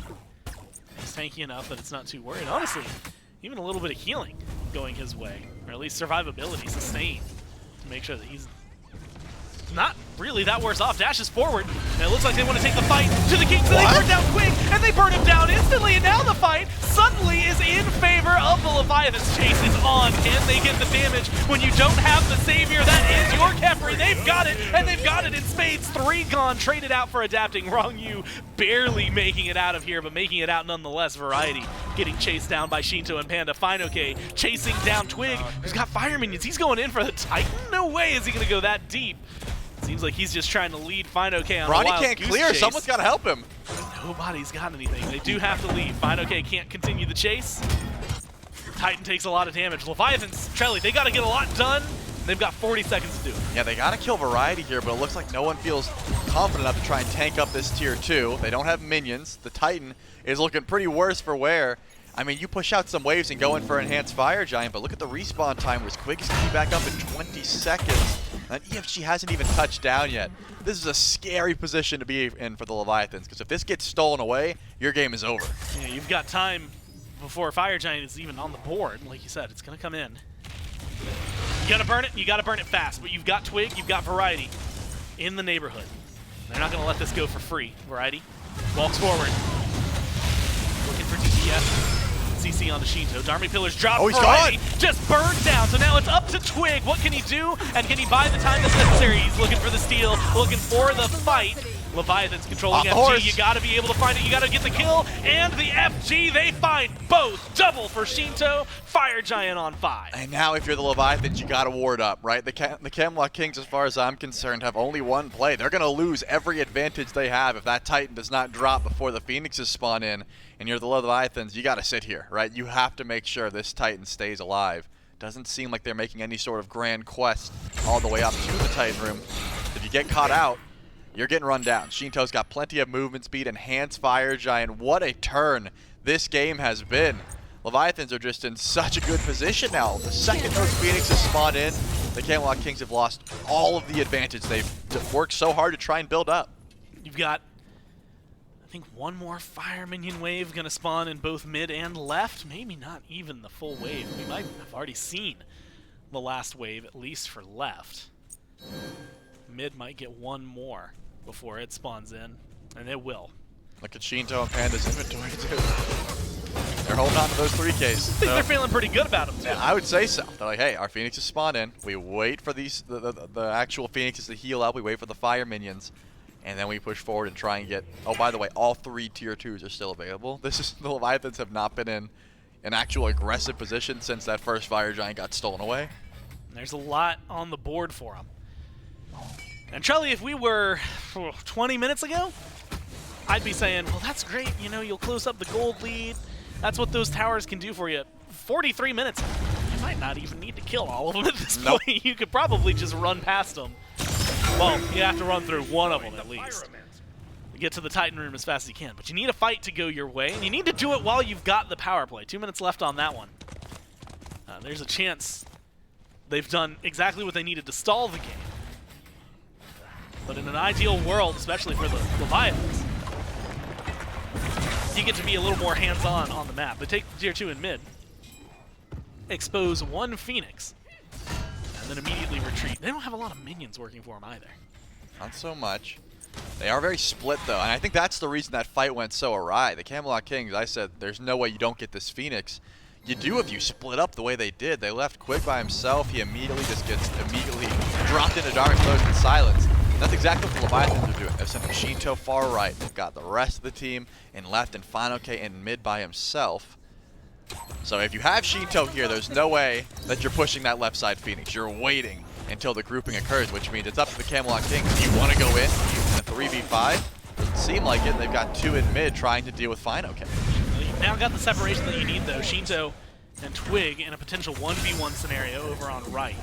He's tanky enough that it's not too worried. Honestly, even a little bit of healing going his way, or at least survivability, sustain, to make sure that he's not really that worse off. Dashes forward, and it looks like they want to take the fight to the Kings, and they burn down Quick, and they burn him down instantly, and now the fight suddenly is in favor of the Leviathans. Chase is on. Can they get the damage when you don't have the savior? That is your Kefri. They've got it, and they've got it in spades. 3 gone, traded out for adapting. Wrong U barely making it out of here, but making it out nonetheless. Variety getting chased down by Shinto and Panda. K chasing down Twig, who's got fire minions. He's going in for the Titan. No way is he going to go that deep. Seems like he's just trying to lead K on Ronnie a wild can't goose clear. chase. Someone's got to help him. Nobody's got anything. They do have to leave. K can't continue the chase. Titan takes a lot of damage. Leviathans, Trelly, they got to get a lot done. They've got 40 seconds to do it. Yeah, they got to kill Variety here, but it looks like no one feels confident enough to try and tank up this tier 2. They don't have minions. The Titan is looking pretty worse for wear. I mean, you push out some waves and go in for Enhanced Fire Giant, but look at the respawn time where Quig is going to be back up in 20 seconds. And EFG hasn't even touched down yet. This is a scary position to be in for the Leviathans, because if this gets stolen away, your game is over. Yeah, you've got time before Fire Giant is even on the board. Like you said, it's going to come in. You got to burn it, and you got to burn it fast. But you've got Twig, you've got Variety in the neighborhood. They're not going to let this go for free. Variety walks forward. Looking for DPS. CC on the Shinto. Dharma Pillars drop. Oh, he's Variety gone! just burned down. So now it's up to Twig. What can he do? And can he buy the time that's necessary? He's looking for the steal, looking for the fight. Leviathans controlling Off the FG. horse. You got to be able to find it. You got to get the kill. And the FG, they find both. Double for Shinto. Fire Giant on 5. And now if you're the Leviathans, you got to ward up, right? The Camelot Kings, as far as I'm concerned, have only one play. They're going to lose every advantage they have if that Titan does not drop before the Phoenixes spawn in. And you're the Leviathans, you got to sit here, right? You have to make sure this Titan stays alive. Doesn't seem like they're making any sort of grand quest all the way up to the Titan room. If you get caught out, you're getting run down. Shinto's got plenty of movement speed, enhanced Fire Giant. What a turn this game has been. Leviathans are just in such a good position now. The second those Phoenixes spawn in, the Camelot Kings have lost all of the advantage they've worked so hard to try and build up. You've got, I think, one more Fire Minion wave going to spawn in both mid and left. Maybe not even the full wave. We might have already seen the last wave, at least for left. Mid might get one more before it spawns in, and it will. Look at Shinto and Panda's inventory, too. They're holding on to those 3Ks. I think they're feeling pretty good about them, too. Yeah, I would say so. They're like, hey, our Phoenixes spawn in. We wait for these the actual Phoenixes to heal up. We wait for the Fire Minions. And then we push forward and try and get... Oh, by the way, all 3 Tier 2s are still available. The Leviathans have not been in an actual aggressive position since that first Fire Giant got stolen away. There's a lot on the board for them. And Charlie, if we were 20 minutes ago, I'd be saying, well, that's great. You know, you'll close up the gold lead. That's what those towers can do for you. 43 minutes, you might not even need to kill all of them at this point. You could probably just run past them. Well, you have to run through one of them at least. Get to the Titan room as fast as you can. But you need a fight to go your way, and you need to do it while you've got the power play. 2 minutes left on that one. There's a chance they've done exactly what they needed to stall the game. But in an ideal world, especially for the Leviathans, you get to be a little more hands-on on the map. They take Tier 2 in mid, expose one Phoenix, and then immediately retreat. They don't have a lot of minions working for them either. Not so much. They are very split, though, and I think that's the reason that fight went so awry. The Camelot Kings, I said, there's no way you don't get this Phoenix. You do if you split up the way they did. They left Quig by himself. He immediately just gets dropped into Dark Close and silence. That's exactly what the Leviathans are doing. They're sending Shinto far right. They've got the rest of the team in left and Final K in mid by himself. So if you have Shinto here, there's no way that you're pushing that left side Phoenix. You're waiting until the grouping occurs, which means it's up to the Camelot Kings. Do you want to go in a 3v5? Doesn't seem like it. They've got 2 in mid trying to deal with Final K. Well, you've now got the separation that you need, though. Shinto and Twig in a potential 1v1 scenario over on right.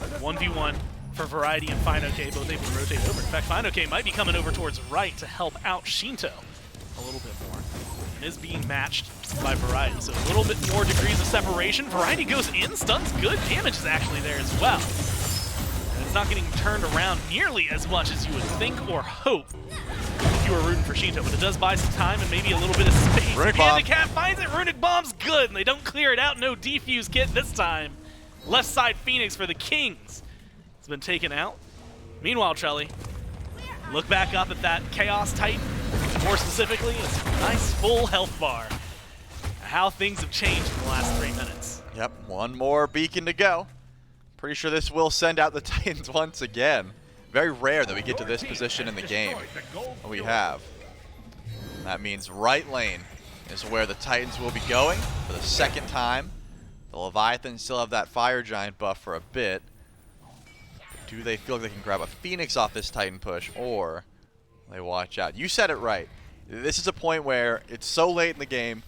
1v1 for Variety and Fino-K, both able to rotate over. In fact, Fino-K might be coming over towards right to help out Shinto a little bit more. And is being matched by Variety, so a little bit more degrees of separation. Variety goes in, stuns good, damage is actually there as well. And it's not getting turned around nearly as much as you would think or hope if you were rooting for Shinto, but it does buy some time and maybe a little bit of space. Runic Panda Bomb. Cat finds it, Runic Bomb's good, and they don't clear it out, no defuse kit this time. Left side Phoenix for the Kings. It's been taken out. Meanwhile, Trelly, look back up at that Chaos Titan. More specifically, it's a nice full health bar. How things have changed in the last 3 minutes. Yep, one more beacon to go. Pretty sure this will send out the Titans once again. Very rare that we get to this position in the game. We have. That means right lane is where the Titans will be going for the second time. The Leviathans still have that Fire Giant buff for a bit. Do they feel like they can grab a Phoenix off this Titan push, or they watch out? You said it right. This is a point where it's so late in the game,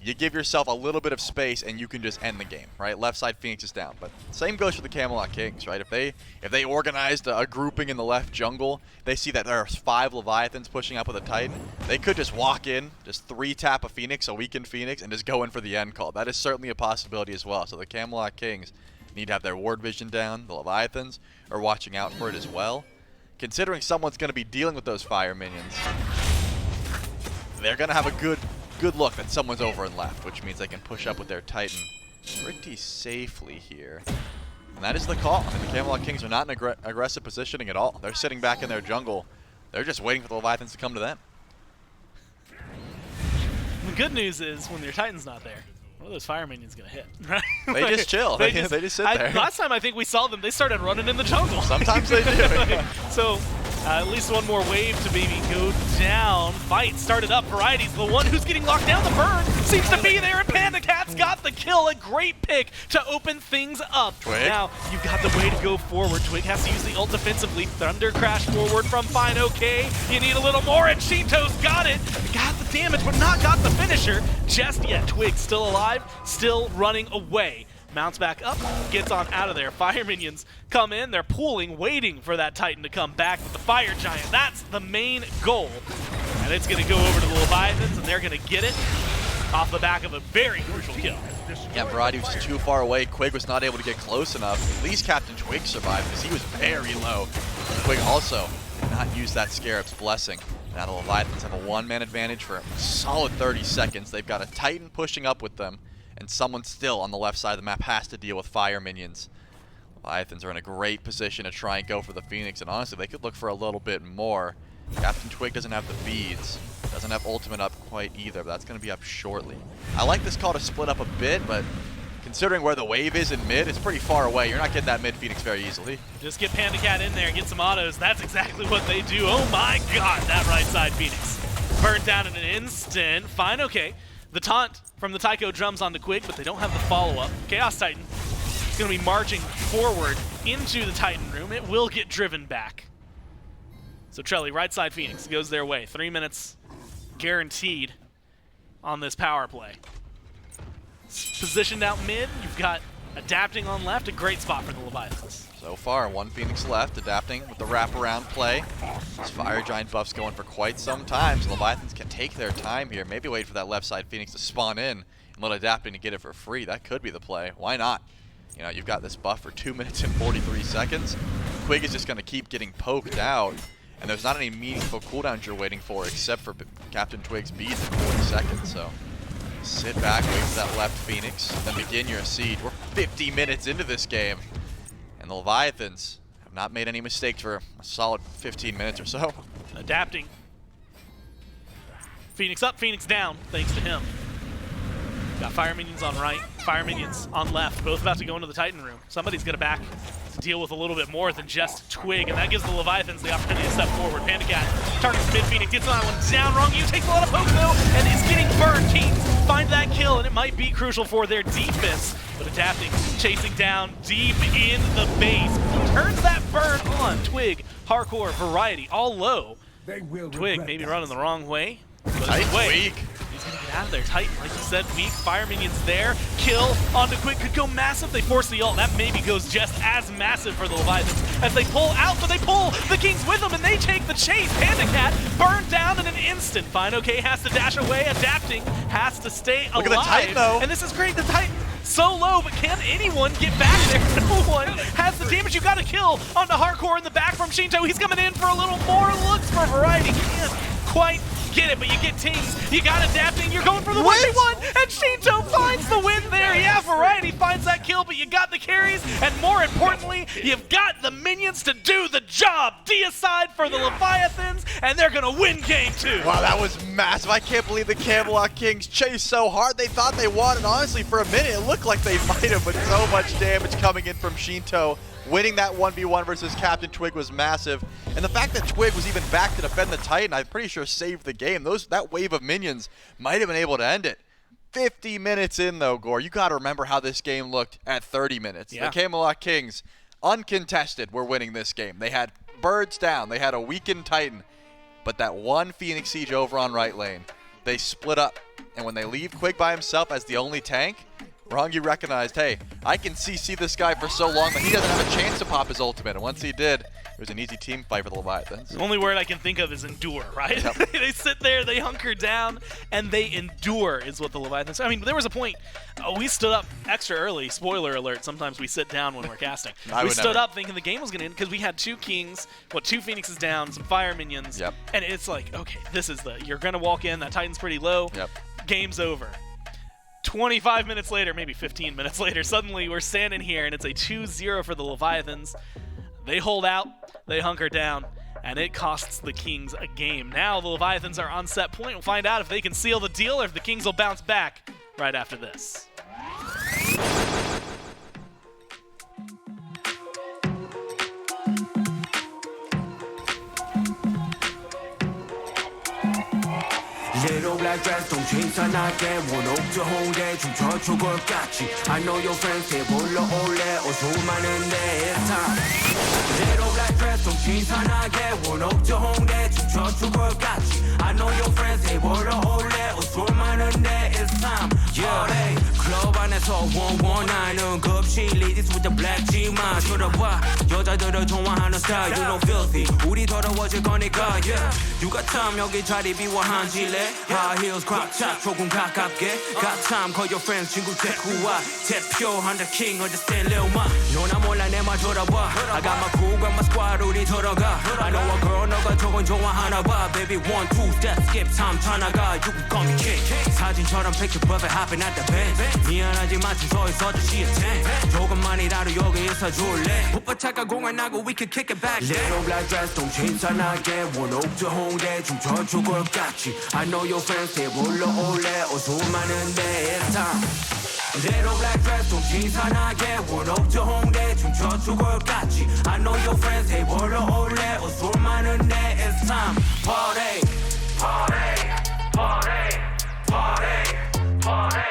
you give yourself a little bit of space and you can just end the game, right? Left side Phoenix is down, but same goes for the Camelot Kings, right? If they organized a grouping in the left jungle, they see that there are 5 Leviathans pushing up with a Titan, they could just walk in, just 3-tap a Phoenix, a weakened Phoenix, and just go in for the end call. That is certainly a possibility as well. So the Camelot Kings need to have their ward vision down. The Leviathans are watching out for it as well. Considering someone's going to be dealing with those fire minions, they're going to have a good look that someone's over and left, which means they can push up with their Titan pretty safely here. And that is the call. I mean, the Camelot Kings are not in aggressive positioning at all. They're sitting back in their jungle. They're just waiting for the Leviathans to come to them. The good news is when your Titan's not there, one of those fire minions going to hit, right? They just chill. They just sit there. Last time I think we saw them, they started running in the jungle. Sometimes they do. So At least one more wave to maybe go down. Fight started up. Variety's the one who's getting locked down. The burn seems to be there, and Panda Cat's got the kill. A great pick to open things up. Twig. Now, you've got the way to go forward. Twig has to use the ult defensively. Thunder Crash forward from Fine OK. You need a little more, and Shinto's got it. Got the damage, but not got the finisher just yet. Twig still alive, still running away. Mounts back up, gets on out of there. Fire minions come in, they're pooling, waiting for that Titan to come back with the Fire Giant. That's the main goal. And it's going to go over to the Leviathans, and they're going to get it off the back of a very crucial kill. Yeah, Variety was just too far away. Quig was not able to get close enough. At least Captain Twig survived because he was very low. Quig also did not use that Scarab's Blessing. Now the Leviathans have a one-man advantage for a solid 30 seconds. They've got a Titan pushing up with them, and someone still on the left side of the map has to deal with fire minions. Leviathans are in a great position to try and go for the Phoenix, and honestly, they could look for a little bit more. Captain Twig doesn't have the beads, doesn't have ultimate up quite either, but that's going to be up shortly. I like this call to split up a bit, but considering where the wave is in mid, it's pretty far away. You're not getting that mid Phoenix very easily. Just get Panda Cat in there and get some autos. That's exactly what they do. Oh my god, that right side Phoenix. Burned down in an instant. Fine, okay. The taunt from the Taiko drums on the Quig, but they don't have the follow-up. Chaos Titan is going to be marching forward into the Titan room. It will get driven back. So Trelly, right side Phoenix, goes their way. 3 minutes guaranteed on this power play. Positioned out mid, you've got adapting on left, a great spot for the Leviathans. So far, one Phoenix left, adapting with the wraparound play. This Fire Giant buff's going for quite some time, so Leviathans can take their time here. Maybe wait for that left side Phoenix to spawn in and let adapting to get it for free. That could be the play. Why not? You know, you've got this buff for 2 minutes and 43 seconds. Quig is just going to keep getting poked out, and there's not any meaningful cooldowns you're waiting for except for Captain Twig's beads in 40 seconds, so sit back, wait for that left Phoenix, then begin your siege. We're 50 minutes into this game, and the Leviathans have not made any mistakes for a solid 15 minutes or so. Adapting. Phoenix up, Phoenix down, thanks to him. Got Fire Minions on right, Fire Minions on left, both about to go into the Titan room. Somebody's going to back to deal with a little bit more than just Twig, and that gives the Leviathans the opportunity to step forward. Panda Cat targets mid, Phoenix gets on that one down. Wrong, you takes a lot of poke though, and is getting burned. Kings find that kill, and it might be crucial for their defense, but adapting, chasing down deep in the base. Turns that burn on. Twig, Hardcore, Variety, all low. Twig maybe running the wrong way. Titan's weak. He's going to get out of there. Titan, like you said, weak. Fire Minions there. Kill onto Quig could go massive. They force the ult. That maybe goes just as massive for the Leviathans as they pull out, but they pull the Kings with them, and they take the chase. Panda Cat burned down in an instant. Fine, okay, has to dash away. Adapting, has to stay alive. Look at the Titan, though. And this is great. The Titan so low, but can anyone get back there? No one has the damage. You got to kill onto Hardcore in the back from Shinto. He's coming in for a little more. Looks for Variety. Can't quite get it, but you get Tings. You got Adapting. You're going for the 1v1, and Shinto finds the win there. Yeah, Variety finds that kill, but you got the carries, and more importantly, you've got the minions to do the job. Deicide for the Leviathans, and they're going to win game 2. Wow, that was massive. I can't believe the Camelot Kings chased so hard. They thought they won, and honestly, for a minute, it looked like they might have, but so much damage coming in from Shinto. Winning that 1v1 versus Captain Twig was massive. And the fact that Twig was even back to defend the Titan, I'm pretty sure saved the game. That wave of minions might have been able to end it. 50 minutes in, though, Gore. You got to remember how this game looked at 30 minutes. Yeah. The Camelot Kings, uncontested, were winning this game. They had birds down. They had a weakened Titan. But that one Phoenix Siege over on right lane, they split up. And when they leave Quig by himself as the only tank, Wrong, you recognized, hey, I can CC this guy for so long that he doesn't have a chance to pop his ultimate. And once he did, it was an easy team fight for the Leviathans. The only word I can think of is endure, right? Yep. They sit there, they hunker down, and they endure is what the Leviathans... I mean, there was a point, we stood up extra early. Spoiler alert, sometimes we sit down when we're casting. We stood up thinking the game was going to end because we had 2 Kings, 2 Phoenixes down, some Fire Minions. Yep. And it's like, okay, this is you're going to walk in, that Titan's pretty low, Yep. Game's over. 25 minutes later, maybe 15 minutes later, suddenly we're standing here and it's a 2-0 for the Leviathans. They hold out, they hunker down, and it costs the Kings a game. Now the Leviathans are on set point. We'll find out if they can seal the deal or if the Kings will bounce back right after this. Little black dress don't change 편하게 원옥저 홍대 춤춰줄 것 같지 I know your friends 대 불러올래 어서 많은데 it's time Little black dress don't change 편하게 원옥저 홍대 춤춰줄 것 같지 I know your friends 대 불러올래 어서 많은데 it's time Yeah 클럽 안에서 119은 급식 ladies with the black G만 들어봐 여자들을 좋아하는 style You know filthy 우리 더러워질 거니까 yeah You got time 여기 자리 비워한 질래 High heels crop top 조금 가깝게 Got time call your friends 친구 데리고 와 대표한 the king of the stand Lil Ma 너나 몰라 내 말 들어봐 I got my crew got my squad 우리 들어가 I know a girl 너가 저건 좋아하나 봐 Baby 1, 2 step skip time 찾아가 You can call me king 사진처럼 picture perfect hopping at the bend 미안하지만 좀 서 있어도 she a 10 조금만이라도 여기 있어줄래 오빠 착각 공연하고 we can kick it back Little black dress 좀 신선하게 원옥저 홍대 춤춰줄 것 같지 I know your friends 대 불러올래 어서 많은데 it's time Little black dress 좀 신선하게 원옥저 홍대 춤춰줄 것 같지 I know your friends 대 불러올래 어서 많은데 it's time Party Party Party Party Party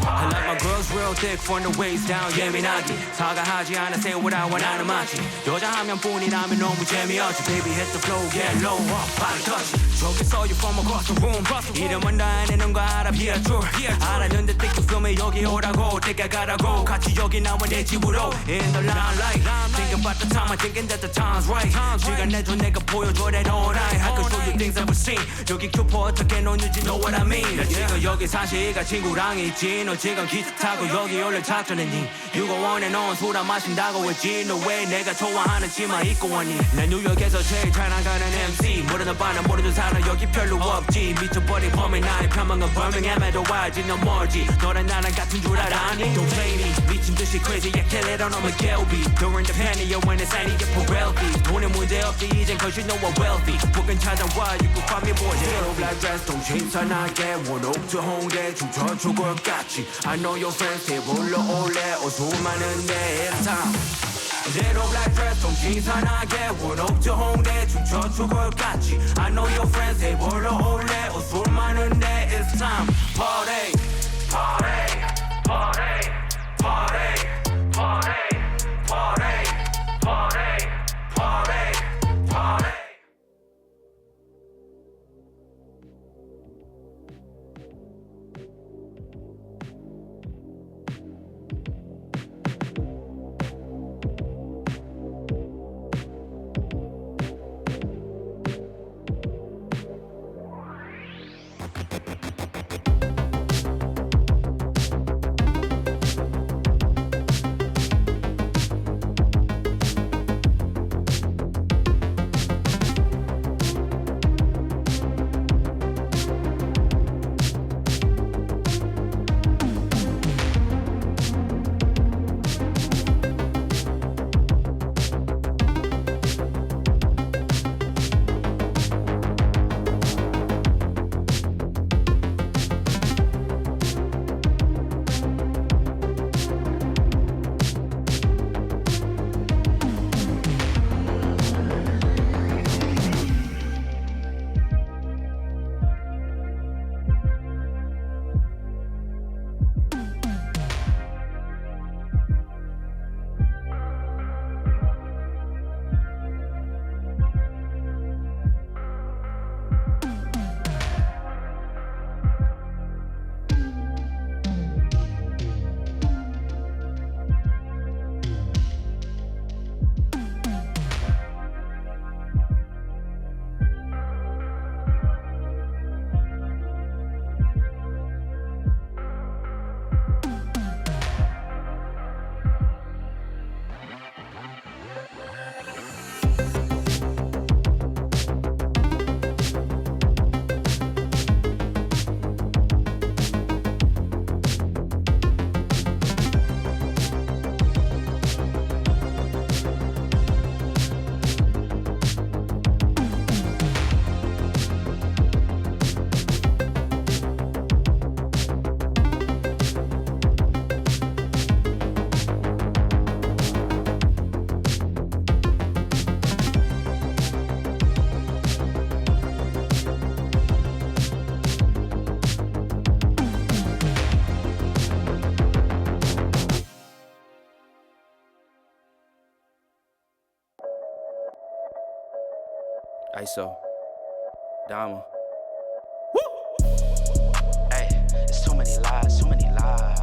I like my girls real thick from the waist down 예민하게 사과하지 않아 say what I want 하는 맛이 여자 한 명뿐이라면 너무 재미없지 Baby hit the flow get low up body touch 저기 saw you from across the room 이름은 다 아는 거 알아 Pia Tour 알았는데 think you feel me 여기 오라고 때가 가라고 같이 여기 나와 내 집으로 In the limelight Think about the time I'm thinking that the time's right 시간 내줘 내가 보여줘 that all night I can show you things I've seen 여기 큐퍼 어떻게 놓는지 know what I mean 나 지금 여기 사실가 친구랑 있지 너 지금 기차 타고 여기 올래 작전했니 You go on and on 술 안 마신다고 했지 너 왜 내가 좋아하는 치마 입고 왔니 난 뉴욕에서 제일 잘 나가는 MC 모르는 바는 모르는 사람 여기 별로 없지 미쳐버린 범인 나의 편망은 Birmingham에도 와야지 너 멀지 너랑 나랑 같은 줄 알아니 Don't play me 미친 듯이 crazy yeah kill it on my Kelby During the panty when it's I need get for wealthy 돈에 문제 없지 이젠 cause you know I'm wealthy 북은 찾아와 you can find me boy Little black dress 좀 신선하게 원옥저 홍대 춤춰줄 것 같지 I know your friends 대 불러올래 어서 많은데 it's time Little black dress 좀 신선하게 원옥저 홍대 춤춰줄 것 같지 I know your friends 대 불러올래 어서 많은데 it's time Party Party Party Party Party Party Party Party Party ISO. Dama. Hey, it's too many lies, too many lies.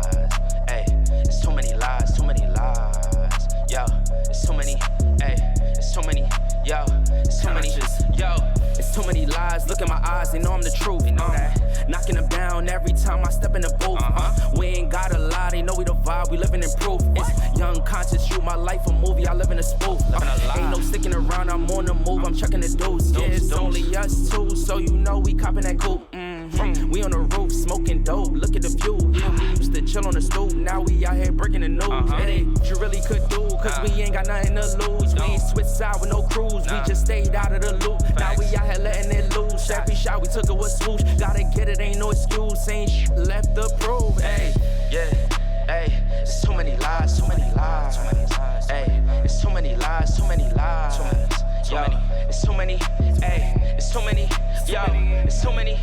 Hey, it's too many lies, too many lies. Yo, it's too many. Hey, it's too many. Yo, it's too many. Yo, it's too many lies. Look in my eyes, they know I'm the truth. They know that. Knocking them down every time I step in the booth. We ain't gotta lie, they know we the vibe, we living in proof. It's young, conscious, shoot my life a movie, I live in a spoof. Ain't no sticking around, I'm on the move, I'm checking the dudes. Yeah, it's only us two, so you know we copping that coupe. We on the roof, smoking dope, look at the view. Yeah, we used to chill on the stoop, now we out here breaking the news. It ain't what you really could do, cause we ain't got nothing to lose. We ain't switched side with no cruise, we just stayed out of the loop. Now we out here letting it loose, every shot we took it was swoosh. Gotta get it, ain't no excuse, ain't left to prove. Hey, yeah, hey, it's too many lies, too many lies. Hey, it's too many lies, too many lies. Yo, it's too many, hey, it's too many, yo, it's too many.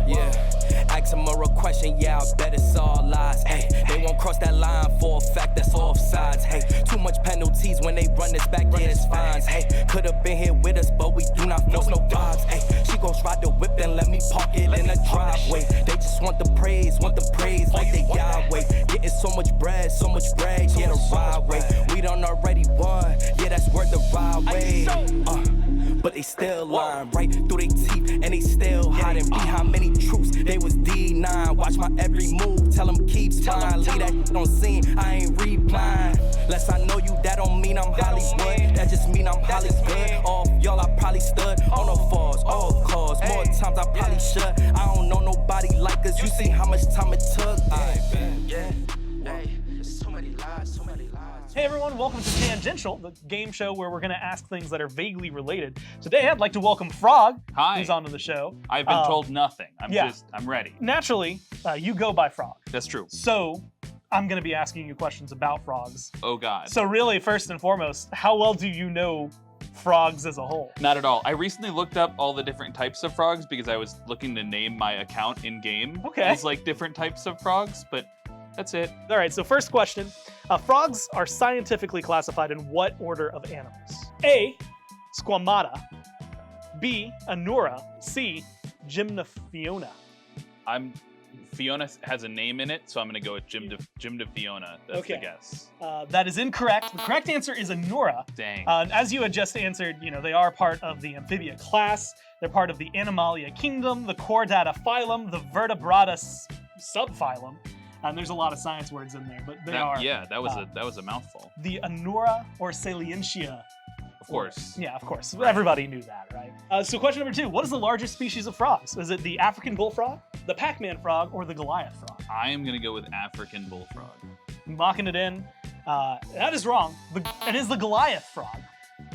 Yeah, ask them a real question, yeah, I bet it's all lies. Hey, they won't cross that line for a fact that's offsides. Hey, too much penalties when they run this back, yeah, it's fines. Hey, could've been here with us, but we do not force no vibes. Hey, she gon' ride the whip and let me park it in the driveway. They just want the praise like they Yahweh. Getting so much bread, yeah, the ride way. We done already won, yeah, that's worth the ride way. But they still lying right through their teeth, and they still hiding behind many truths. They was D9, watch my every move, tell them keep trying. Leave that shit on scene, I ain't replying. Less I know you, that don't mean I'm Hollywood. That just mean I'm Hollywood. All y'all, I probably stood on no falls, all cause. More times I probably should. I don't know nobody like us. You see how much time it took. Yeah, hey, it's too many lies, too many lies. Hey everyone, welcome to Tangential, the game show where we're going to ask things that are vaguely related. Today I'd like to welcome Frog, Hi. who's onto the show. I've been told nothing. I'm ready. Naturally, you go by Frog. That's true. So I'm going to be asking you questions about frogs. Oh God. So really, first and foremost, how well do you know frogs as a whole? Not at all. I recently looked up all the different types of frogs because I was looking to name my account in game. Okay. As like different types of frogs, but that's it. All right, so first question. Frogs are scientifically classified in what order of animals? A, Squamata. B, Anura. C, Gymnophiona. Fiona has a name in it, so I'm gonna go with Gymnophiona. That's the guess. That is incorrect. The correct answer is Anura. Dang. As you had just answered, they are part of the Amphibia class. They're part of the Animalia kingdom, the Chordata phylum, the Vertebrata subphylum. There's a lot of science words in there, but they are. Yeah, that was a mouthful. The Anura or Salientia. Of course. Yeah, of course. Everybody knew that, right? So question number 2. What is the largest species of frogs? Is it the African bullfrog, the Pac-Man frog, or the Goliath frog? I am gonna go with African bullfrog. Locking it in. That is wrong. It is the Goliath frog.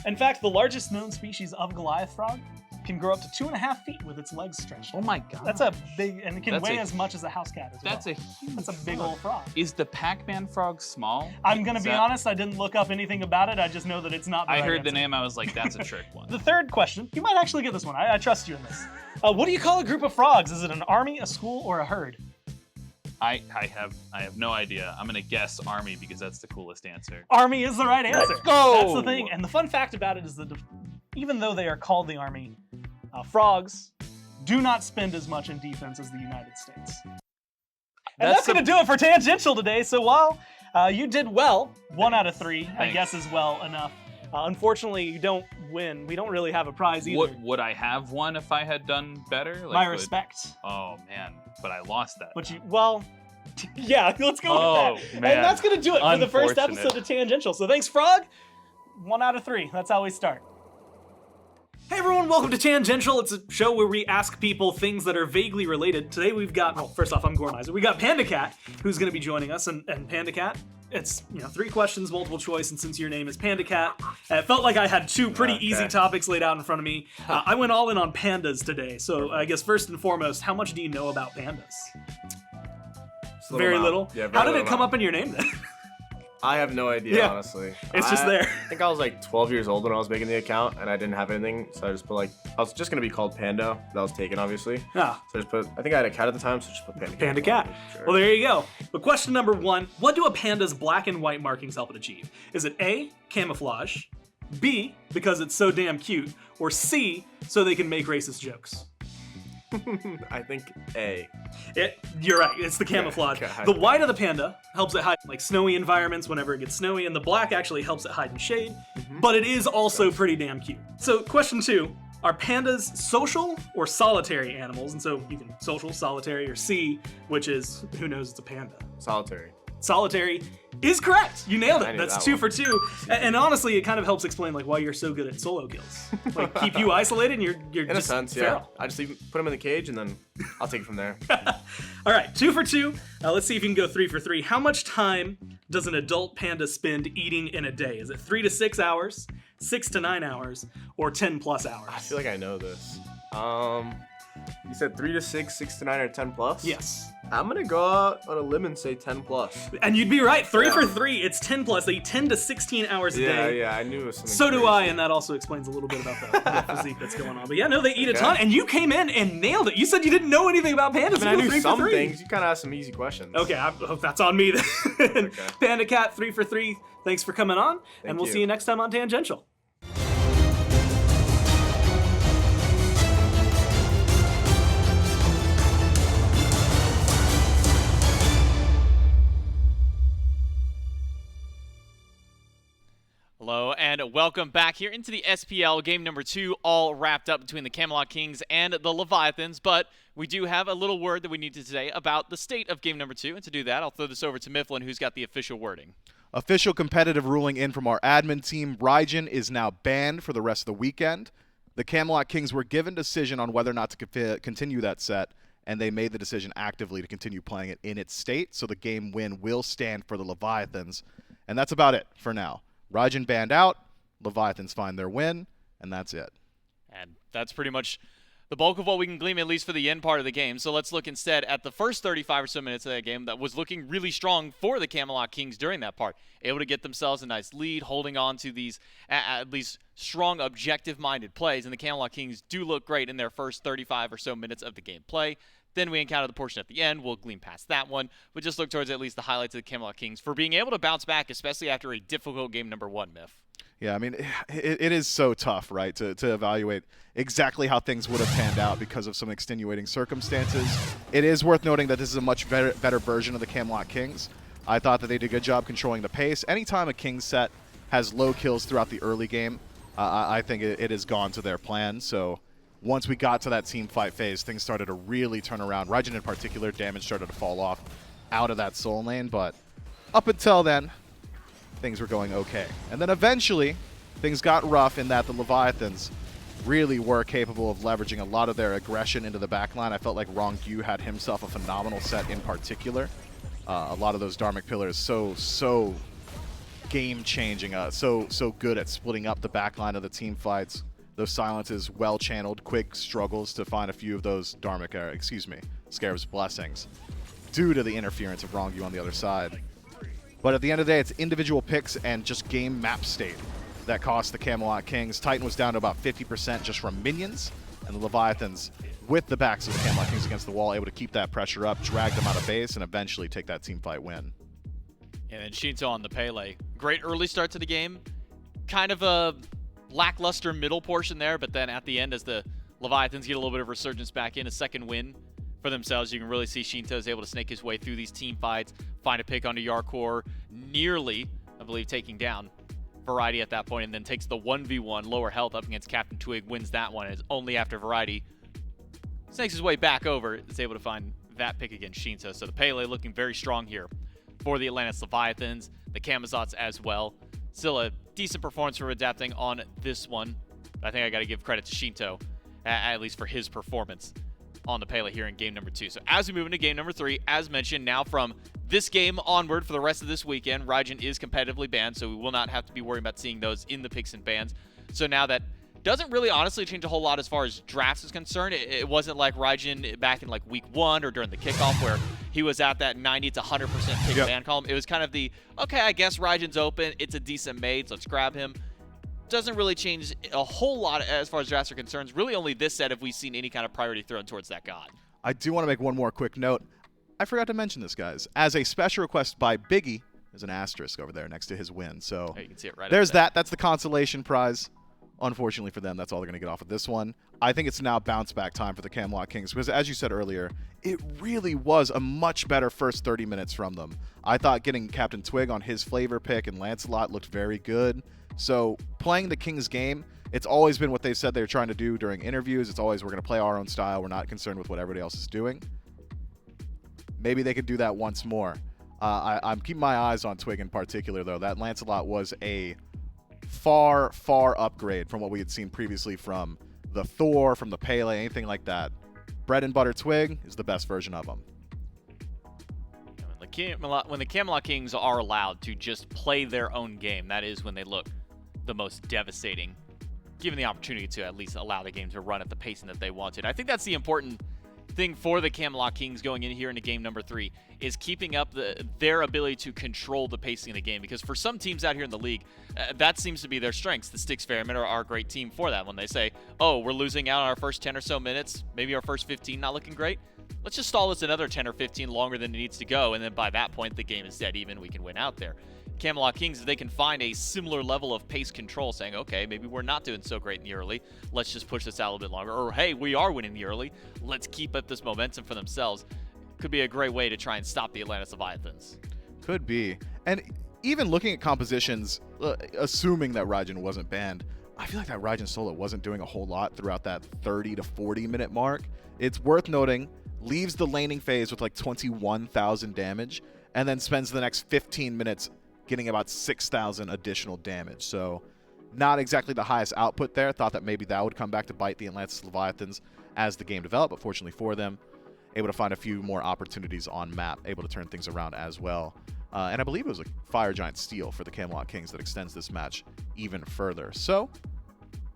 In fact, the largest known species of Goliath frog can grow up to 2.5 feet with its legs stretched. Oh my God. That's a big, and it can weigh as much as a house cat as well. That's a huge. That's a big old frog. Is the Pac-Man frog small? I'm gonna be honest, I didn't look up anything about it. I just know that it's not the I right heard the answer. name, I was like, that's a trick one. The third question, you might actually get this one. I trust you in this. What do you call a group of frogs? Is it an army, a school, or a herd? I have no idea. I'm gonna guess army because that's the coolest answer. Army is the right answer. Let's go! That's the thing. And the fun fact about it is that even though they are called the army, frogs do not spend as much in defense as the United States. And that's going to do it for Tangential today. So while you did well, 1 out of 3, I guess is well enough. Unfortunately, you don't win. We don't really have a prize either. Would I have won if I had done better? My respect. Oh man, but I lost that. But yeah, let's go with that. Man. And that's going to do it for the first Unfortunate. episode of Tangential. So thanks, Frog. 1 out of 3. That's how we start. Hey everyone, welcome to Tangential. It's a show where we ask people things that are vaguely related. Today we've got, well, first off, I'm Gormizer. We got Panda Cat, who's going to be joining us, and Panda Cat, it's 3 questions, multiple choice, and since your name is Panda Cat, it felt like I had 2 pretty easy topics laid out in front of me. I went all in on pandas today, so I guess first and foremost, how much do you know about pandas? Very little? Yeah, how did it come up in your name then? I have no idea, honestly. It's just there. I think I was like 12 years old when I was making the account, and I didn't have anything, so I just put I was just gonna be called Panda. That was taken, obviously. Yeah. So I just put, I think I had a cat at the time, so just put Panda Cat. Panda Cat. Sure. Well, there you go. But question number 1, what do a panda's black and white markings help it achieve? Is it A, camouflage, B, because it's so damn cute, or C, so they can make racist jokes? I think A. You're right. It's the camouflage. God. The white of the panda helps it hide in, like, snowy environments whenever it gets snowy, and the black actually helps it hide in shade. But it is also pretty damn cute. So, question 2: are pandas social or solitary animals? And so you can social, solitary, or C, which is who knows it's a panda. Solitary. Solitary is correct. You nailed I it. knew That's that 2 one. for 2. And honestly, it kind of helps explain like why you're so good at solo kills. Like keep you isolated and you're In a just sense, yeah. feral. I just put him in the cage and then I'll take it from there. All right, 2 for 2. Let's see if you can go 3 for 3. How much time does an adult panda spend eating in a day? Is it 3 to 6 hours, 6 to 9 hours, or 10 plus hours? I feel like I know this. You said 3 to 6, 6 to 9, or 10 plus? Yes. I'm gonna go out on a limb and say 10 plus. And you'd be right. 3 for 3. It's 10 plus. They eat 10 to 16 hours a day. Yeah, I knew it was something So do crazy. I, and that also explains a little bit about the physique that's going on. But yeah, no, they eat a Okay. ton, and you came in and nailed it. You said you didn't know anything about pandas. I mean, I You go knew 3 some for 3. things. You kind of asked some easy questions. Okay, I hope that's on me then. Okay. Panda Cat, 3 for 3. Thanks for coming on, and Thank we'll you. see you next time on Tangential. Hello and welcome back here into the SPL game number 2, all wrapped up between the Camelot Kings and the Leviathans. But we do have a little word that we need to say about the state of game number 2. And to do that, I'll throw this over to Mifflin, who's got the official wording. Official competitive ruling in from our admin team. Raijin is now banned for the rest of the weekend. The Camelot Kings were given decision on whether or not to continue that set, and they made the decision actively to continue playing it in its state, so the game win will stand for the Leviathans. And that's about it for now. Raijin banned out, Leviathans find their win, and that's it. And that's pretty much the bulk of what we can glean, at least for the end part of the game. So let's look instead at the first 35 or so minutes of that game that was looking really strong for the Camelot Kings during that part. Able to get themselves a nice lead, holding on to these at least strong, objective-minded plays. And the Camelot Kings do look great in their first 35 or so minutes of the game play. Then we encounter the portion at the end. We'll glean past that one. But just look towards at least the highlights of the Camelot Kings for being able to bounce back, especially after a difficult game number 1, Miff. Yeah, I mean, it is so tough, right, to evaluate exactly how things would have panned out because of some extenuating circumstances. It is worth noting that this is a much better version of the Camelot Kings. I thought that they did a good job controlling the pace. Anytime a King set has low kills throughout the early game, I think it has gone to their plan. So once we got to that team fight phase, things started to really turn around. Raijin in particular, damage started to fall off out of that soul lane, but up until then, things were going okay. And then eventually, things got rough in that the Leviathans really were capable of leveraging a lot of their aggression into the backline. I felt like Rongyu had himself a phenomenal set in particular. A lot of those Dharmic Pillars so game-changing, so good at splitting up the backline of the team fights. Those silences well-channeled. Quig struggles to find a few of those Scarab's blessings due to the interference of Rongyu on the other side. But at the end of the day, it's individual picks and just game map state that cost the Camelot Kings. Titan was down to about 50% just from minions, and the Leviathans, with the backs of the Camelot Kings against the wall, able to keep that pressure up, drag them out of base, and eventually take that team fight win. And then Shinto on the Pele. Great early start to the game. Kind of a lackluster middle portion there, but then at the end, as the Leviathans get a little bit of resurgence back in, a second win for themselves, you can really see Shinto is able to snake his way through these team fights, find a pick onto Yarkor, nearly, I believe, taking down Variety at that point, and then takes the 1v1 lower health up against Captain Twig, wins that one, and it's only after Variety snakes his way back over, is able to find that pick against Shinto. So the Pele looking very strong here for the Atlantis Leviathans, the Kamazots as well. Still a decent performance for adapting on this one. But I think I got to give credit to Shinto, at least for his performance on the Pele here in game number 2. So as we move into game number 3, as mentioned, now from this game onward for the rest of this weekend, Raijin is competitively banned, so we will not have to be worrying about seeing those in the picks and bans. So now that doesn't really honestly change a whole lot as far as drafts is concerned. It wasn't like Raijin back in like week 1 or during the kickoff where he was at that 90 to 100% pick ban column. It was kind of the, okay, I guess Raijin's open. It's a decent made, so let's grab him. Doesn't really change a whole lot as far as drafts are concerned. Really only this set have we seen any kind of priority thrown towards that god. I do want to make one more quick note. I forgot to mention this, guys. As a special request by Biggie, There's an asterisk over there next to his win. So Oh, you can see it right there's up there. that. That's the consolation prize. Unfortunately for them, that's all they're going to get off of this one. I think it's now bounce back time for the Camelot Kings because, as you said earlier, it really was a much better first 30 minutes from them. I thought getting Captain Twig on his flavor pick and Lancelot looked very good. So playing the Kings game, it's always been what they said they were trying to do during interviews. It's always, we're going to play our own style. We're not concerned with what everybody else is doing. Maybe they could do that once more. I'm keeping my eyes on Twig in particular, though. That Lancelot was a far, far upgrade from what we had seen previously from the Thor, from the Pele, anything like that. Bread and butter Twig is the best version of him. When the Camelot Kings are allowed to just play their own game, that is when they look the most devastating, given the opportunity to at least allow the game to run at the pacing that they wanted. I think that's the important thing for the Camelot Kings going in here into game number 3 is keeping up their ability to control the pacing of the game, because for some teams out here in the league, that seems to be their strengths. The Styx Fairmen are a great team for that. When they say, oh, we're losing out on our first 10 or so minutes, maybe our first 15 not looking great, let's just stall this another 10 or 15 longer than it needs to go, and then by that point the game is dead even, we can win out there. Camelot Kings, if they can find a similar level of pace control, saying, okay, maybe we're not doing so great in the early, let's just push this out a little bit longer, or hey, we are winning the early, let's keep up this momentum for themselves, could be a great way to try and stop the Atlantis Leviathans. Could be. And even looking at compositions, assuming that Raijin wasn't banned, I feel like that Raijin solo wasn't doing a whole lot throughout that 30 to 40 minute mark. It's worth noting, leaves the laning phase with like 21,000 damage, and then spends the next 15 minutes getting about 6,000 additional damage. So not exactly the highest output there. Thought that maybe that would come back to bite the Atlantis Leviathans as the game developed, but fortunately for them, able to find a few more opportunities on map, able to turn things around as well. And I believe it was a Fire Giant steal for the Camelot Kings that extends this match even further. So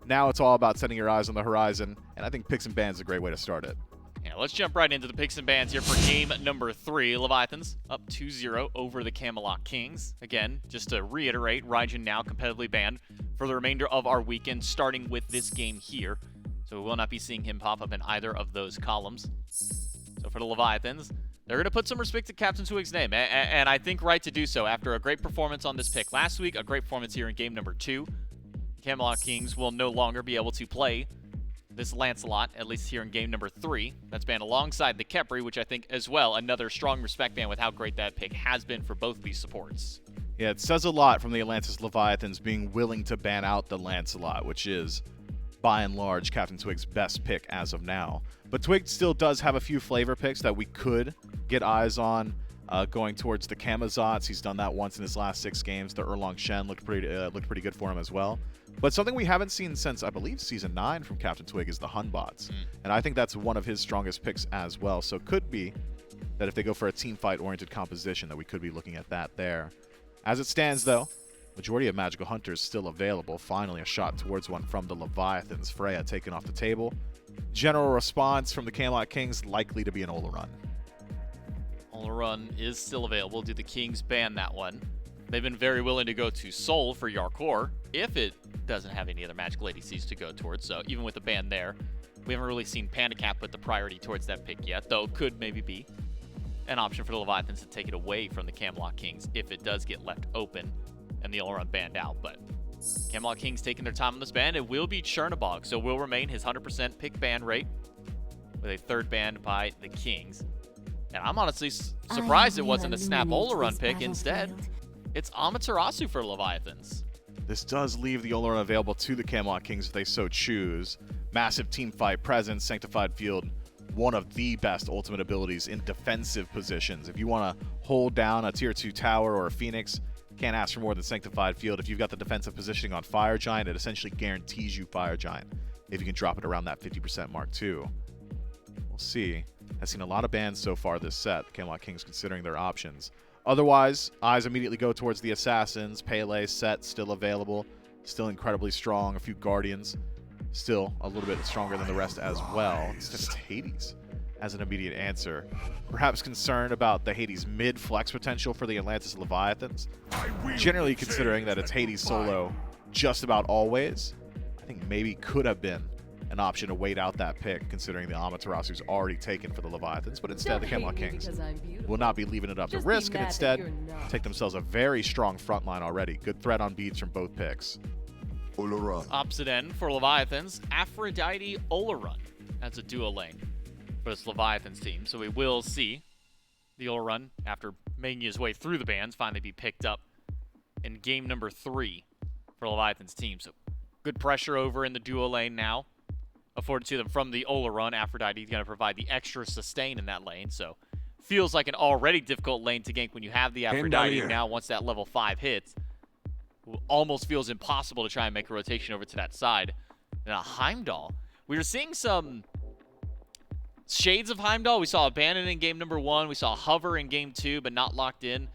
now it's all about setting your eyes on the horizon, and I think picks and bans is a great way to start it. Yeah, let's jump right into the picks and bans here for game number 3. Leviathans up 2-0 over the Camelot Kings. Again, just to reiterate, Raijin now competitively banned for the remainder of our weekend, starting with this game here. So we will not be seeing him pop up in either of those columns. So for the Leviathans, they're going to put some respect to Captain Twig's name, and I think right to do so after a great performance on this pick last week, a great performance here in game number 2. Camelot Kings will no longer be able to play this Lancelot, at least here in game number 3. That's banned alongside the Khepri, which I think as well, another strong respect ban with how great that pick has been for both these supports. Yeah, it says a lot from the Atlantis Leviathans being willing to ban out the Lancelot, which is, by and large, Captain Twig's best pick as of now. But Twig still does have a few flavor picks that we could get eyes on going towards the Kamazots. He's done that once in his last 6 games. The Erlong Shen looked pretty good for him as well. But something we haven't seen since, I believe, Season 9 from Captain Twig is the Hunbots. And I think that's one of his strongest picks as well. So it could be that if they go for a team fight-oriented composition that we could be looking at that there. As it stands, though, majority of Magical Hunters still available. Finally, a shot towards one from the Leviathans. Freya taken off the table. General response from the Camelot Kings, likely to be an Ola run. Ola run is still available. Do the Kings ban that one? They've been very willing to go to Soul for Yarkor if it doesn't have any other magical ADCs to go towards. So even with the ban there, we haven't really seen PandaCat put the priority towards that pick yet, though could maybe be an option for the Leviathans to take it away from the Camelot Kings if it does get left open and the Ola run banned out. But Camelot Kings taking their time on this ban. It will be Chernabog, so will remain his 100% pick ban rate with a third ban by the Kings. And I'm honestly surprised it wasn't a Snap Ola run pick. Instead, it's Amaterasu for Leviathans. This does leave the Ola run available to the Camelot Kings if they so choose. Massive team fight presence, Sanctified Field, one of the best ultimate abilities in defensive positions. If you want to hold down a tier 2 tower or a Phoenix, can't ask for more than Sanctified Field. If you've got the defensive positioning on Fire Giant, it essentially guarantees you Fire Giant if you can drop it around that 50% mark too. We'll see. I've seen a lot of bans so far this set. Camelot Kings considering their options. Otherwise, eyes immediately go towards the Assassins. Pele set still available. Still incredibly strong. A few Guardians. Still a little bit stronger than the rest as well. Instead, it's Hades as an immediate answer. Perhaps concerned about the Hades mid-flex potential for the Atlantis Leviathans. Generally considering that it's Hades solo just about always, I think maybe could have been an option to wait out that pick, considering the Amaterasu's already taken for the Leviathans. But instead, the Camelot Kings will not be leaving it up to risk, and instead take themselves a very strong front line already. Good threat on beats from both picks. Opposite end for Leviathans, Aphrodite Olarun. That's a dual lane for this Leviathans team. So we will see the Olarun, after making his way through the bans, finally be picked up in game number 3 for Leviathans team. So good pressure over in the dual lane now, afforded to them from the Olarun. Aphrodite is going to provide the extra sustain in that lane. So feels like an already difficult lane to gank when you have the Aphrodite. Now once that level 5 hits, almost feels impossible to try and make a rotation over to that side. And a Heimdall. We were seeing some shades of Heimdall. We saw Abandon in game number 1. We saw Hover in game 2, but not locked in.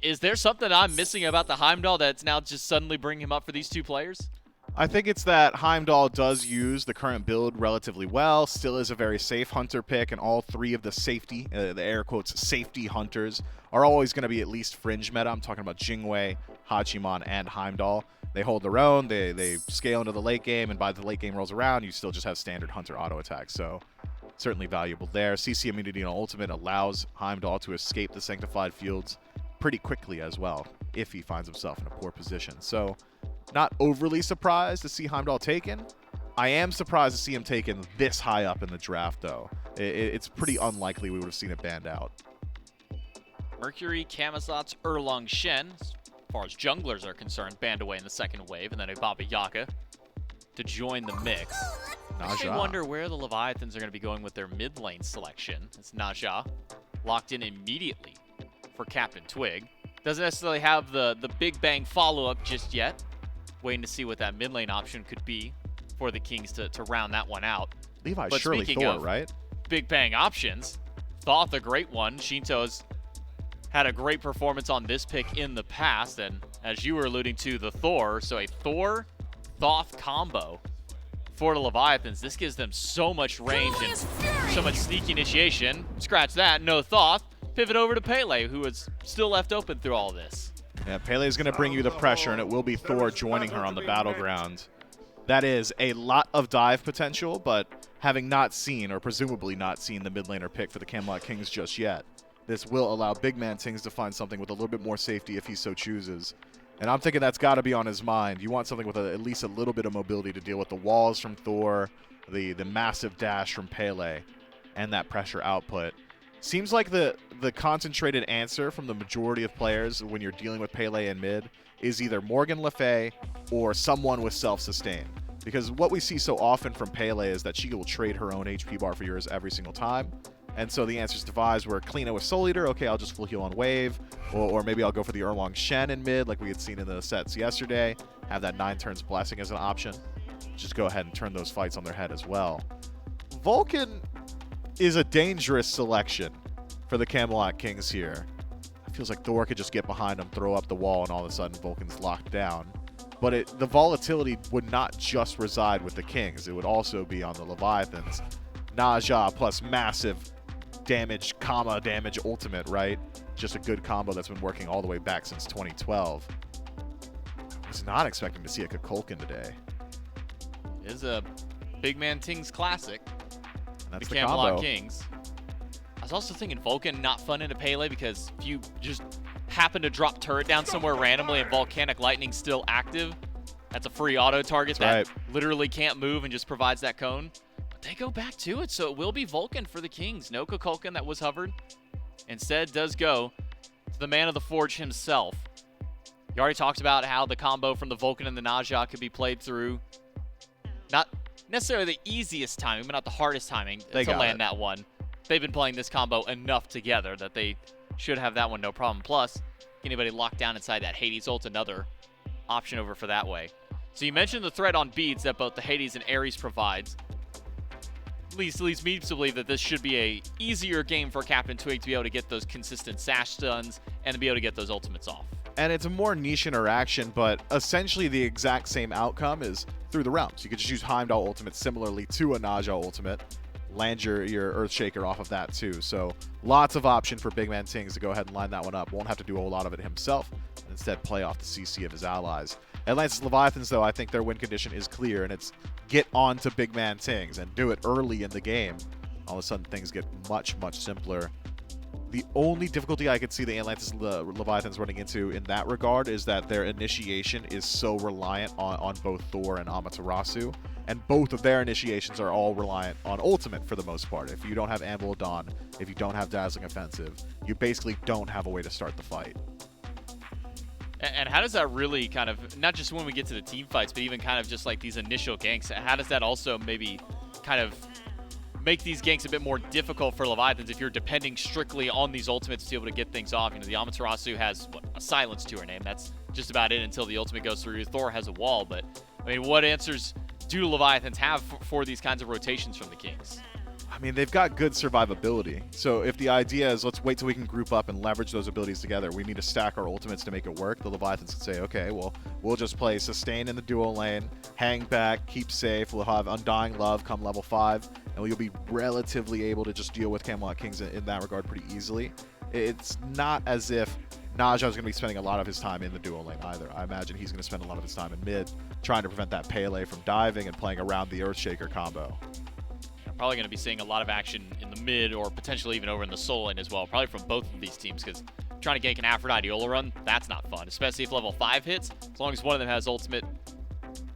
Is there something I'm missing about the Heimdall that's now just suddenly bringing him up for these two players? I think it's that Heimdall does use the current build relatively well, still is a very safe hunter pick, and all 3 of the safety, the air quotes, safety hunters are always going to be at least fringe meta. I'm talking about Jingwei, Hachiman, and Heimdall. They hold their own, they scale into the late game, and by the late game rolls around, you still just have standard hunter auto attack, so certainly valuable there. CC immunity on ultimate allows Heimdall to escape the Sanctified Fields pretty quickly as well, if he finds himself in a poor position. So not overly surprised to see Heimdall taken. I am surprised to see him taken this high up in the draft, though. It's pretty unlikely we would have seen it banned out. Mercury, Camazot's Erlong Shen, as far as junglers are concerned, banned away in the second wave, and then a Baba Yaga to join the mix. Makes me wonder where the Leviathans are going to be going with their mid lane selection. It's Naja, locked in immediately for Captain Twig. Doesn't necessarily have the big bang follow-up just yet. Waiting to see what that mid lane option could be for the Kings to round that one out. Levi's but surely speaking Thor, of right? Big bang options, Thoth a great one. Shinto's had a great performance on this pick in the past, and as you were alluding to, the Thor. So a Thor-Thoth combo for the Leviathans. This gives them so much range and so much sneak initiation. Scratch that, no Thoth. Pivot over to Pele, who is still left open through all this. Yeah, Pele's going to bring you the pressure, and it will be Thor joining her on the battleground. That is a lot of dive potential, but having not seen, or presumably not seen, the mid laner pick for the Camelot Kings just yet, this will allow Big Man Tings to find something with a little bit more safety if he so chooses. And I'm thinking that's got to be on his mind. You want something with at least a little bit of mobility to deal with the walls from Thor, the massive dash from Pele, and that pressure output. Seems like the concentrated answer from the majority of players when you're dealing with Pele in mid is either Morgan Le Fay or someone with self-sustain. Because what we see so often from Pele is that she will trade her own HP bar for yours every single time. And so the answer's devised where Kleena with Soul Eater, okay, I'll just full heal on wave. Or maybe I'll go for the Erlong Shen in mid like we had seen in the sets yesterday. Have that 9 turns blessing as an option. Just go ahead and turn those fights on their head as well. Vulcan is a dangerous selection for the Camelot Kings here. It feels like Thor could just get behind him, throw up the wall, and all of a sudden Vulcan's locked down. But the volatility would not just reside with the Kings. It would also be on the Leviathans. Naja plus massive damage, damage ultimate, right? Just a good combo that's been working all the way back since 2012. I was not expecting to see a Kukulkan today. It is a Big Man Tings classic. And that's the the Camelot combo. Kings. I was also thinking Vulcan not fun into Pele because if you just happen to drop turret down somewhere randomly and Volcanic Lightning still active, that's a free auto target that literally can't move and just provides that cone. But they go back to it, so it will be Vulcan for the Kings. No Kukulkan that was hovered. Instead does go to the man of the Forge himself. You already talked about how the combo from the Vulcan and the Naja could be played through. Not necessarily the easiest timing, but not the hardest timing to land that one. They've been playing this combo enough together that they should have that one no problem. Plus, anybody locked down inside that Hades ult, another option over for that way. So you mentioned the threat on beads that both the Hades and Ares provides. At least leads me to believe that this should be a easier game for Captain Twig to be able to get those consistent sash stuns and to be able to get those ultimates off. And it's a more niche interaction, but essentially the exact same outcome is through the realms. You could just use Heimdall ultimate similarly to a Naja ultimate. Land your Earthshaker off of that too. So lots of option for Big Man Tings to go ahead and line that one up. Won't have to do a whole lot of it himself, and instead play off the CC of his allies. Atlantis Leviathans, though, I think their win condition is clear, and it's get on to big man things and do it early in the game. All of a sudden, things get much, much simpler. The only difficulty I could see the Atlantis Leviathans running into in that regard is that their initiation is so reliant on both Thor and Amaterasu, and both of their initiations are all reliant on ultimate for the most part. If you don't have Anvil of Dawn, if you don't have Dazzling Offensive, you basically don't have a way to start the fight. And how does that really kind of, not just when we get to the team fights, but even kind of just like these initial ganks, how does that also maybe kind of make these ganks a bit more difficult for Leviathans if you're depending strictly on these ultimates to be able to get things off? You know, the Amaterasu has a silence to her name. That's just about it until the ultimate goes through. Thor has a wall, but I mean, what answers do Leviathans have for these kinds of rotations from the Kings? I mean, they've got good survivability. So if the idea is let's wait till we can group up and leverage those abilities together, we need to stack our ultimates to make it work, the Leviathans can say, okay, well, we'll just play sustain in the duo lane, hang back, keep safe, we'll have Undying Love come level 5, and we'll be relatively able to just deal with Camelot Kings in that regard pretty easily. It's not as if Naja's going to be spending a lot of his time in the duo lane either. I imagine he's going to spend a lot of his time in mid, trying to prevent that Pele from diving and playing around the Earthshaker combo. Probably going to be seeing a lot of action in the mid or potentially even over in the soul lane as well, probably from both of these teams, because trying to gank an Aphrodite Ola run, that's not fun, especially if level 5 hits. As long as one of them has ultimate,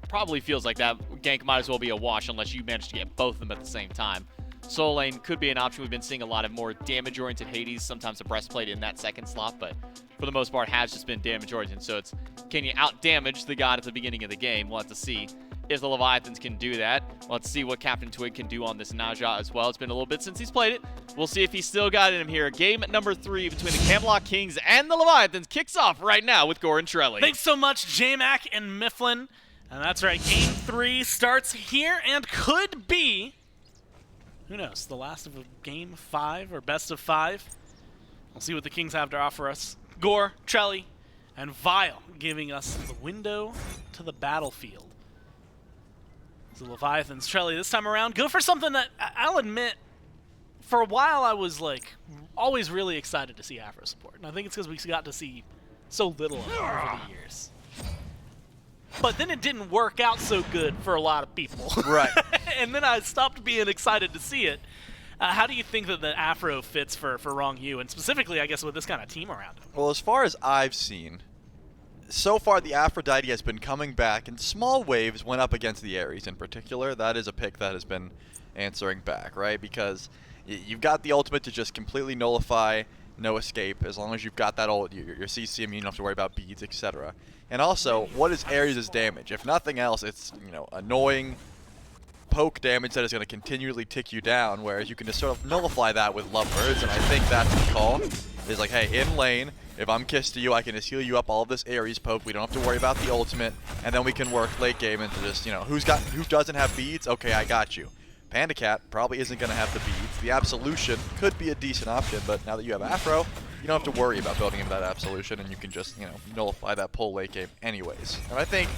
probably feels like that gank might as well be a wash unless you manage to get both of them at the same time. Soul lane could be an option. We've been seeing a lot of more damage-oriented Hades, sometimes a breastplate in that second slot, but for the most part has just been damage-oriented. So it's, can you out-damage the god at the beginning of the game? We'll have to see if the Leviathans can do that. Let's see what Captain Twig can do on this Naja as well. It's been a little bit since he's played it. We'll see if he's still got it in him here. Game number 3 between the Camelot Kings and the Leviathans kicks off right now with Goran Trelli. Thanks so much, J-Mac and Mifflin. And that's right, Game 3 starts here and could be, who knows, the last of a Game 5 or best of 5. We'll see what the Kings have to offer us. Gore, Trelli, and Vile giving us the window to the battlefield. The Leviathans, Trelli this time around, go for something that I'll admit, for a while I was like always really excited to see Afro support. And I think it's because we got to see so little of it over the years. But then it didn't work out so good for a lot of people. Right. And then I stopped being excited to see it. How do you think that the Afro fits for Wrong Yu, and specifically, I guess, with this kind of team around him? Well, as far as I've seen, so far the Aphrodite has been coming back in small waves when up against the Ares in particular. That is a pick that has been answering back, right? Because you've got the ultimate to just completely nullify no escape. As long as you've got that your CC immune, you don't have to worry about beads, etc. And also, what is Ares' damage? If nothing else, it's, you know, annoying poke damage that is going to continually tick you down, whereas you can just sort of nullify that with Lovebirds, and I think that's the call. Is like, hey, in lane, if I'm kissed to you, I can just heal you up all of this Ares poke. We don't have to worry about the ultimate, and then we can work late game into just, you know, who doesn't have beads? Okay, I got you. Panda Cat probably isn't going to have the beads. The Absolution could be a decent option, but now that you have Afro, you don't have to worry about building him that Absolution, and you can just, you know, nullify that pull late game anyways. And I think,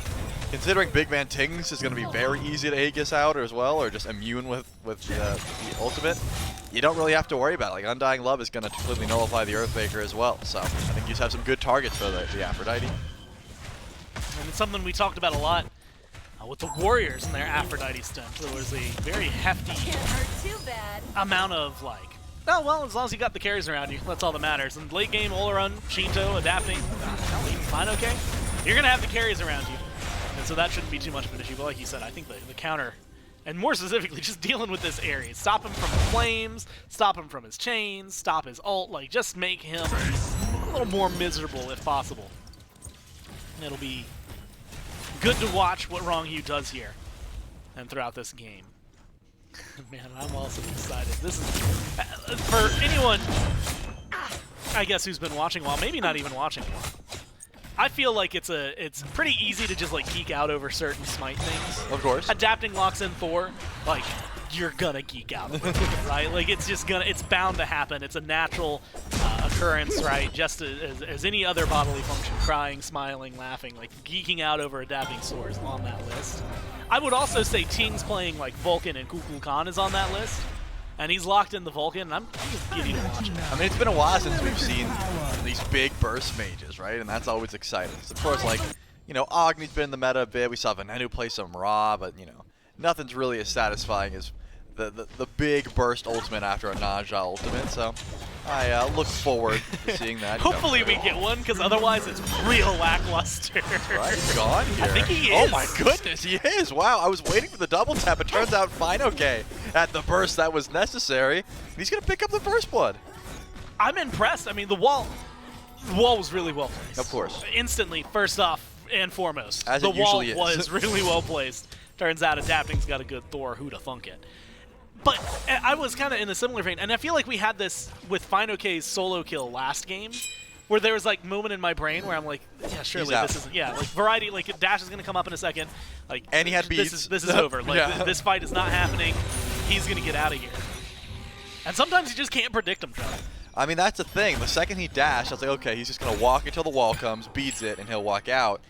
considering Big Man Tings is going to be very easy to Aegis out as well, or just immune with the ultimate, you don't really have to worry about it. Like, Undying Love is going to completely nullify the Earthmaker as well. So I think you just have some good targets for the Aphrodite. And it's something we talked about a lot with the Warriors and their Aphrodite stunt. There was a very hefty amount of, like, oh, well, as long as you got the carries around you, that's all that matters. And late game, Olorun, Shinto, adapting, fine, okay? You're going to have the carries around you. And so that shouldn't be too much of an issue. But like you said, I think the counter, and more specifically, just dealing with this Ares. Stop him from the flames, stop him from his chains, stop his ult, like, just make him a little more miserable if possible. And it'll be good to watch what Wrong Yu does here and throughout this game. Man, I'm also excited. This is, for anyone, I guess, who's been watching a while, maybe not even watching a while, I feel like it's pretty easy to just, like, geek out over certain Smite things. Of course. Adapting locks in Thor, like, you're gonna geek out over it, right? Like, it's just gonna, it's bound to happen. It's a natural occurrence, right? Just as any other bodily function, crying, smiling, laughing, like, geeking out over adapting swords on that list. I would also say Ting's playing, like, Vulcan and Kukulkan is on that list. And he's locked in the Vulcan, and I'm just giddy to watch it. I mean, it's been a while since we've seen these big burst mages, right? And that's always exciting. So of course, like, you know, Agni's been in the meta a bit. We saw Venenu play some Ra, but, you know, nothing's really as satisfying as the big burst ultimate after a Naja ultimate. So I look forward to seeing that. Hopefully we get one, because otherwise it's real lackluster. Right, he's gone here. I think he Oh is. my goodness, he is. Wow, I was waiting for the double tap. It turns out Fine-OK at the burst that was necessary. He's going to pick up the first blood. I'm impressed. I mean, the wall was really well placed. Of course. Instantly, first off and foremost, As the it usually wall is. was really well placed. Turns out Adapting's got a good Thor. Who'da thunk it? But I was kind of in a similar vein, and I feel like we had this with Fine-OK's solo kill last game, where there was like moment in my brain where I'm like, yeah, surely this isn't. Yeah, like Variety, like Dash is gonna come up in a second. Like, and he had beads. This is over. Like Yeah. this fight is not happening. He's gonna get out of here. And sometimes you just can't predict him, Trevor. I mean, that's the thing. The second he dashed, I was like, okay, he's just going to walk until the wall comes, beads it, and he'll walk out.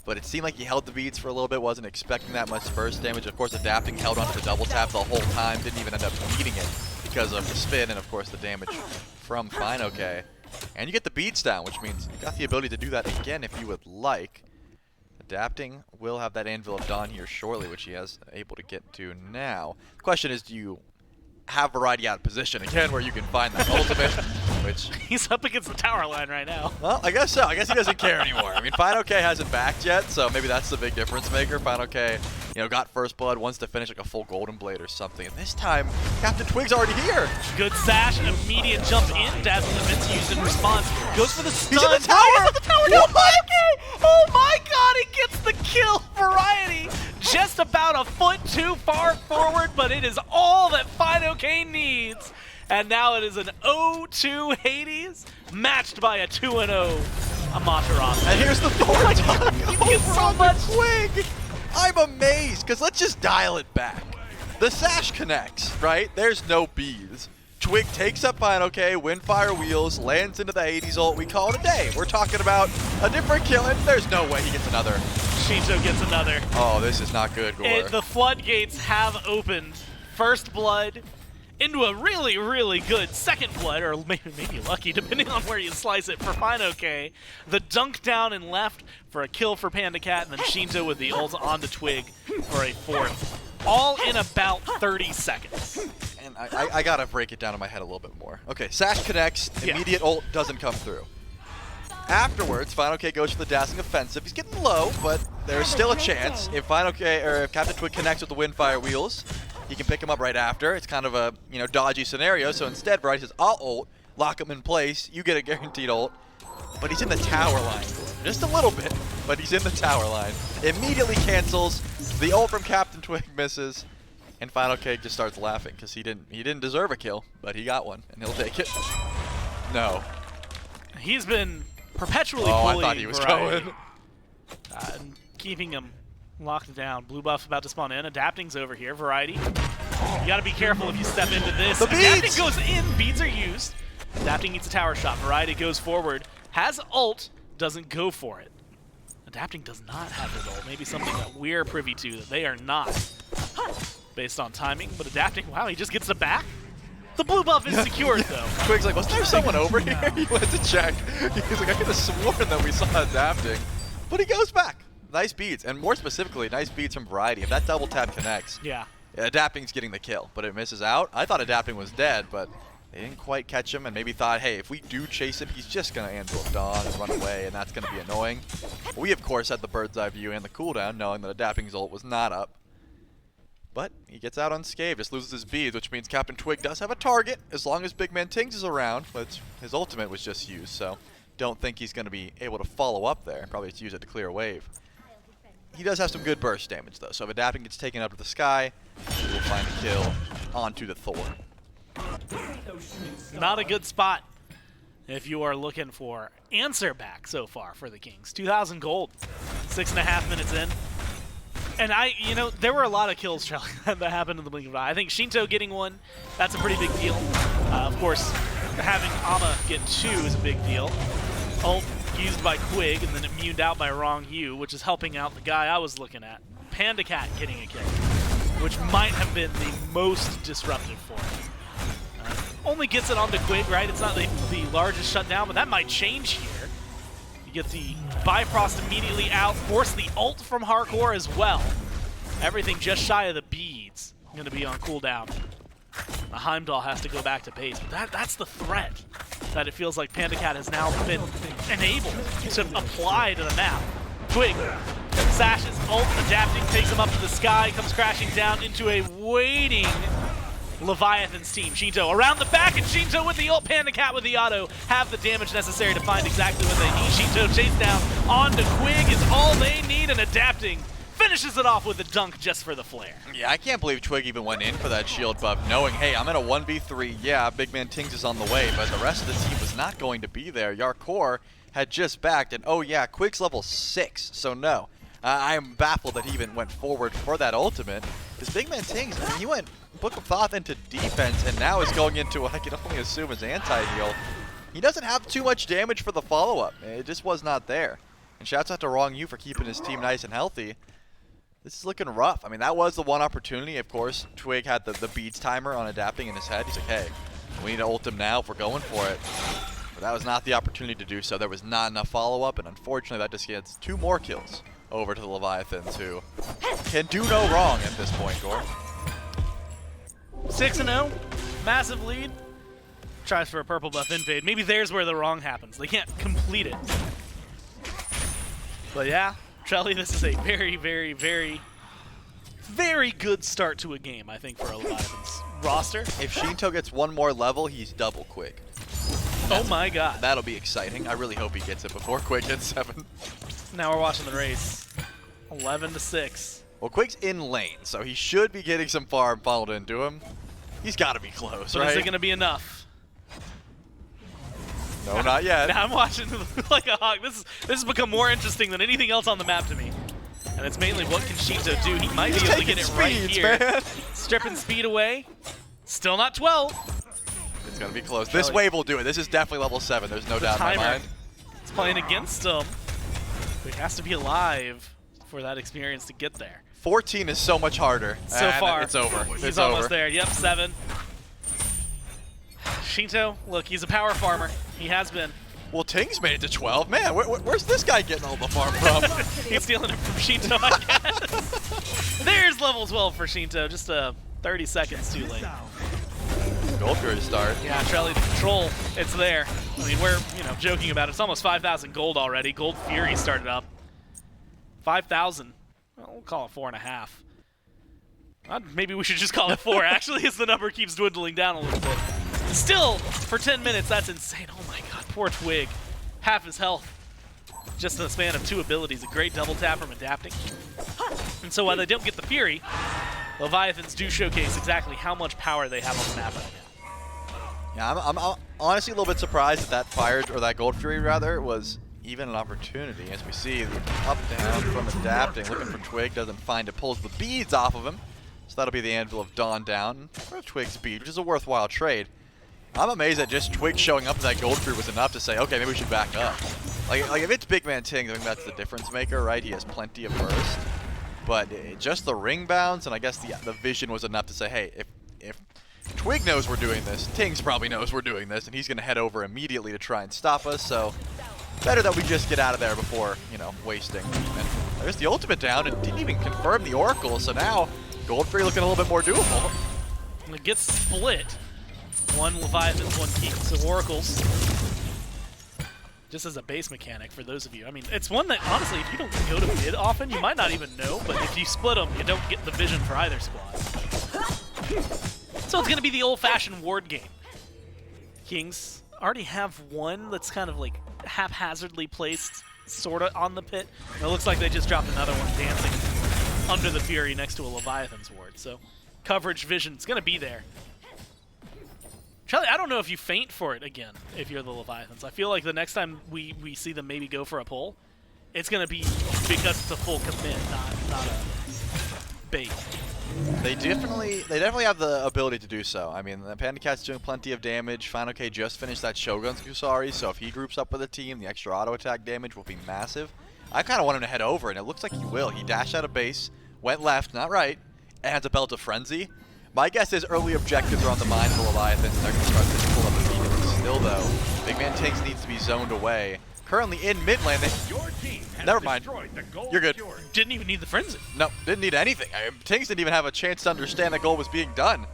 But it seemed like he held the beads for a little bit, wasn't expecting that much burst damage. Of course, Adapting held onto the double tap the whole time, didn't even end up needing it because of the spin and, of course, the damage from Fine-OK. And you get the beads down, which means you got the ability to do that again if you would like. Adapting will have that Anvil of Dawn here shortly, which he has able to get to now. The question is, do you have Variety out of position again where you can find that ultimate, which... He's up against the tower line right now. Well, I guess so. I guess he doesn't care anymore. I mean, Fine-OK hasn't backed yet, so maybe that's the big difference maker. Fine-OK, you know, got first blood, wants to finish like a full Golden Blade or something. And this time, Captain Twig's already here. Good sash, immediate jump in, dazzling events used in response. Goes for the stun. He's in the tower! He's at the tower now. Fine-OK! Oh my god, he gets the kill. Variety just about a foot too far forward, but it is all that Fine-OK needs. And now it is an 0-2 Hades, matched by a 2-0 Amaterasu. And here's the Thor dunk You get so much. Twig. I'm amazed, because let's just dial it back. The sash connects, right? There's no beads. Twig takes up Fine-OK, Windfire wheels, lands into the Hades ult. We call it a day. We're talking about a different kill, and there's no way he gets another. Shinto gets another. Oh, this is not good, Gore. The floodgates have opened. First blood into a really, really good second blood, or maybe lucky, depending on where you slice it, for Fine-OK. The dunk down and left for a kill for Panda Cat, and then Shinto with the ult on the Twig for a fourth. All in about 30 seconds. And I gotta break it down in my head a little bit more. Okay, sash connects, immediate ult doesn't come through. Afterwards, Fine-OK goes for the dazzling offensive. He's getting low, but there's still a chance. If Fine-OK or if Captain Twig connects with the Windfire wheels, he can pick him up right after. It's kind of a dodgy scenario. So instead, Variety says, "I'll ult, lock him in place. You get a guaranteed ult." But he's in the tower line, just a little bit, but he's in the tower line. Immediately cancels. The ult from Captain Twig misses, and Fine-OK just starts laughing because he didn't deserve a kill, but he got one, and he'll take it. No. He's been perpetually I bullying thought he was Variety. going. And keeping him locked down. Blue buff about to spawn in. Adapting's over here. Variety. You gotta be careful if you step into this. The beads! Adapting goes in. Beads are used. Adapting needs a tower shot. Variety goes forward. Has ult. Doesn't go for it. Adapting does not have his ult. Maybe something that we're privy to that they are not. Based on timing. But Adapting, wow, he just gets it back? The blue buff is secured, though. Twig's like, wasn't there someone over here? He went to check. He's like, I could have sworn that we saw Adapting. But he goes back. Nice beads, and more specifically, nice beads from Variety. If that double tap connects, Adapting's getting the kill, but it misses out. I thought Adapting was dead, but they didn't quite catch him, and maybe thought, hey, if we do chase him, he's just going to Anvil of Dawn and run away, and that's going to be annoying. We, of course, had the bird's eye view and the cooldown, knowing that Adapting's ult was not up. But he gets out unscathed, just loses his beads, which means Captain Twig does have a target, as long as Big Man Tings is around, but his ultimate was just used, so don't think he's going to be able to follow up there. Probably just use it to clear a wave. He does have some good burst damage, though, so if Adapting gets taken up to the sky, he will find a kill onto the Thor. Not a good spot if you are looking for answer back so far for the Kings. 2,000 gold, 6.5 minutes in. And there were a lot of kills that happened in the blink of an eye. I think Shinto getting one, that's a pretty big deal. Of course, having Ama get 2 is a big deal. Ult used by Quig and then immuned out by Wrong Hue, which is helping out the guy I was looking at. Panda Cat getting a kill, which might have been the most disruptive for him. Only gets it onto Quig, right? It's not the largest shutdown, but that might change here. You get the Bifrost immediately out, force the ult from Hardcore as well. Everything just shy of the beads going to be on cooldown. The Heimdall has to go back to base, but that's the threat that it feels like PandaCat has now been enabled to apply to the map. Twig sashes, ult, adapting, takes him up to the sky, comes crashing down into a waiting Leviathans team. Shinto around the back, and Shinto with the ult. PandaCat with the auto have the damage necessary to find exactly what they need. Shinto chase down onto Quig is all they need, and adapting finishes it off with a dunk just for the flare. Yeah, I can't believe Twig even went in for that shield buff, knowing, hey, I'm in a 1v3. Yeah, Big Man Tings is on the way, but the rest of the team was not going to be there. Yarkor had just backed, and oh yeah, Quig's level 6, so no. I am baffled that he even went forward for that ultimate. Because Big Man Tings, I mean, he went Book of Thoth into defense, and now is going into what I can only assume is anti-heal. He doesn't have too much damage for the follow-up. It just was not there. And shouts out to Wrong You for keeping his team nice and healthy. This is looking rough. I mean, that was the one opportunity. Of course, Twig had the beads timer on adapting in his head. He's like, hey, we need to ult him now if we're going for it. But that was not the opportunity to do so. There was not enough follow-up, and unfortunately, that just gets 2 more kills over to the Leviathans, who can do no wrong at this point, Gore. 6-0, massive lead. Tries for a purple buff invade. Maybe there's where the wrong happens. They can't complete it. But yeah, Trelly, this is a very, very, very, very good start to a game, I think, for a Leviathans roster. If Shinto gets 1 more level, he's double Quig. Oh my god. That'll be exciting. I really hope he gets it before Quig gets 7. Now we're watching the race. 11-6. Well, Quig's in lane, so he should be getting some farm funneled into him. He's got to be close, But right? is it going to be enough? No, not yet. Now I'm watching like a hawk. This has become more interesting than anything else on the map to me. And it's mainly what can Shinto do. He might be able to get it right here. Man. Stripping speed away. Still not 12. It's going to be close. This wave will do it. This is definitely level 7. There's no doubt in my mind. It's playing against him. But he has to be alive for that experience to get there. 14 is so much harder. So far. It's over. He's almost there. Yep, 7. Shinto, look, he's a power farmer. He has been. Well, Tings made it to 12. Man, where's this guy getting all the farm from? He's stealing it from Shinto, I guess. There's level 12 for Shinto. Just 30 seconds too late. Gold Fury start. Yeah, Trelly, the control, it's there. I mean, we're joking about it. It's almost 5,000 gold already. Gold Fury started up. 5,000. Well, we'll call it 4.5. Maybe we should just call it 4, actually, as the number keeps dwindling down a little bit. Still, for 10 minutes, that's insane. Oh my god, poor Twig. Half his health. Just in the span of 2 abilities. A great double tap from adapting. And so while they don't get the Fury, Leviathans do showcase exactly how much power they have on the map right now. Yeah, I'm honestly a little bit surprised that fire, or that Gold Fury rather, was even an opportunity. As we see, the up down from adapting, looking for Twig, doesn't find it, pulls the beads off of him. So that'll be the Anvil of Dawn down for Twig's speed, which is a worthwhile trade. I'm amazed that just Twig showing up in that Gold Fury was enough to say, okay, maybe we should back up. Like if it's Big Man Tings, I think that's the difference maker, right? He has plenty of burst. But just the ring bounds, and I guess the vision was enough to say, hey, if Twig knows we're doing this, Tings probably knows we're doing this, and he's going to head over immediately to try and stop us, so better that we just get out of there before, wasting. And there's the ultimate down, and didn't even confirm the Oracle, so now Gold Fury looking a little bit more doable. And it gets split. 1 Leviathans, 1 Keep. So Oracles, just as a base mechanic for those of you. I mean, it's one that, honestly, if you don't go to mid often, you might not even know, but if you split them, you don't get the vision for either squad. So it's going to be the old-fashioned ward game. Kings already have one that's kind of like haphazardly placed sort of on the pit. And it looks like they just dropped another one dancing under the Fury next to a Leviathan's ward. So coverage vision is going to be there. Charlie, I don't know if you faint for it again if you're the Leviathans. I feel like the next time we see them maybe go for a pull, it's going to be because it's a full commit, not a bait. They definitely have the ability to do so. I mean, the PandaCat's doing plenty of damage. Final K just finished that Shogun's Kusari, so if he groups up with a team, the extra auto attack damage will be massive. I kind of want him to head over, and it looks like he will. He dashed out of base, went left, not right, and has a Belt of Frenzy. My guess is early objectives are on the mind of the Leviathans, and they're going to start to pull up immediately. Still, though, Big Man Tings needs to be zoned away. currently in mid lane. Never mind. You're good. Didn't even need the frenzy. No, didn't need anything. Tings didn't even have a chance to understand that goal was being done.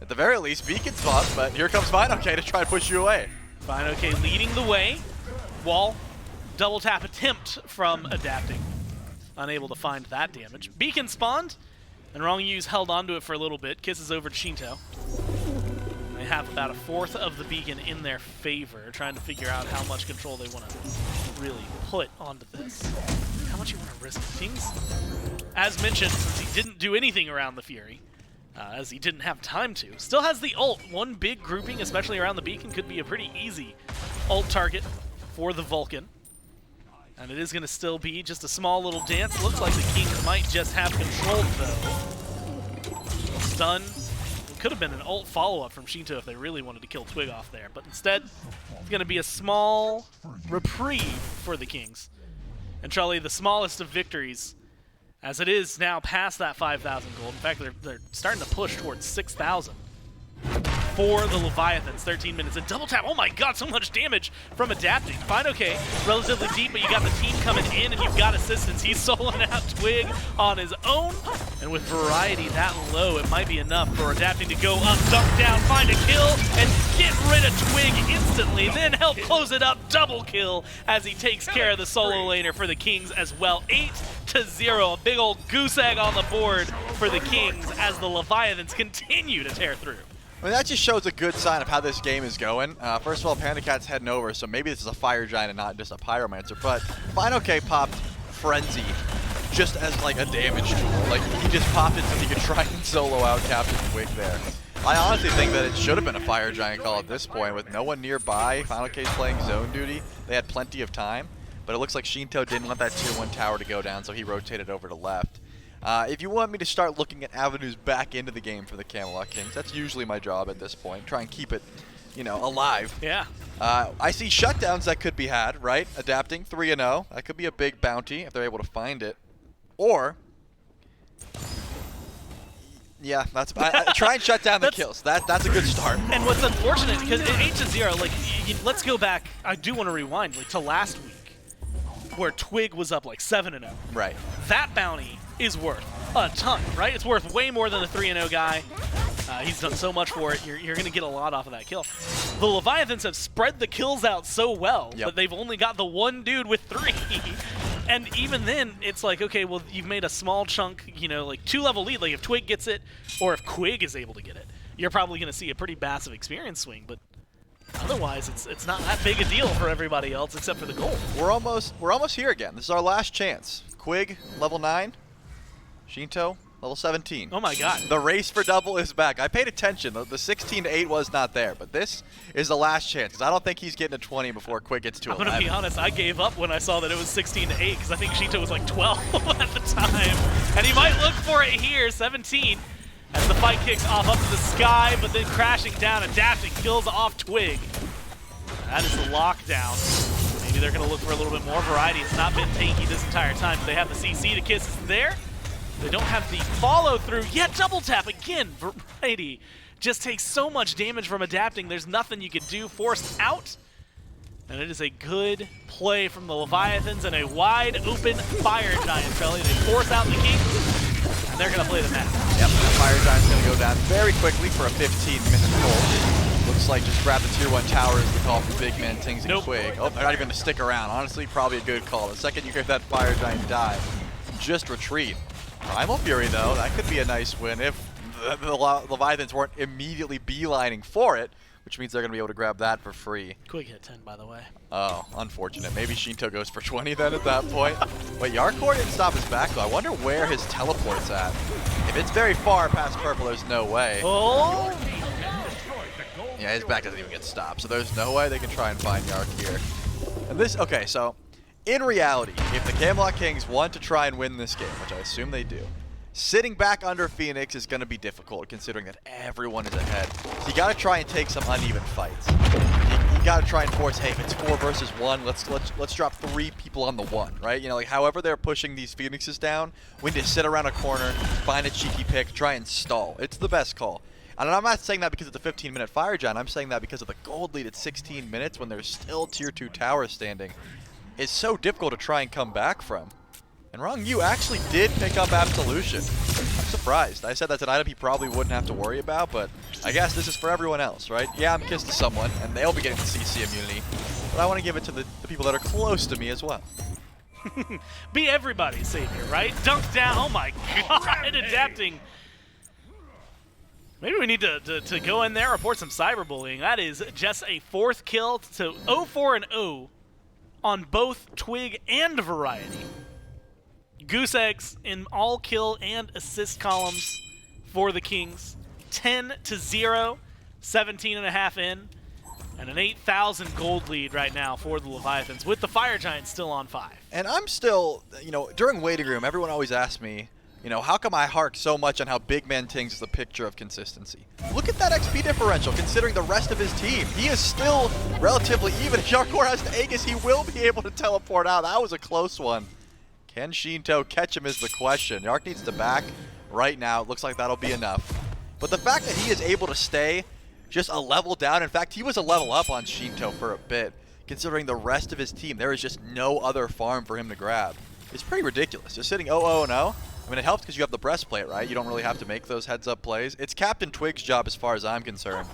At the very least, Beacon spot, but here comes Fine OK to try and push you away. Fine OK leading the way. Wall, double tap attempt from Adapting. Unable to find that damage. Beacon spawned, and Wrong Use held onto it for a little bit. Kisses over to Shinto. They have about a fourth of the Beacon in their favor, trying to figure out how much control they want to really put onto this. How much you want to risk things? As mentioned, since he didn't do anything around the Fury, as he didn't have time to, still has the ult. One big grouping, especially around the Beacon, could be a pretty easy ult target for the Vulcan. And it is going to still be just a small little dance. Looks like the Kings might just have control, though. Stun. It could have been an ult follow-up from Shinto if they really wanted to kill Twig off there. But instead, it's going to be a small reprieve for the Kings. And Charlie, the smallest of victories, as it is now past that 5,000 gold. In fact, they're starting to push towards 6,000. For the Leviathans, 13 minutes. And double tap, oh my god, so much damage from Adapting. Fine OK, relatively deep, but you got the team coming in and you've got assistance. He's soloing out Twig on his own. And with Variety that low, it might be enough for Adapting to go up, dunk down, find a kill, and get rid of Twig instantly. Then help close it up, double kill as he takes care of the solo laner for the Kings as well. 8-0, a big old goose egg on the board for the Kings as the Leviathans continue to tear through. I mean, that just shows a good sign of how this game is going. First of all, Panda Cat's heading over, so maybe this is a Fire Giant and not just a Pyromancer. But Fine OK popped Frenzy just as like a damage tool. Like, he just popped it so he could try and solo out Captain Twig there. I honestly think that it should have been a Fire Giant call at this point. With no one nearby, Fine OK's playing zone duty. They had plenty of time. But it looks like Shinto didn't want that tier 1 tower to go down, so he rotated over to left. If you want me to start looking at avenues back into the game for the Camelot Kings, that's usually my job at this point. Try and keep it, you know, alive. Yeah. I see shutdowns that could be had, right? Adapting 3-0. That could be a big bounty if they're able to find it. Or, yeah, that's try and shut down the kills. That's a good start. And what's unfortunate, because 8-0, like, let's go back. I do want to rewind to last week, where Twig was up like 7-0. Right. That bounty is worth a ton, right? It's worth way more than a 3-0 guy. He's done so much for it. You're going to get a lot off of that kill. The Leviathans have spread the kills out so well, but they've only got the one dude with 3. And even then, it's like, okay, well, you've made a small chunk, you know, like 2-level lead. Like if Twig gets it, or if Quig is able to get it, you're probably going to see a pretty massive experience swing. But otherwise, it's not that big a deal for everybody else except for the gold. We're almost here again. This is our last chance. Quig, level 9. Shinto, level 17. Oh my god. The race for double is back. I paid attention. The 16-8 was not there, but this is the last chance, because I don't think he's getting to 20 before Quig gets to 11. I'm going to be honest, I gave up when I saw that it was 16-8, because I think Shinto was like 12 at the time. And he might look for it here, 17, as the fight kicks off up to the sky, but then crashing down, Adapting kills off Twig. That is the lockdown. Maybe they're going to look for a little bit more variety. It's not been tanky this entire time, but they have the CC to Kisses there. They don't have the follow-through yet. Double tap again. Variety just takes so much damage from Adapting. There's nothing you can do. Forced out. And it is a good play from the Leviathans and a wide-open Fire Giant, Trelly. They force out the Kings, and they're going to play the map. Yep, the Fire Giant's going to go down very quickly for a 15-minute hold. Looks like just grab the tier 1 tower is the call for big man Tings and Quig. Oh, they're not even going to stick around. Honestly, probably a good call. The second you hear that Fire Giant die, just retreat. Primal Fury, though, that could be a nice win if the Leviathans weren't immediately beelining for it, which means they're going to be able to grab that for free. Quig hit 10, by the way. Oh, unfortunate. Maybe Shinto goes for 20 then at that point. Wait, Yarkor didn't stop his back, though. I wonder where his teleport's at. If it's very far past purple, there's no way. Oh! Yeah, his back doesn't even get stopped, so there's no way they can try and find Yark here. And this, okay, so in reality, if the Camelot Kings want to try and win this game, which I assume they do, sitting back under Phoenix is going to be difficult, considering that everyone is ahead. So you got to try and take some uneven fights. You got to try and force, hey, if it's 4 versus 1, let's drop 3 people on the 1, right? You know, like however they're pushing these Phoenixes down, we need to sit around a corner, find a cheeky pick, try and stall. It's the best call. And I'm not saying that because it's a 15-minute Fire Giant. I'm saying that because of the gold lead at 16 minutes when there's still tier 2 towers standing. is so difficult to try and come back from. And Rong Yu actually did pick up Absolution. I'm surprised. I said that's an item he probably wouldn't have to worry about, but I guess this is for everyone else, right? Yeah, I'm kissed to someone, and they'll be getting the CC immunity, but I want to give it to the people that are close to me as well. Be everybody's savior, right? Dunk down. Oh my god, adapting. Maybe we need to go in there, report some cyberbullying. That is just a 4th kill, so 0-4-0 on both Twig and Variety. Goose eggs in all kill and assist columns for the Kings. 10-0, 17.5 in, and an 8,000 gold lead right now for the Leviathans, with the Fire Giants still on 5. And I'm still, during waiting room, everyone always asks me, how come I hark so much on how Big Man Tings is the picture of consistency? Look at that XP differential, considering the rest of his team. He is still relatively even. If Yarkor has to Aegis, he will be able to teleport out. That was a close one. Can Shinto catch him is the question. Yark needs to back right now. It looks like that'll be enough. But the fact that he is able to stay just a level down, in fact, he was a level up on Shinto for a bit, considering the rest of his team, there is just no other farm for him to grab. It's pretty ridiculous. Just sitting 0-0-0. I mean, it helps because you have the breastplate, right? You don't really have to make those heads-up plays. It's Captain Twig's job, as far as I'm concerned,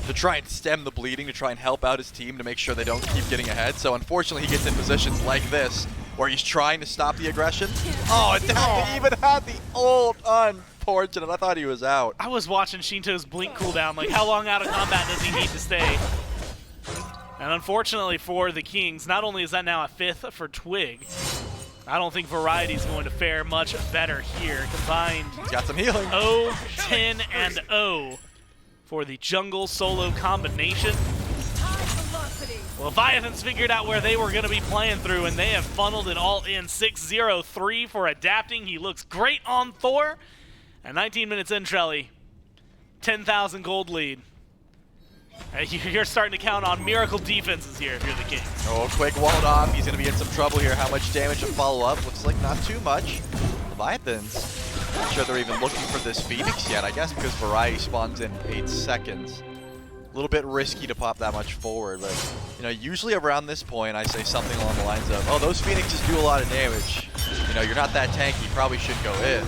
to try and stem the bleeding, to try and help out his team to make sure they don't keep getting ahead. So unfortunately, he gets in positions like this, where he's trying to stop the aggression. Oh, and even had the ult. Unfortunate. I thought he was out. I was watching Shinto's blink cooldown. Like, how long out of combat does he need to stay? And unfortunately for the Kings, not only is that now a 5th for Twig, I don't think Variety's going to fare much better here. Combined, he's got some healing. 0, 10, and 0 for the jungle solo combination. Leviathans figured out where they were going to be playing through, and they have funneled it all in. 6-0-3 for adapting. He looks great on Thor. And 19 minutes in, Trelly, 10,000 gold lead. You're starting to count on miracle defenses here if you're the Kings. Oh, quick walled off. He's going to be in some trouble here. How much damage to follow up? Looks like not too much. Leviathans, not sure they're even looking for this Phoenix yet. I guess because Variety spawns in 8 seconds. A little bit risky to pop that much forward, but usually around this point I say something along the lines of, oh, those Phoenixes do a lot of damage. You're not that tanky, probably should go in.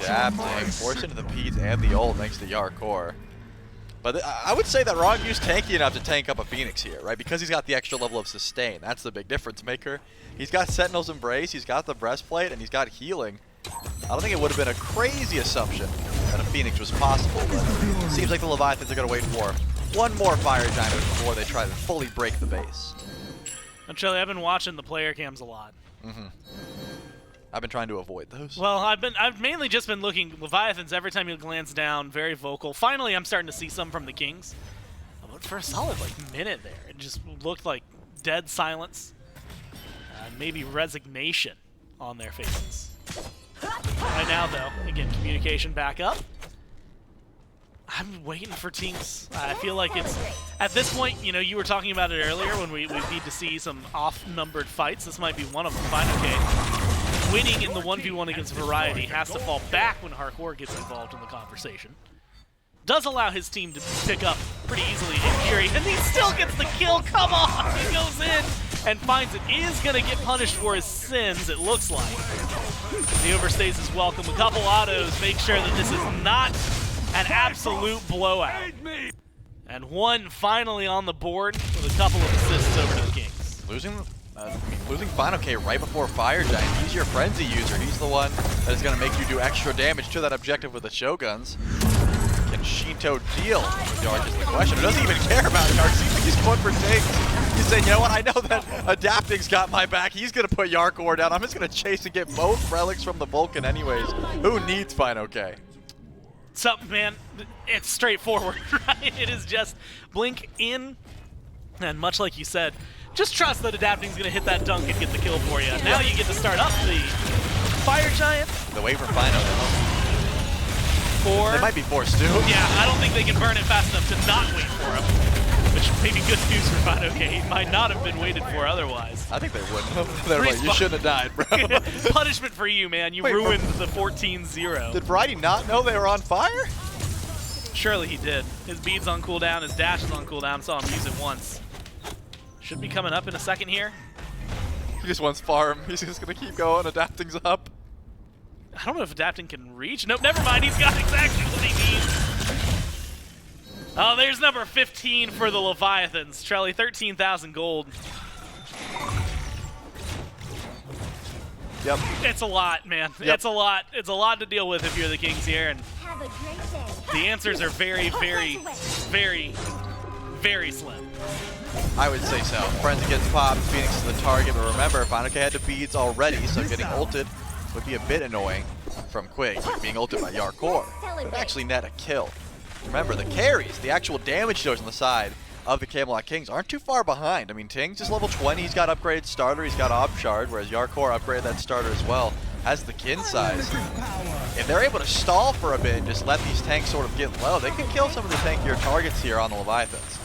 Adapting, forced into the Peds and the ult thanks to Yarkor. But I would say that Rong Yu's tanky enough to tank up a Phoenix here, right? Because he's got the extra level of sustain. That's the big difference maker. He's got Sentinel's Embrace, he's got the breastplate, and he's got healing. I don't think it would have been a crazy assumption that a Phoenix was possible, but it seems like the Leviathans are going to wait for one more Fire Giant before they try to fully break the base. And Charlie, I've been watching the player cams a lot. I've been trying to avoid those. Well, I've mainly just been looking. Leviathans, every time you glance down, very vocal. Finally, I'm starting to see some from the Kings. But for a solid minute there, it just looked like dead silence. Maybe resignation on their faces. Right now, though, again, communication back up. I'm waiting for teams. I feel like it's, at this point, you were talking about it earlier when we need to see some off-numbered fights. This might be one of them. Fine, okay. Winning in the 1v1 against Variety has to fall back when Hardcore gets involved in the conversation. Does allow his team to pick up pretty easily in Fury, and he still gets the kill. Come on! He goes in and finds it. Is going to get punished for his sins, it looks like. He overstays his welcome. A couple autos make sure that this is not an absolute blowout. And one finally on the board with a couple of assists over to the Kings. Losing Final K right before Fire Giant. He's your Frenzy user. He's the one that is going to make you do extra damage to that objective with the Shoguns. Can Shinto deal with Yark is the question. He doesn't even care about Yark. Seems like he's going for takes. He's saying, you know what, I know that Adapting's got my back. He's going to put Yarkor down. I'm just going to chase and get both relics from the Vulcan anyways. Who needs Final K? Something, man. It's straightforward, right? It is just blink in, and much like you said, just trust that Adapting's going to hit that dunk and get the kill for you. Now you get to start up the Fire Giant. The wait for Final. They might be forced to. Yeah, I don't think they can burn it fast enough to not wait for him. Which may be good news for Final K. He might not have been waited for otherwise. I think they wouldn't have. They're like, you shouldn't have died, bro. Punishment for you, man. You ruined the 14-0. Did Variety not know they were on fire? Surely he did. His bead's on cooldown, his dash is on cooldown. Saw him use it once. Should be coming up in a second here. He just wants farm. He's just going to keep going. Adapting's up. I don't know if Adapting can reach. Nope, never mind. He's got exactly what he needs. Oh, there's number 15 for the Leviathans. Trelly, 13,000 gold. Yep. It's a lot, man. Yep. It's a lot. It's a lot to deal with if you're the Kings here, and Have a great day. the answers are very, very, very, very slim. I would say so. Frenzy gets popped, Phoenix is the target, but remember, Final K had the beads already, so getting ulted would be a bit annoying from Quig, being ulted by Yarkor. But actually net a kill. Remember, the carries, the actual damage dealers on the side of the Camelot Kings aren't too far behind. I mean, Ting's is level 20, he's got upgraded starter, he's got Ob Shard, whereas Yarkor upgraded that starter as well, has the kin size. If they're able to stall for a bit and just let these tanks sort of get low, they can kill some of the tankier targets here on the Leviathans.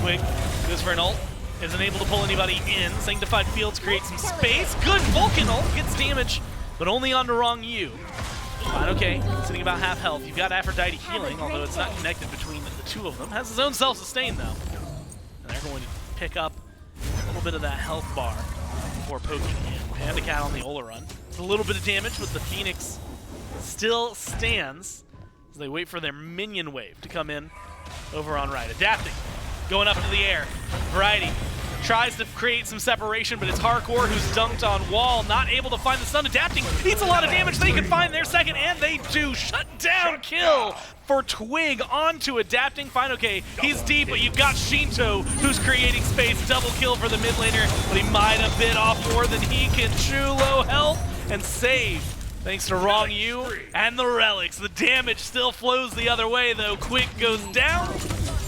Quick, goes for an ult. Isn't able to pull anybody in. Sanctified Fields creates some space. Good Vulcan ult, gets damage, but only on the wrong U. Fine, okay, sitting about half health. You've got Aphrodite healing, although it's not connected between the two of them. Has his own self-sustain, though. And they're going to pick up a little bit of that health bar before poking in. Panda Cat on the Ola run. It's a little bit of damage, but the Phoenix still stands as they wait for their minion wave to come in over on right. Adapting, going up into the air. Variety tries to create some separation, but it's Hardcore who's dunked on wall, not able to find the stun. Adapting eats a lot of damage. They can find their second, and they do. Shut down kill for Twig onto Adapting. Fine, okay, he's deep, but you've got Shinto who's creating space. Double kill for the mid laner, but he might have bit off more than he can chew. Low health and save. Thanks to Wrong U and the relics. The damage still flows the other way, though. Quick goes down,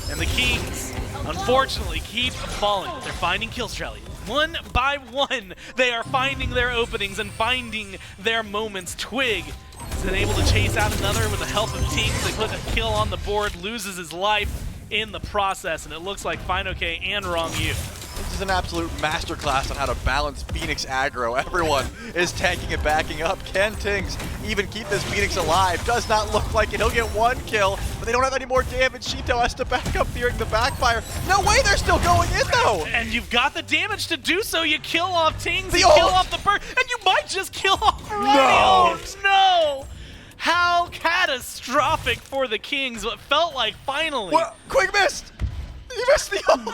and the Kings unfortunately keep falling. They're finding kills, Trelly. One by one, they are finding their openings and finding their moments. Twig is then able to chase out another with the help of Tings. They put a kill on the board, loses his life in the process, and it looks like Finoke and Wrong U. This is an absolute masterclass on how to balance Phoenix aggro. Everyone is tanking and backing up. Can Tings even keep this Phoenix alive? Does not look like it. He'll get one kill, but they don't have any more damage. Shito has to back up fearing the backfire. No way, they're still going in though! And you've got the damage to do so. You kill off Tings, you ult! kill off the bird, and you might just kill off Variety. No! Oh no! How catastrophic for the Kings, what felt like finally. What? Quick missed! He missed the ult!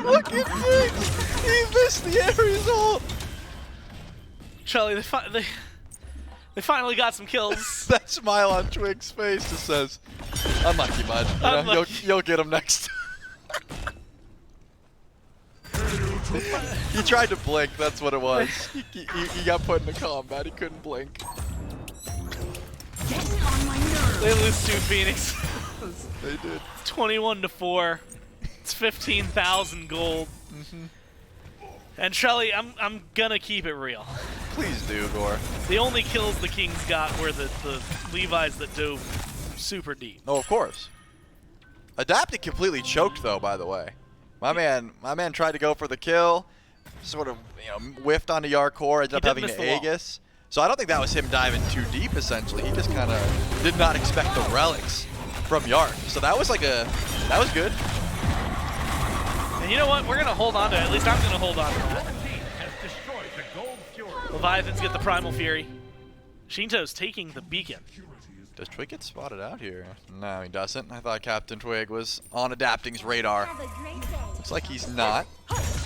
Look at Tings! He missed the Ares ult! Charlie, they finally got some kills. That smile on Twig's face just says, unlucky, bud. You know, Unlucky. you'll get him next. He tried to blink, that's what it was. He got put into combat, he couldn't blink. They lose to Phoenix. They did. 21-4. It's 15,000 gold. And Shelly, I'm gonna keep it real. Please do, Gore. The only kills the Kings got were the Levi's that dove super deep. Oh, of course. Adapted completely choked though, by the way. My man tried to go for the kill, sort of whiffed onto Yarkor, ended up having to Aegis. So I don't think that was him diving too deep. Essentially, he just kind of did not expect the relics from Yark. So that was that was good. And you know what? We're gonna hold on to it. At least I'm gonna hold on to that. Leviathans get the Primal Fury. Shinto's taking the beacon. Does Twig get spotted out here? No, he doesn't. I thought Captain Twig was on Adapting's radar. Looks like he's not.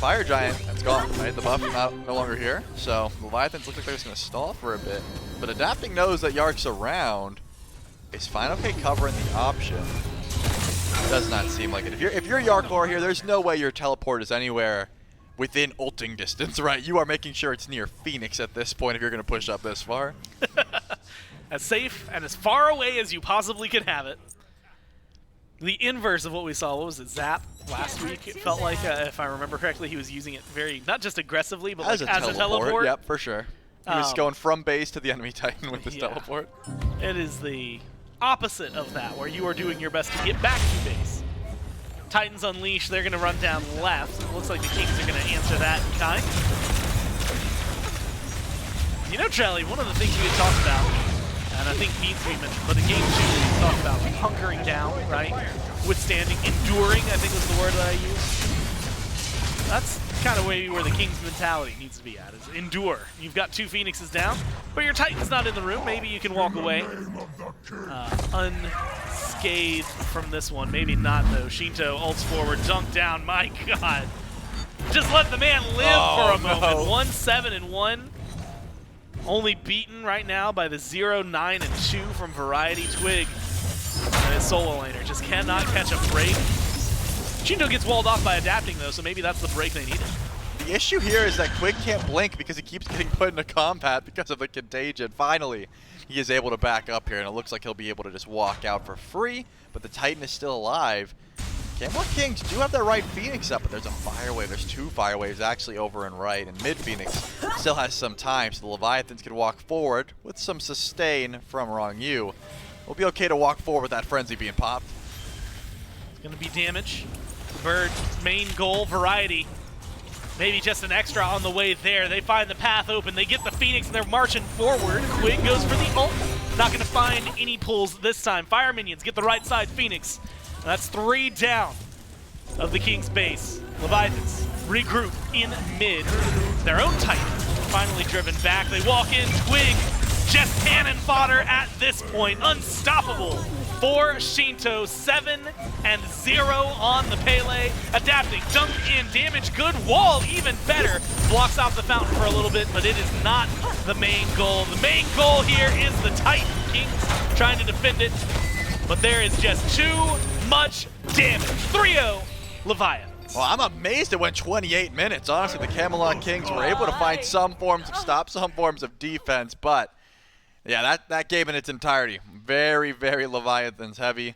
Fire Giant, that's gone, right? The buff no longer here. So Leviathans look like they're just going to stall for a bit. But Adapting knows that Yark's around. Is Final K covering the option? Does not seem like it. If you're Yarkor here, there's no way your teleport is anywhere within ulting distance, right? You are making sure it's near Phoenix at this point if you're going to push up this far. As safe and as far away as you possibly can have it. The inverse of what we saw, what was it, Zap last week? It felt like, if I remember correctly, he was using it very, not just aggressively, but as, like, as a teleport. Yep, for sure. He was going from base to the enemy Titan with his teleport. It is the opposite of that, where you are doing your best to get back to base. Titans Unleashed, they're going to run down left. It looks like the Kings are going to answer that in kind. You know, Charlie, one of the things we had talked about, and I think needs to be mentioned, but in Game 2 we talked about hunkering down, right? Withstanding, enduring, I think was the word that I used. That's kind of where the King's mentality needs to be at, is endure. You've got 2 Phoenixes down, but your Titan's not in the room. Maybe you can walk away unscathed from this one. Maybe not, though. Shinto ults forward, dunk down. My God. Just let the man live for a moment. 1-7-1. Only beaten right now by the 0-9-2 from Variety. Twig and his solo laner just cannot catch a break. Shinto gets walled off by adapting, though, so maybe that's the break they needed. The issue here is that Quig can't blink because he keeps getting put into combat because of the contagion. Finally, he is able to back up here, and it looks like he'll be able to just walk out for free, but the Titan is still alive. Camelot Kings do have their right Phoenix up, but there's a fire wave. There's 2 fire waves actually over and right, and mid Phoenix still has some time, so the Leviathans can walk forward with some sustain from Wrong Yu. It'll be okay to walk forward with that frenzy being popped. It's going to be damage. Bird, main goal, Variety. Maybe just an extra on the way there. They find the path open. They get the Phoenix, and they're marching forward. Quig goes for the ult. Not going to find any pulls this time. Fire minions get the right side Phoenix. And that's 3 down of the King's base. Leviathans regroup in mid. Their own Titan finally driven back. They walk in. Twig just cannon fodder at this point. Unstoppable for Shinto. 7-0 on the Pele. Adapting, dunk in, damage, good wall, even better. Blocks off the fountain for a little bit, but it is not the main goal. The main goal here is the Titan. Kings trying to defend it, but there is just too much damage. 3-0 Leviathans. Well, I'm amazed it went 28 minutes. Honestly, the Camelot Kings were able to find some forms of stop, some forms of defense, but yeah, that game in its entirety, very, very Leviathans heavy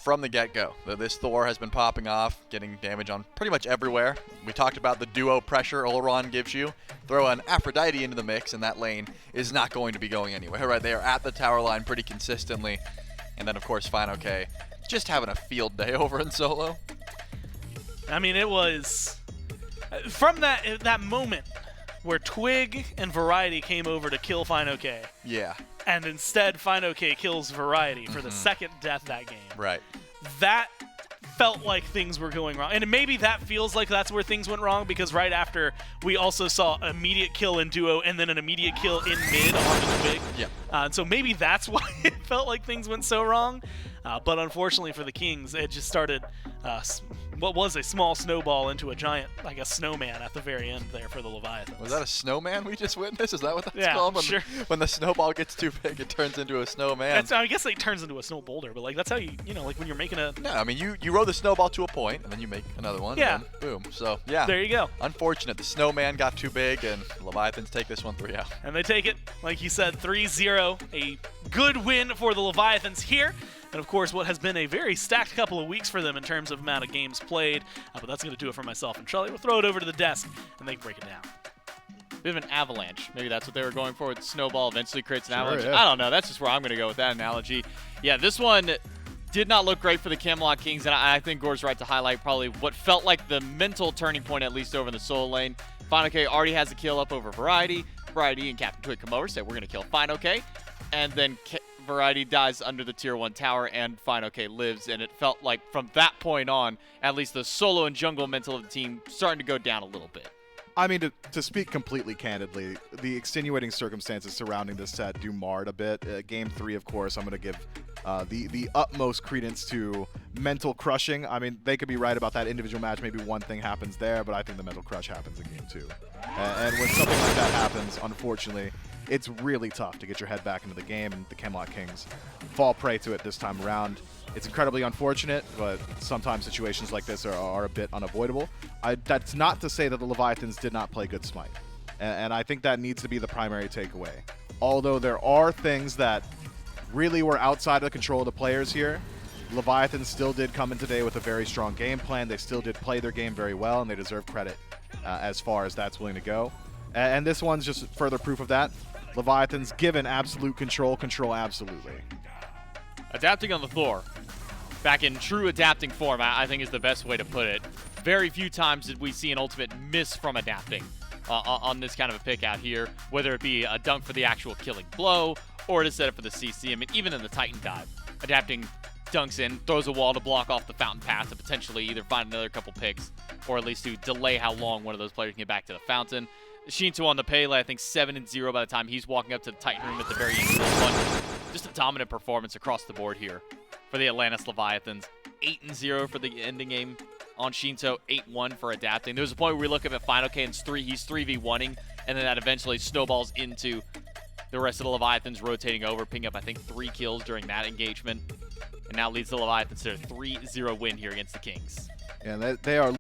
from the get-go. This Thor has been popping off, getting damage on pretty much everywhere. We talked about the duo pressure Olron gives you. Throw an Aphrodite into the mix, and that lane is not going to be going anywhere. Right, they are at the tower line pretty consistently. And then, of course, FineOK just having a field day over in solo. I mean, it was from that moment where Twig and Variety came over to kill FineOK. Yeah. And instead, FineOK kills Variety for the second death that game. Right. That felt like things were going wrong. And maybe that feels like that's where things went wrong, because right after we also saw an immediate kill in duo and then an immediate kill in mid on the Twig. Yeah. And so maybe that's why it felt like things went so wrong. But unfortunately for the Kings, it just started what was a small snowball into a giant, like a snowman at the very end there for the Leviathans. Was that a snowman we just witnessed? Is that what that's yeah, called? When, sure. When the snowball gets too big, it turns into a snowman. I guess it turns into a snow boulder, but like that's how you know, like when you're making a... No, I mean, you roll the snowball to a point, and then you make another one, yeah. and then boom. So, yeah. There you go. Unfortunate. The snowman got too big, and Leviathans take this one 3-0. And they take it, like you said, 3-0. A good win for the Leviathans here. And, of course, what has been a very stacked couple of weeks for them in terms of amount of games played. But that's going to do it for myself and Charlie. We'll throw it over to the desk, and they can break it down. Bit of an avalanche. Maybe that's what they were going for. With Snowball eventually creates an avalanche. Yeah. I don't know. That's just where I'm going to go with that analogy. Yeah, this one did not look great for the Camelot Kings, and I think Gore's right to highlight probably what felt like the mental turning point, at least over in the solo lane. FineOK already has a kill up over Variety. Variety and Captain Twig come over, say we're going to kill FineOK. And then Variety dies under the tier 1 tower, and FineOK lives, and it felt like from that point on, at least the solo and jungle mental of the team starting to go down a little bit. I mean, to speak completely candidly, the extenuating circumstances surrounding this set do mar it a bit. Game 3, of course, I'm going to give the utmost credence to mental crushing. I mean, they could be right about that individual match. Maybe one thing happens there, but I think the mental crush happens in Game 2. And when something like that happens, unfortunately, it's really tough to get your head back into the game, and the Camelot Kings fall prey to it this time around. It's incredibly unfortunate, but sometimes situations like this are a bit unavoidable. That's not to say that the Leviathans did not play good Smite, and I think that needs to be the primary takeaway. Although there are things that really were outside of the control of the players here, Leviathans still did come in today with a very strong game plan. They still did play their game very well, and they deserve credit as far as that's willing to go. And this one's just further proof of that. Leviathans given absolute control absolutely. Adapting on the Thor, back in true adapting form, I think is the best way to put it. Very few times did we see an ultimate miss from adapting on this kind of a pick out here, whether it be a dunk for the actual killing blow or to set up for the CC. I mean, even in the Titan dive, adapting dunks in, throws a wall to block off the fountain path to potentially either find another couple picks or at least to delay how long one of those players can get back to the fountain. Shinto on the Pele, I think 7-0 by the time he's walking up to the Titan room at the very end of this one. Just a dominant performance across the board here for the Atlantis Leviathans. 8-0 for the ending game on Shinto, 8-1 for adapting. There was a point where we look up at Final K and he's 3v1ing, and then that eventually snowballs into the rest of the Leviathans rotating over, picking up, I think, 3 kills during that engagement. And now leads the Leviathans to a 3-0 win here against the Kings. Yeah, they are